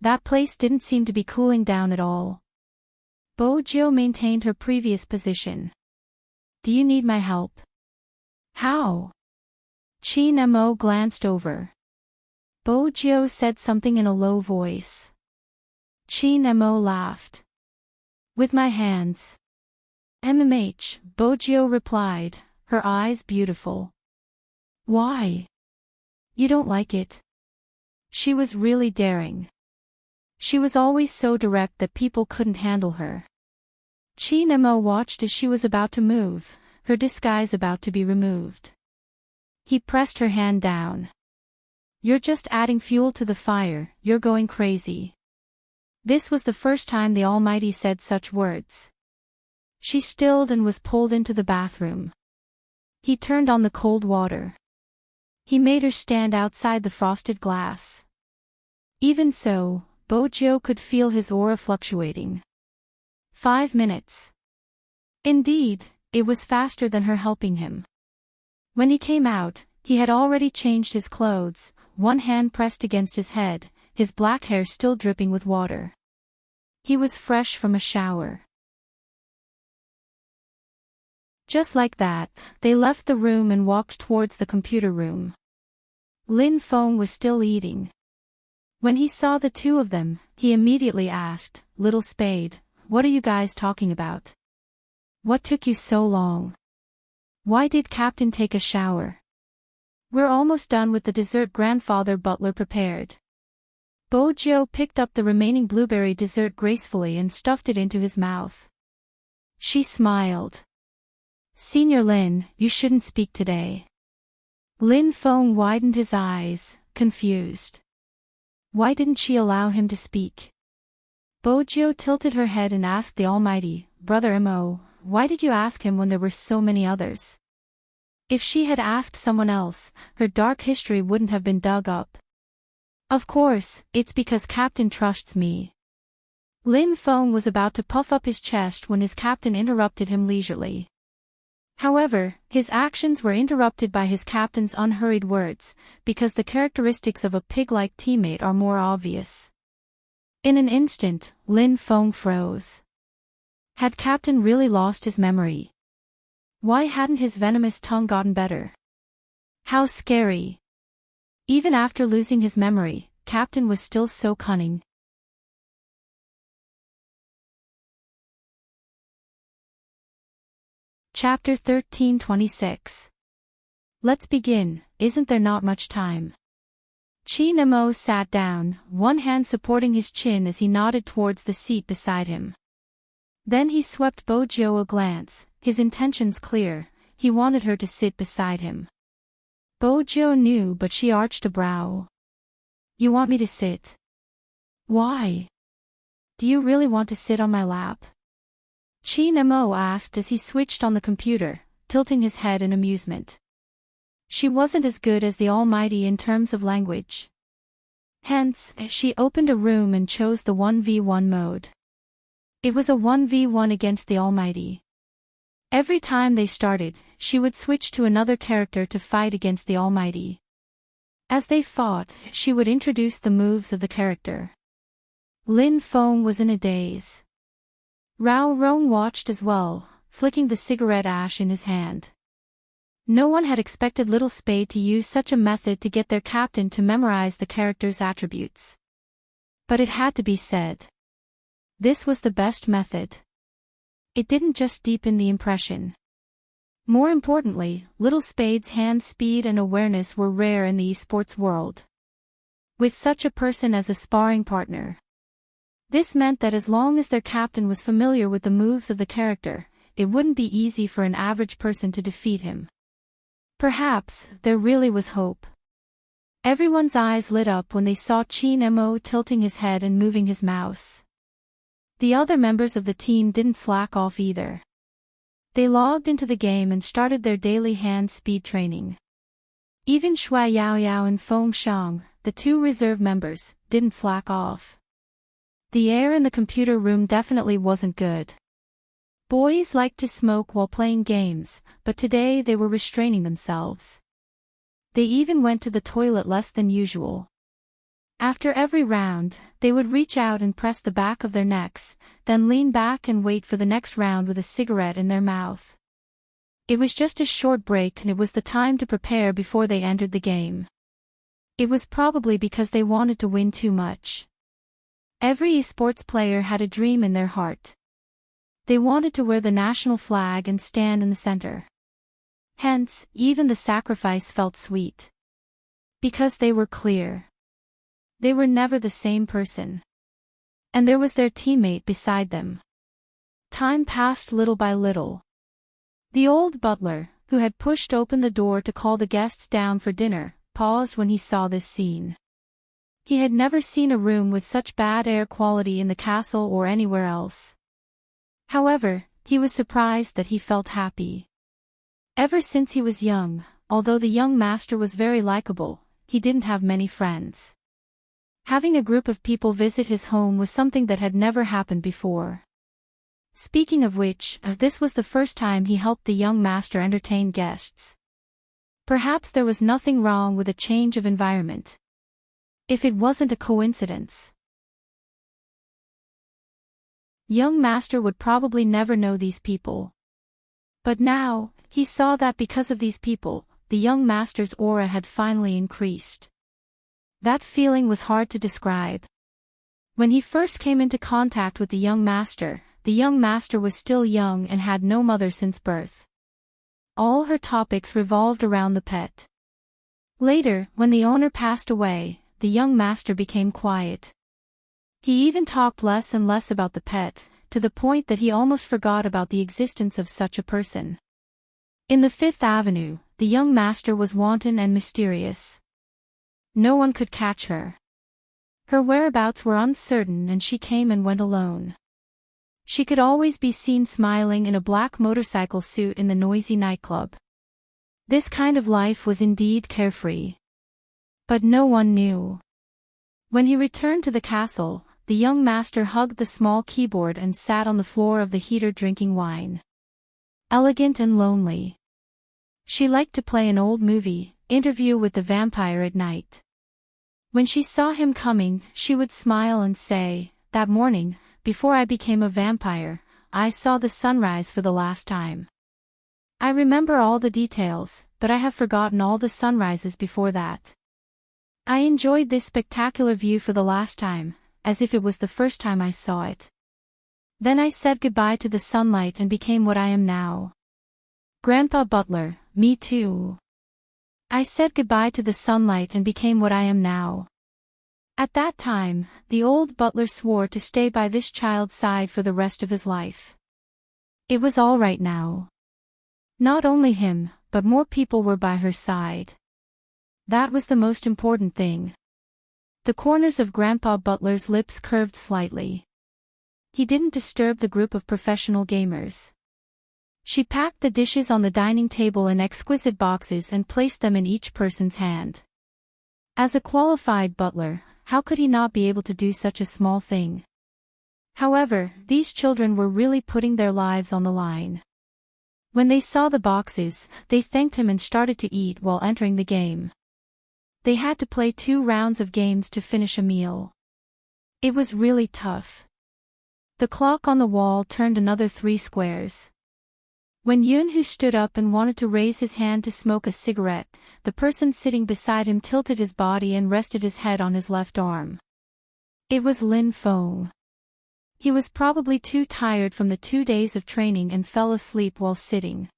that place didn't seem to be cooling down at all. Bojio maintained her previous position. Do you need my help? How? Chin Mo glanced over. Bojo said something in a low voice. Chi Nemo laughed. With my hands. MMH, Bojo replied, her eyes beautiful. Why? You don't like it? She was really daring. She was always so direct that people couldn't handle her. Chi Nemo watched as she was about to move, her disguise about to be removed. He pressed her hand down. You're just adding fuel to the fire, you're going crazy. This was the first time the Almighty said such words. She stilled and was pulled into the bathroom. He turned on the cold water. He made her stand outside the frosted glass. Even so, Bojo could feel his aura fluctuating. 5 minutes. Indeed, it was faster than her helping him. When he came out, he had already changed his clothes, one hand pressed against his head, his black hair still dripping with water. He was fresh from a shower. Just like that, they left the room and walked towards the computer room. Lin Feng was still eating. When he saw the two of them, he immediately asked, Little Spade, what are you guys talking about? What took you so long? Why did Captain take a shower? We're almost done with the dessert grandfather butler prepared. Bojo picked up the remaining blueberry dessert gracefully and stuffed it into his mouth. She smiled. Senior Lin, you shouldn't speak today. Lin Feng widened his eyes, confused. Why didn't she allow him to speak? Bojo tilted her head and asked the Almighty, Brother Mo, why did you ask him when there were so many others? If she had asked someone else, her dark history wouldn't have been dug up. Of course, it's because Captain trusts me. Lin Feng was about to puff up his chest when his captain interrupted him leisurely. However, his actions were interrupted by his captain's unhurried words, because the characteristics of a pig-like teammate are more obvious. In an instant, Lin Feng froze. Had Captain really lost his memory? Why hadn't his venomous tongue gotten better? How scary. Even after losing his memory, Captain was still so cunning. Chapter 1326. Let's begin, isn't there not much time? Chi Nemo sat down, one hand supporting his chin as he nodded towards the seat beside him. Then he swept Bojo a glance, his intentions clear, he wanted her to sit beside him. Bojo knew but she arched a brow. You want me to sit? Why? Do you really want to sit on my lap? Chi Nemo asked as he switched on the computer, tilting his head in amusement. She wasn't as good as the Almighty in terms of language. Hence, she opened a room and chose the 1v1 mode. It was a 1v1 against the Almighty. Every time they started, she would switch to another character to fight against the Almighty. As they fought, she would introduce the moves of the character. Lin Feng was in a daze. Rao Rong watched as well, flicking the cigarette ash in his hand. No one had expected Little Spade to use such a method to get their captain to memorize the character's attributes. But it had to be said. This was the best method. It didn't just deepen the impression. More importantly, Little Spade's hand speed and awareness were rare in the esports world. With such a person as a sparring partner. This meant that as long as their captain was familiar with the moves of the character, it wouldn't be easy for an average person to defeat him. Perhaps, there really was hope. Everyone's eyes lit up when they saw Chi Nemo tilting his head and moving his mouse. The other members of the team didn't slack off either. They logged into the game and started their daily hand speed training. Even Shui Yaoyao and Feng Shang, the two reserve members, didn't slack off. The air in the computer room definitely wasn't good. Boys liked to smoke while playing games, but today they were restraining themselves. They even went to the toilet less than usual. After every round, they would reach out and press the back of their necks, then lean back and wait for the next round with a cigarette in their mouth. It was just a short break and it was the time to prepare before they entered the game. It was probably because they wanted to win too much. Every esports player had a dream in their heart. They wanted to wear the national flag and stand in the center. Hence, even the sacrifice felt sweet. Because they were clear. They were never the same person. And there was their teammate beside them. Time passed little by little. The old butler, who had pushed open the door to call the guests down for dinner, paused when he saw this scene. He had never seen a room with such bad air quality in the castle or anywhere else. However, he was surprised that he felt happy. Ever since he was young, although the young master was very likable, he didn't have many friends. Having a group of people visit his home was something that had never happened before. Speaking of which, this was the first time he helped the young master entertain guests. Perhaps there was nothing wrong with a change of environment. If it wasn't a coincidence. Young master would probably never know these people. But now, he saw that because of these people, the young master's aura had finally increased. That feeling was hard to describe. When he first came into contact with the young master was still young and had no mother since birth. All her topics revolved around the pet. Later, when the owner passed away, the young master became quiet. He even talked less and less about the pet, to the point that he almost forgot about the existence of such a person. In the Fifth Avenue, the young master was wanton and mysterious. No one could catch her. Her whereabouts were uncertain and she came and went alone. She could always be seen smiling in a black motorcycle suit in the noisy nightclub. This kind of life was indeed carefree. But no one knew. When he returned to the castle, the young master hugged the small keyboard and sat on the floor of the heater drinking wine. Elegant and lonely. She liked to play an old movie, Interview with the Vampire at night. When she saw him coming, she would smile and say, "That morning, before I became a vampire, I saw the sunrise for the last time. I remember all the details, but I have forgotten all the sunrises before that. I enjoyed this spectacular view for the last time, as if it was the first time I saw it. Then I said goodbye to the sunlight and became what I am now." Grandpa Butler, me too. I said goodbye to the sunlight and became what I am now. At that time, the old butler swore to stay by this child's side for the rest of his life. It was all right now. Not only him, but more people were by her side. That was the most important thing. The corners of Grandpa Butler's lips curved slightly. He didn't disturb the group of professional gamers. She packed the dishes on the dining table in exquisite boxes and placed them in each person's hand. As a qualified butler, how could he not be able to do such a small thing? However, these children were really putting their lives on the line. When they saw the boxes, they thanked him and started to eat while entering the game. They had to play 2 rounds of games to finish a meal. It was really tough. The clock on the wall turned another 3 squares. When Yun-Hu stood up and wanted to raise his hand to smoke a cigarette, the person sitting beside him tilted his body and rested his head on his left arm. It was Lin Feng. He was probably too tired from the 2 days of training and fell asleep while sitting.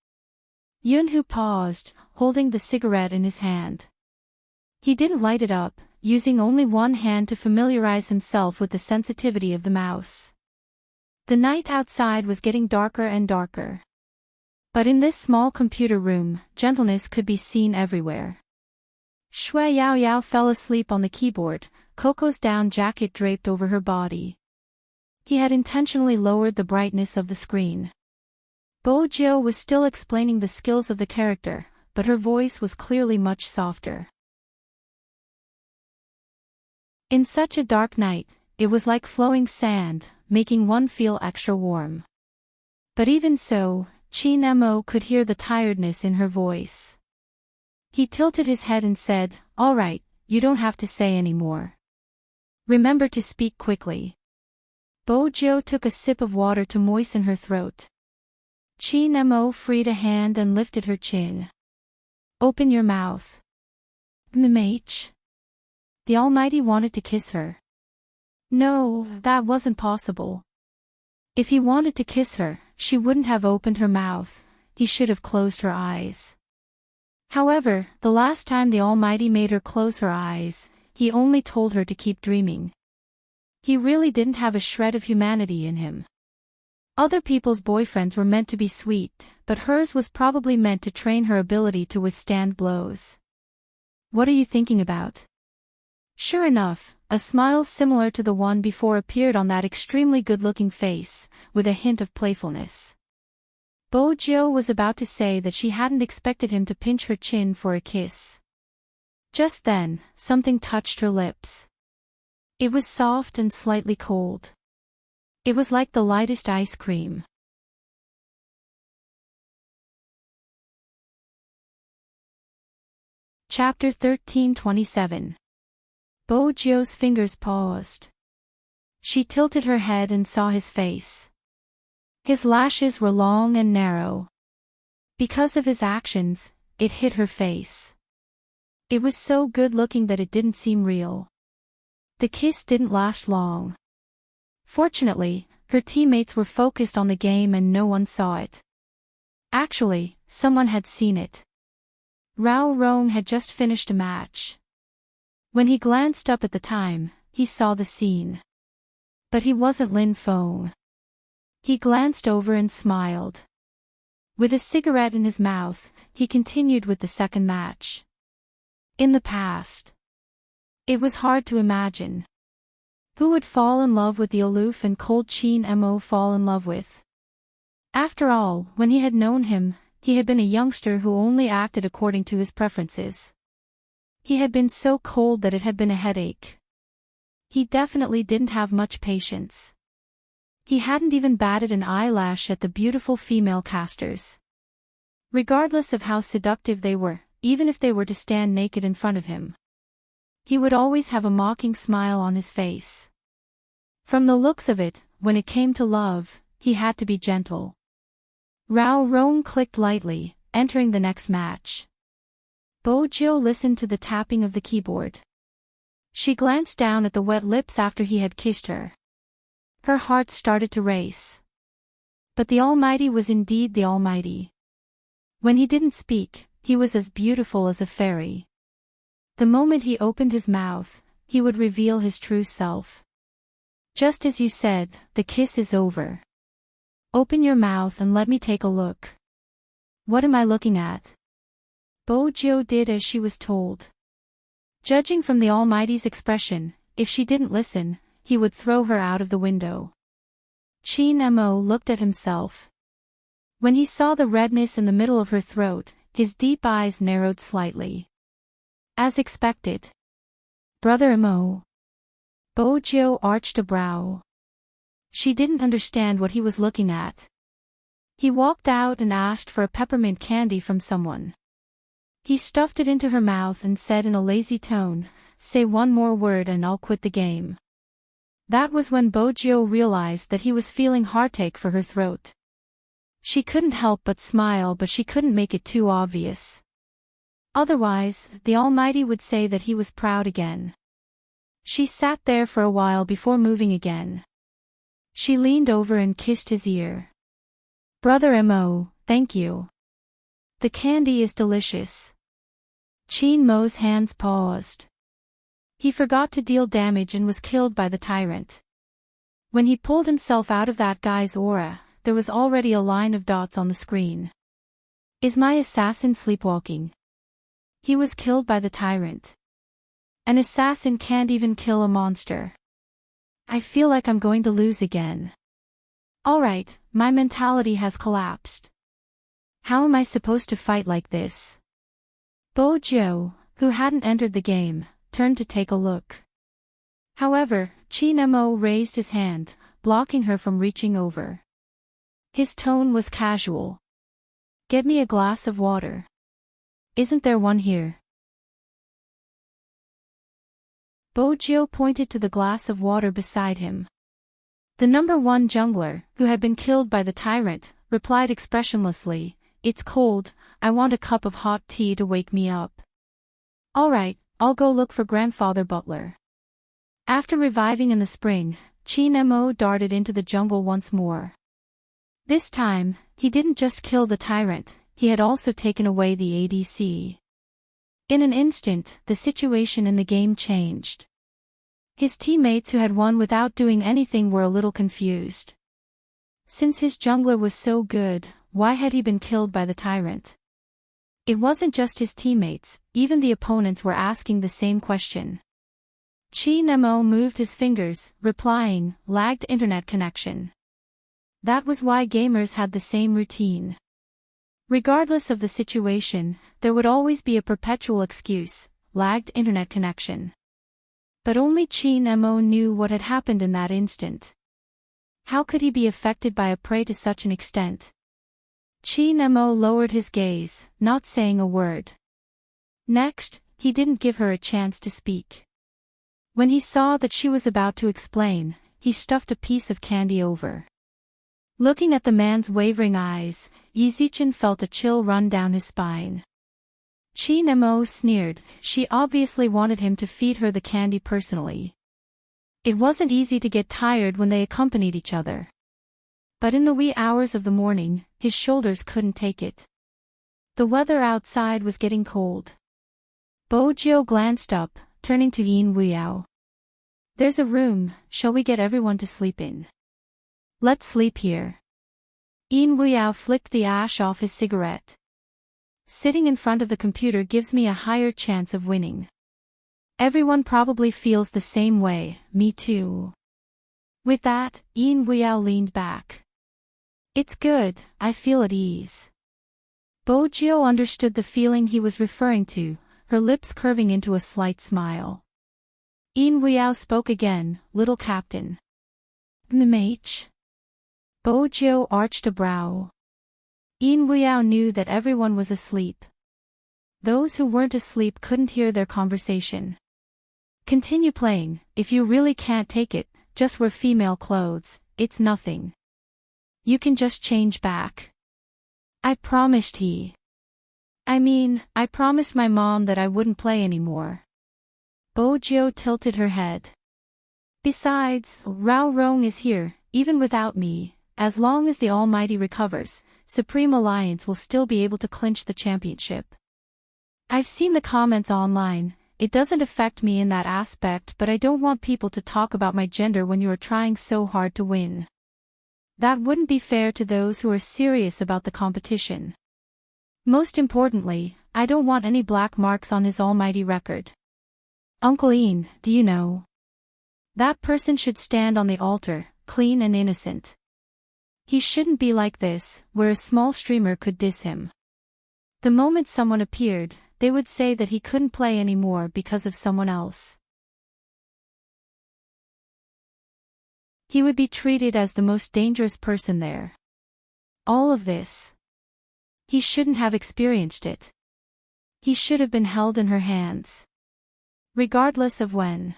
Yun-Hu paused, holding the cigarette in his hand. He didn't light it up, using only one hand to familiarize himself with the sensitivity of the mouse. The night outside was getting darker and darker. But in this small computer room, gentleness could be seen everywhere. Shui Yao Yao fell asleep on the keyboard, Coco's down jacket draped over her body. He had intentionally lowered the brightness of the screen. Bo Jiu was still explaining the skills of the character, but her voice was clearly much softer. In such a dark night, it was like flowing sand, making one feel extra warm. But even so, Qin Mo could hear the tiredness in her voice. He tilted his head and said, "All right, you don't have to say any more. Remember to speak quickly." Bo Jiu took a sip of water to moisten her throat. Qin Mo freed a hand and lifted her chin. "Open your mouth." "MH." The Almighty wanted to kiss her. No, that wasn't possible. If he wanted to kiss her, she wouldn't have opened her mouth, he should have closed her eyes. However, the last time the Almighty made her close her eyes, he only told her to keep dreaming. He really didn't have a shred of humanity in him. Other people's boyfriends were meant to be sweet, but hers was probably meant to train her ability to withstand blows. What are you thinking about? Sure enough, a smile similar to the one before appeared on that extremely good-looking face, with a hint of playfulness. Bojo was about to say that she hadn't expected him to pinch her chin for a kiss. Just then, something touched her lips. It was soft and slightly cold. It was like the lightest ice cream. Chapter 13:27. Bojo's fingers paused. She tilted her head and saw his face. His lashes were long and narrow. Because of his actions, it hit her face. It was so good-looking that it didn't seem real. The kiss didn't last long. Fortunately, her teammates were focused on the game and no one saw it. Actually, someone had seen it. Rao Rong had just finished a match. When he glanced up at the time, he saw the scene. But he wasn't Lin Feng. He glanced over and smiled. With a cigarette in his mouth, he continued with the second match. In the past. It was hard to imagine. Who would fall in love with the aloof and cold Qin Mo fall in love with? After all, when he had known him, he had been a youngster who only acted according to his preferences. He had been so cold that it had been a headache. He definitely didn't have much patience. He hadn't even batted an eyelash at the beautiful female casters. Regardless of how seductive they were, even if they were to stand naked in front of him, he would always have a mocking smile on his face. From the looks of it, when it came to love, he had to be gentle. Rao Rong clicked lightly, entering the next match. Bojo listened to the tapping of the keyboard. She glanced down at the wet lips after he had kissed her. Her heart started to race. But the Almighty was indeed the Almighty. When he didn't speak, he was as beautiful as a fairy. The moment he opened his mouth, he would reveal his true self. Just as you said, the kiss is over. Open your mouth and let me take a look. What am I looking at? Bojo did as she was told. Judging from the Almighty's expression, if she didn't listen, he would throw her out of the window. Qin Mo looked at himself. When he saw the redness in the middle of her throat, his deep eyes narrowed slightly. As expected. Brother Mo. Bojo arched a brow. She didn't understand what he was looking at. He walked out and asked for a peppermint candy from someone. He stuffed it into her mouth and said in a lazy tone, "Say one more word and I'll quit the game." That was when Bojo realized that he was feeling heartache for her throat. She couldn't help but smile, but she couldn't make it too obvious. Otherwise, the Almighty would say that he was proud again. She sat there for a while before moving again. She leaned over and kissed his ear. Brother Mo, thank you. The candy is delicious. Qin Mo's hands paused. He forgot to deal damage and was killed by the tyrant. When he pulled himself out of that guy's aura, there was already a line of dots on the screen. Is my assassin sleepwalking? He was killed by the tyrant. An assassin can't even kill a monster. I feel like I'm going to lose again. Alright, my mentality has collapsed. How am I supposed to fight like this? Bojo, who hadn't entered the game, turned to take a look. However, Qin Mo raised his hand, blocking her from reaching over. His tone was casual. Get me a glass of water. Isn't there one here? Bojo pointed to the glass of water beside him. The #1 jungler, who had been killed by the tyrant, replied expressionlessly, "It's cold, I want a cup of hot tea to wake me up." Alright, I'll go look for Grandfather Butler. After reviving in the spring, Qin Mo darted into the jungle once more. This time, he didn't just kill the tyrant, he had also taken away the ADC. In an instant, the situation in the game changed. His teammates who had won without doing anything were a little confused. Since his jungler was so good, why had he been killed by the tyrant? It wasn't just his teammates, even the opponents were asking the same question. Qin Mo moved his fingers, replying, lagged internet connection. That was why gamers had the same routine. Regardless of the situation, there would always be a perpetual excuse, lagged internet connection. But only Qin Mo knew what had happened in that instant. How could he be affected by a prey to such an extent? Qin Mo lowered his gaze, not saying a word. Next, he didn't give her a chance to speak. When he saw that she was about to explain, he stuffed a piece of candy over. Looking at the man's wavering eyes, Yi Zichen felt a chill run down his spine. Qin Mo sneered, she obviously wanted him to feed her the candy personally. It wasn't easy to get tired when they accompanied each other. But in the wee hours of the morning, his shoulders couldn't take it. The weather outside was getting cold. Bojiu glanced up, turning to Yin Wuyao. There's a room, shall we get everyone to sleep in? Let's sleep here. Yin Wuyao flicked the ash off his cigarette. Sitting in front of the computer gives me a higher chance of winning. Everyone probably feels the same way, me too. With that, Yin Wuyao leaned back. It's good, I feel at ease. Bojiu understood the feeling he was referring to, her lips curving into a slight smile. Yin Wuyao spoke again, little captain. MH? Bojiu arched a brow. Yin Wuyao knew that everyone was asleep. Those who weren't asleep couldn't hear their conversation. Continue playing, if you really can't take it, just wear female clothes, it's nothing. You can just change back. I promised I promised my mom that I wouldn't play anymore. Bojiu tilted her head. Besides, Rao Rong is here, even without me, as long as the Almighty recovers, Supreme Alliance will still be able to clinch the championship. I've seen the comments online, it doesn't affect me in that aspect, but I don't want people to talk about my gender when you are trying so hard to win. That wouldn't be fair to those who are serious about the competition. Most importantly, I don't want any black marks on his almighty record. Uncle Ian, do you know? That person should stand on the altar, clean and innocent. He shouldn't be like this, where a small streamer could diss him. The moment someone appeared, they would say that he couldn't play anymore because of someone else. He would be treated as the most dangerous person there. All of this. He shouldn't have experienced it. He should have been held in her hands. Regardless of when.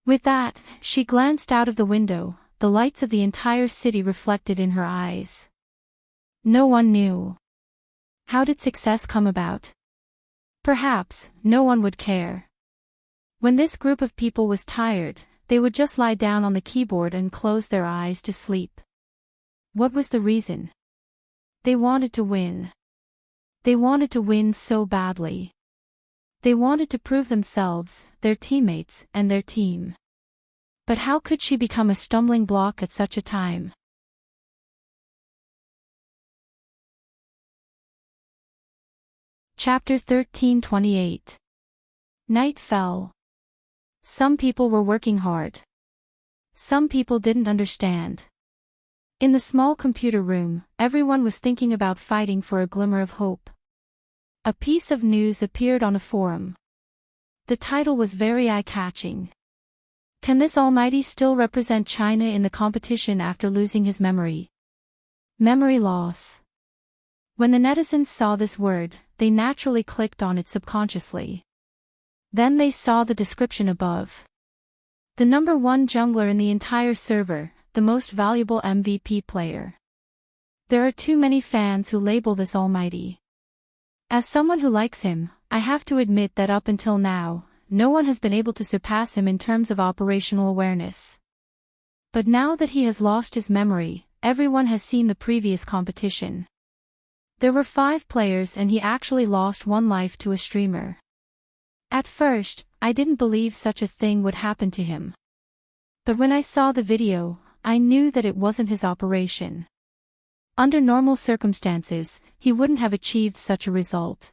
With that, she glanced out of the window, the lights of the entire city reflected in her eyes. No one knew. How did success come about? Perhaps, no one would care. When this group of people was tired, they would just lie down on the keyboard and close their eyes to sleep. What was the reason? They wanted to win. They wanted to win so badly. They wanted to prove themselves, their teammates, and their team. But how could she become a stumbling block at such a time? Chapter 13:28. Night fell. Some people were working hard. Some people didn't understand. In the small computer room, everyone was thinking about fighting for a glimmer of hope. A piece of news appeared on a forum. The title was very eye-catching. Can this Almighty still represent China in the competition after losing his memory? Memory loss. When the netizens saw this word, they naturally clicked on it subconsciously. Then they saw the description above. The number one jungler in the entire server, the most valuable MVP player. There are too many fans who label this Almighty. As someone who likes him, I have to admit that up until now, no one has been able to surpass him in terms of operational awareness. But now that he has lost his memory, everyone has seen the previous competition. There were 5 players and he actually lost 1 life to a streamer. At first, I didn't believe such a thing would happen to him. But when I saw the video, I knew that it wasn't his operation. Under normal circumstances, he wouldn't have achieved such a result.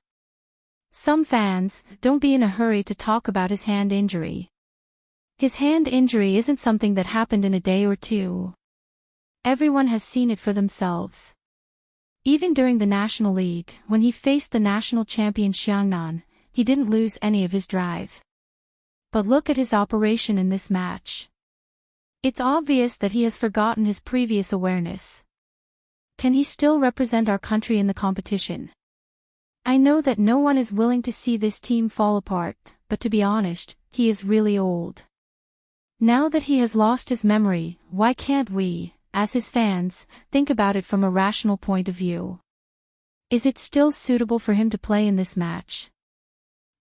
Some fans, don't be in a hurry to talk about his hand injury. His hand injury isn't something that happened in a day or two. Everyone has seen it for themselves. Even during the National League, when he faced the national champion Xiangnan, he didn't lose any of his drive. But look at his operation in this match. It's obvious that he has forgotten his previous awareness. Can he still represent our country in the competition? I know that no one is willing to see this team fall apart, but to be honest, he is really old. Now that he has lost his memory, why can't we, as his fans, think about it from a rational point of view? Is it still suitable for him to play in this match?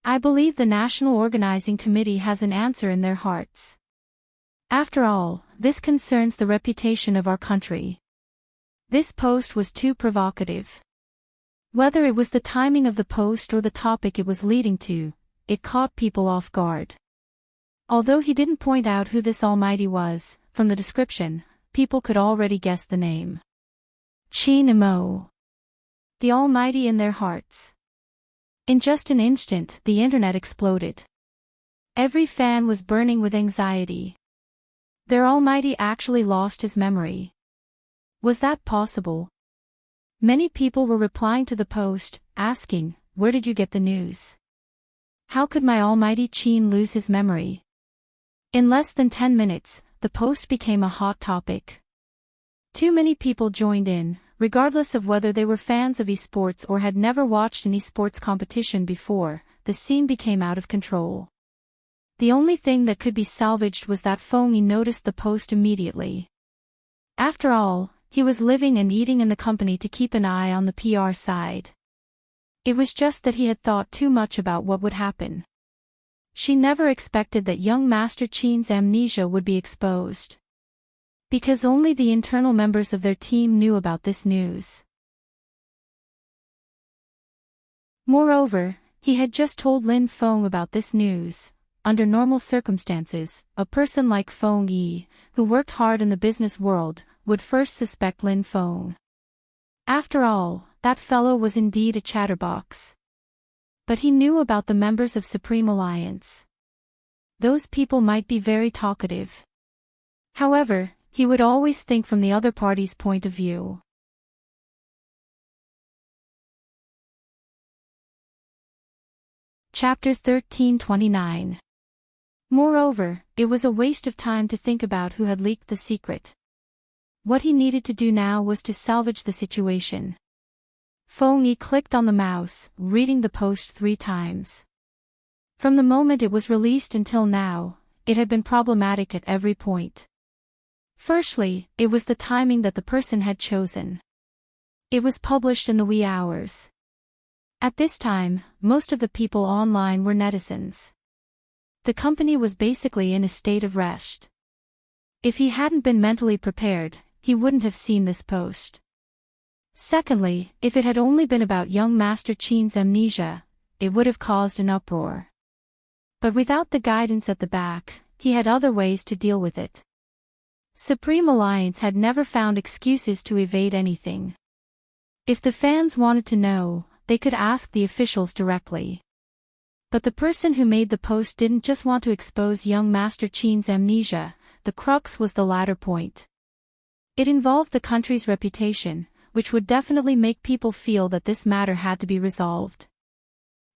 I believe the National Organizing Committee has an answer in their hearts. After all, this concerns the reputation of our country. This post was too provocative. Whether it was the timing of the post or the topic it was leading to, it caught people off guard. Although he didn't point out who this Almighty was, from the description, people could already guess the name. Qin Imo. The Almighty in their hearts. In just an instant, the internet exploded. Every fan was burning with anxiety. Their Almighty actually lost his memory. Was that possible? Many people were replying to the post, asking, "Where did you get the news? How could my almighty Qin lose his memory?" In less than 10 minutes, the post became a hot topic. Too many people joined in, regardless of whether they were fans of esports or had never watched an esports competition before. The scene became out of control. The only thing that could be salvaged was that Fengyi noticed the post immediately. After all, he was living and eating in the company to keep an eye on the PR side. It was just that he had thought too much about what would happen. She never expected that young Master Qin's amnesia would be exposed. Because only the internal members of their team knew about this news. Moreover, he had just told Lin Feng about this news. Under normal circumstances, a person like Feng Yi, who worked hard in the business world, would first suspect Lin Feng. After all, that fellow was indeed a chatterbox. But he knew about the members of Supreme Alliance. Those people might be very talkative. However, he would always think from the other party's point of view. Chapter 1329. Moreover, it was a waste of time to think about who had leaked the secret. What he needed to do now was to salvage the situation. Fengyi clicked on the mouse, reading the post 3 times. From the moment it was released until now, it had been problematic at every point. Firstly, it was the timing that the person had chosen. It was published in the wee hours. At this time, most of the people online were netizens. The company was basically in a state of rest. If he hadn't been mentally prepared, he wouldn't have seen this post. Secondly, if it had only been about young Master Qin's amnesia, it would have caused an uproar. But without the guidance at the back, he had other ways to deal with it. Supreme Alliance had never found excuses to evade anything. If the fans wanted to know, they could ask the officials directly. But the person who made the post didn't just want to expose young Master Qin's amnesia, the crux was the latter point. It involved the country's reputation, which would definitely make people feel that this matter had to be resolved.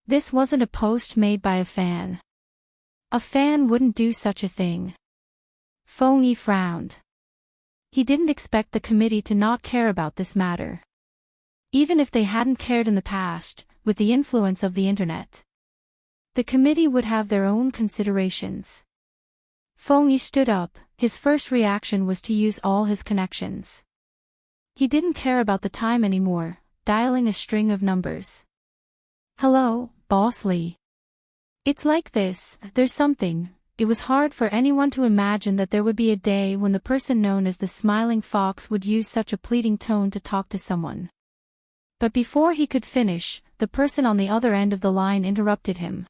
This wasn't a post made by a fan. A fan wouldn't do such a thing. Fengyi frowned. He didn't expect the committee to not care about this matter. Even if they hadn't cared in the past, with the influence of the internet, the committee would have their own considerations. Fengyi stood up. His first reaction was to use all his connections. He didn't care about the time anymore, dialing a string of numbers. "Hello, Boss Lee. It's like this, there's something. It was hard for anyone to imagine that there would be a day when the person known as the Smiling Fox would use such a pleading tone to talk to someone. But before he could finish, the person on the other end of the line interrupted him.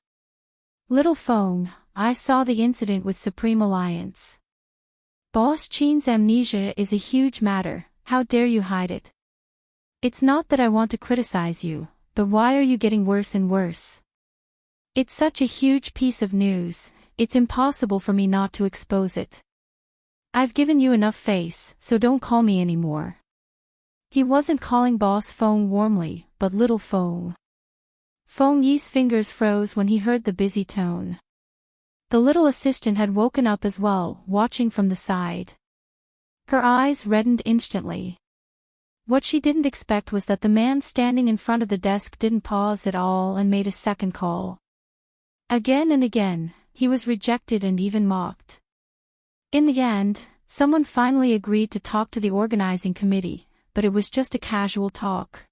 Little Fong, I saw the incident with Supreme Alliance. Boss Chin's amnesia is a huge matter, how dare you hide it? It's not that I want to criticize you, but why are you getting worse and worse? It's such a huge piece of news, it's impossible for me not to expose it. I've given you enough face, so don't call me anymore. He wasn't calling Boss Fong warmly, but Little Fong. Fong Yi's fingers froze when he heard the busy tone. The little assistant had woken up as well, watching from the side. Her eyes reddened instantly. What she didn't expect was that the man standing in front of the desk didn't pause at all and made a second call. Again and again, he was rejected and even mocked. In the end, someone finally agreed to talk to the organizing committee, but it was just a casual talk.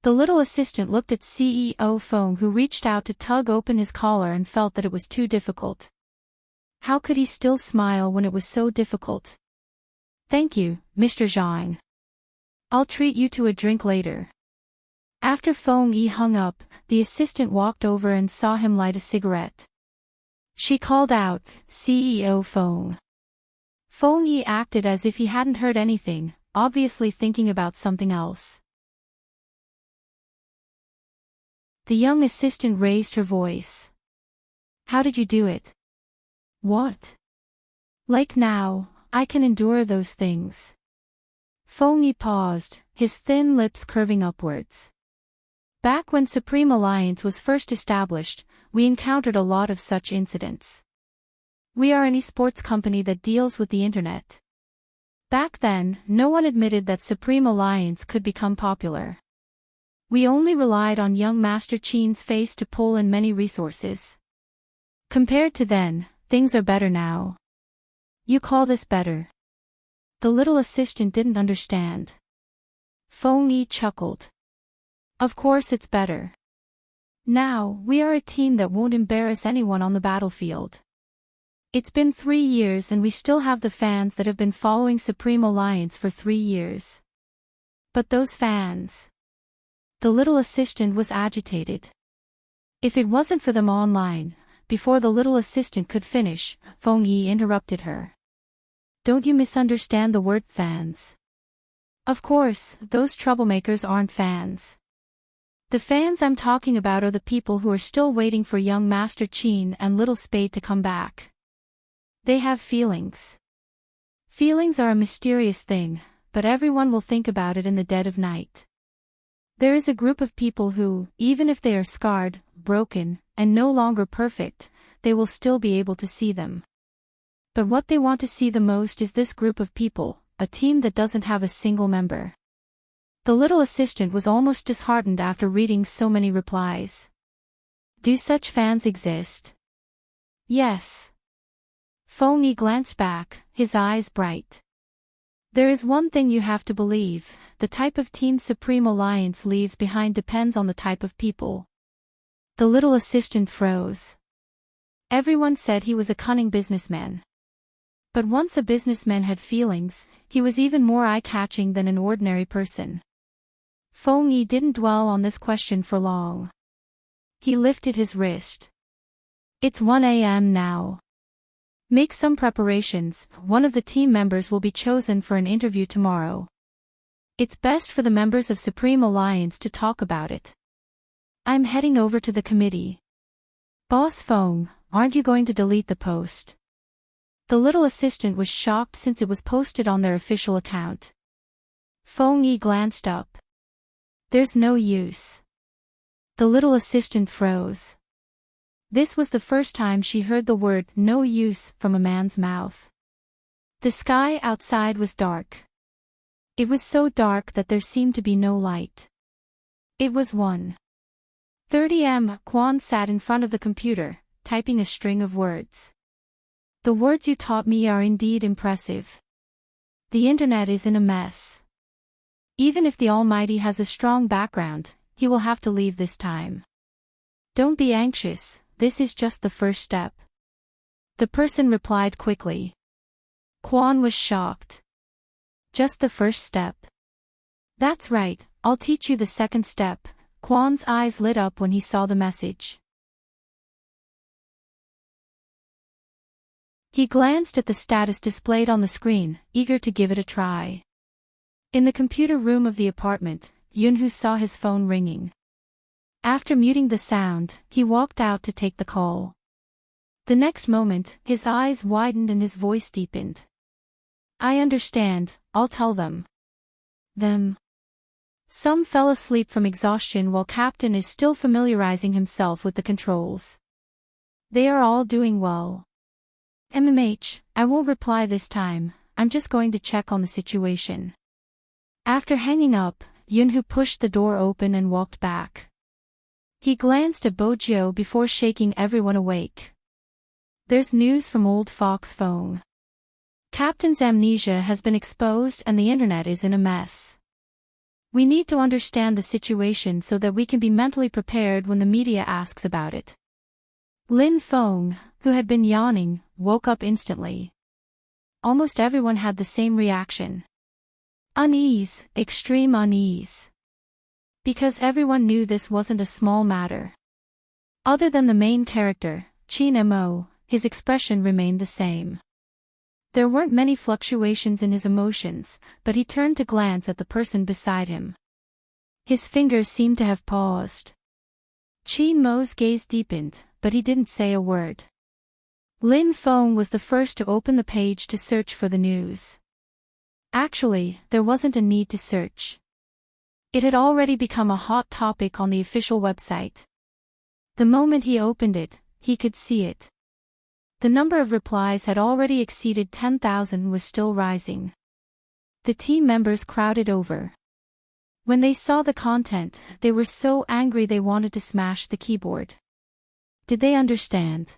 The little assistant looked at CEO Fong, who reached out to tug open his collar and felt that it was too difficult. How could he still smile when it was so difficult? Thank you, Mr. Zhang. I'll treat you to a drink later. After Fong Yi hung up, the assistant walked over and saw him light a cigarette. She called out, CEO Fong. Fong Yi acted as if he hadn't heard anything, obviously thinking about something else. The young assistant raised her voice. How did you do it? What? Like now, I can endure those things. Fong Yi paused, his thin lips curving upwards. Back when Supreme Alliance was first established, we encountered a lot of such incidents. We are an esports company that deals with the internet. Back then, no one admitted that Supreme Alliance could become popular. We only relied on young Master Qin's face to pull in many resources. Compared to then, things are better now. You call this better? The little assistant didn't understand. Fong Yi chuckled. Of course it's better. Now, we are a team that won't embarrass anyone on the battlefield. It's been 3 years and we still have the fans that have been following Supreme Alliance for 3 years. But those fans... The little assistant was agitated. If it wasn't for them online, before the little assistant could finish, Fong Yi interrupted her. Don't you misunderstand the word fans. Of course, those troublemakers aren't fans. The fans I'm talking about are the people who are still waiting for young Master Qin and Little Spade to come back. They have feelings. Feelings are a mysterious thing, but everyone will think about it in the dead of night. There is a group of people who, even if they are scarred, broken, and no longer perfect, they will still be able to see them. But what they want to see the most is this group of people, a team that doesn't have a single member. The little assistant was almost disheartened after reading so many replies. Do such fans exist? Yes. Fong Yi glanced back, his eyes bright. There is one thing you have to believe, the type of team Supreme Alliance leaves behind depends on the type of people. The little assistant froze. Everyone said he was a cunning businessman. But once a businessman had feelings, he was even more eye-catching than an ordinary person. Fong Yi didn't dwell on this question for long. He lifted his wrist. It's 1 a.m. now. Make some preparations, one of the team members will be chosen for an interview tomorrow. It's best for the members of Supreme Alliance to talk about it. I'm heading over to the committee. Boss Fong, aren't you going to delete the post? The little assistant was shocked since it was posted on their official account. Fong Yi glanced up. There's no use. The little assistant froze. This was the first time she heard the word "no use" from a man's mouth. The sky outside was dark. It was so dark that there seemed to be no light. It was 1:30 am. Quan sat in front of the computer, typing a string of words. The words you taught me are indeed impressive. The internet is in a mess. Even if the Almighty has a strong background, he will have to leave this time. Don't be anxious, this is just the first step. The person replied quickly. Kwon was shocked. Just the first step. That's right, I'll teach you the second step. Kwon's eyes lit up when he saw the message. He glanced at the status displayed on the screen, eager to give it a try. In the computer room of the apartment, Yoonhoo saw his phone ringing. After muting the sound, he walked out to take the call. The next moment, his eyes widened and his voice deepened. I understand, I'll tell them. Them. Some fell asleep from exhaustion while Captain is still familiarizing himself with the controls. They are all doing well. I won't reply this time, I'm just going to check on the situation. After hanging up, Yoonhoo pushed the door open and walked back. He glanced at Bojio before shaking everyone awake. There's news from old Fox phone. Captain's amnesia has been exposed and the internet is in a mess. We need to understand the situation so that we can be mentally prepared when the media asks about it. Lin Feng, who had been yawning, woke up instantly. Almost everyone had the same reaction. Unease, extreme unease. Because everyone knew this wasn't a small matter. Other than the main character, Chin Mo, his expression remained the same. There weren't many fluctuations in his emotions, but he turned to glance at the person beside him. His fingers seemed to have paused. Chin Mo's gaze deepened, but he didn't say a word. Lin Feng was the first to open the page to search for the news. Actually, there wasn't a need to search. It had already become a hot topic on the official website. The moment he opened it, he could see it. The number of replies had already exceeded 10,000 and was still rising. The team members crowded over. When they saw the content, they were so angry they wanted to smash the keyboard. Did they understand?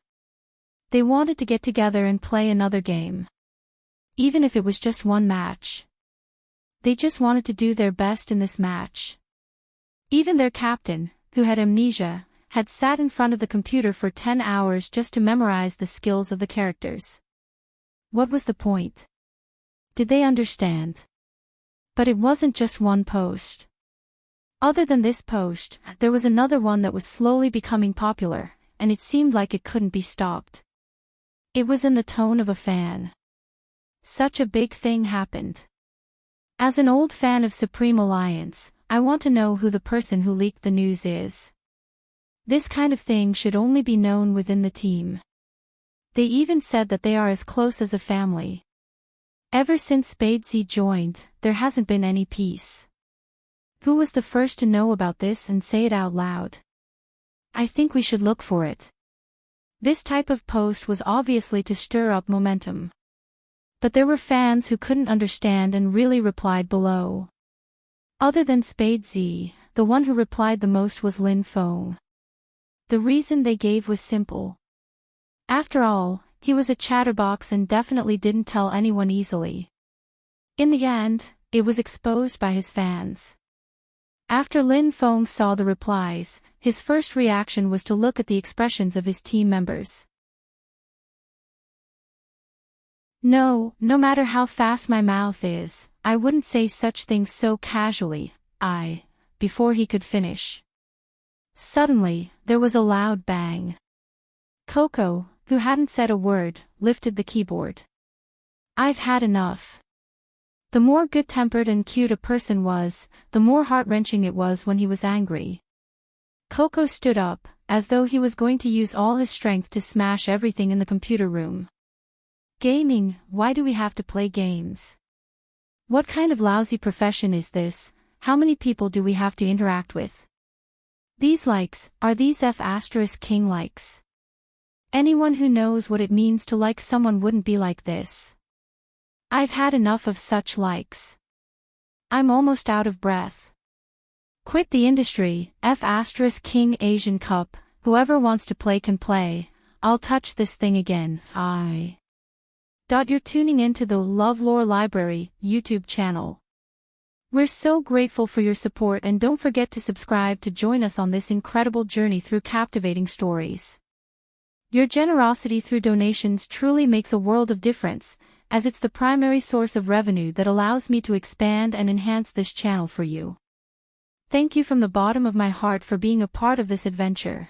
They wanted to get together and play another game. Even if it was just one match. They just wanted to do their best in this match. Even their captain, who had amnesia, had sat in front of the computer for 10 hours just to memorize the skills of the characters. What was the point? Did they understand? But it wasn't just one post. Other than this post, there was another one that was slowly becoming popular, and it seemed like it couldn't be stopped. It was in the tone of a fan. Such a big thing happened. As an old fan of Supreme Alliance, I want to know who the person who leaked the news is. This kind of thing should only be known within the team. They even said that they are as close as a family. Ever since Spadesy joined, there hasn't been any peace. Who was the first to know about this and say it out loud? I think we should look for it. This type of post was obviously to stir up momentum. But there were fans who couldn't understand and really replied below. Other than Spadesy, the one who replied the most was Lin Feng. The reason they gave was simple. After all, he was a chatterbox and definitely didn't tell anyone easily. In the end, it was exposed by his fans. After Lin Feng saw the replies, his first reaction was to look at the expressions of his team members. No matter how fast my mouth is, I wouldn't say such things so casually, before he could finish. Suddenly, there was a loud bang. Coco, who hadn't said a word, lifted the keyboard. I've had enough. The more good-tempered and cute a person was, the more heart-wrenching it was when he was angry. Coco stood up, as though he was going to use all his strength to smash everything in the computer room. Gaming, why do we have to play games? What kind of lousy profession is this? How many people do we have to interact with? These likes, are these F*King likes? Anyone who knows what it means to like someone wouldn't be like this. I've had enough of such likes. I'm almost out of breath. Quit the industry, F*King Asian Cup, whoever wants to play can play, I'll touch this thing again, You're tuning into the LoveLore Library YouTube channel. We're so grateful for your support, and don't forget to subscribe to join us on this incredible journey through captivating stories. Your generosity through donations truly makes a world of difference, as it's the primary source of revenue that allows me to expand and enhance this channel for you. Thank you from the bottom of my heart for being a part of this adventure.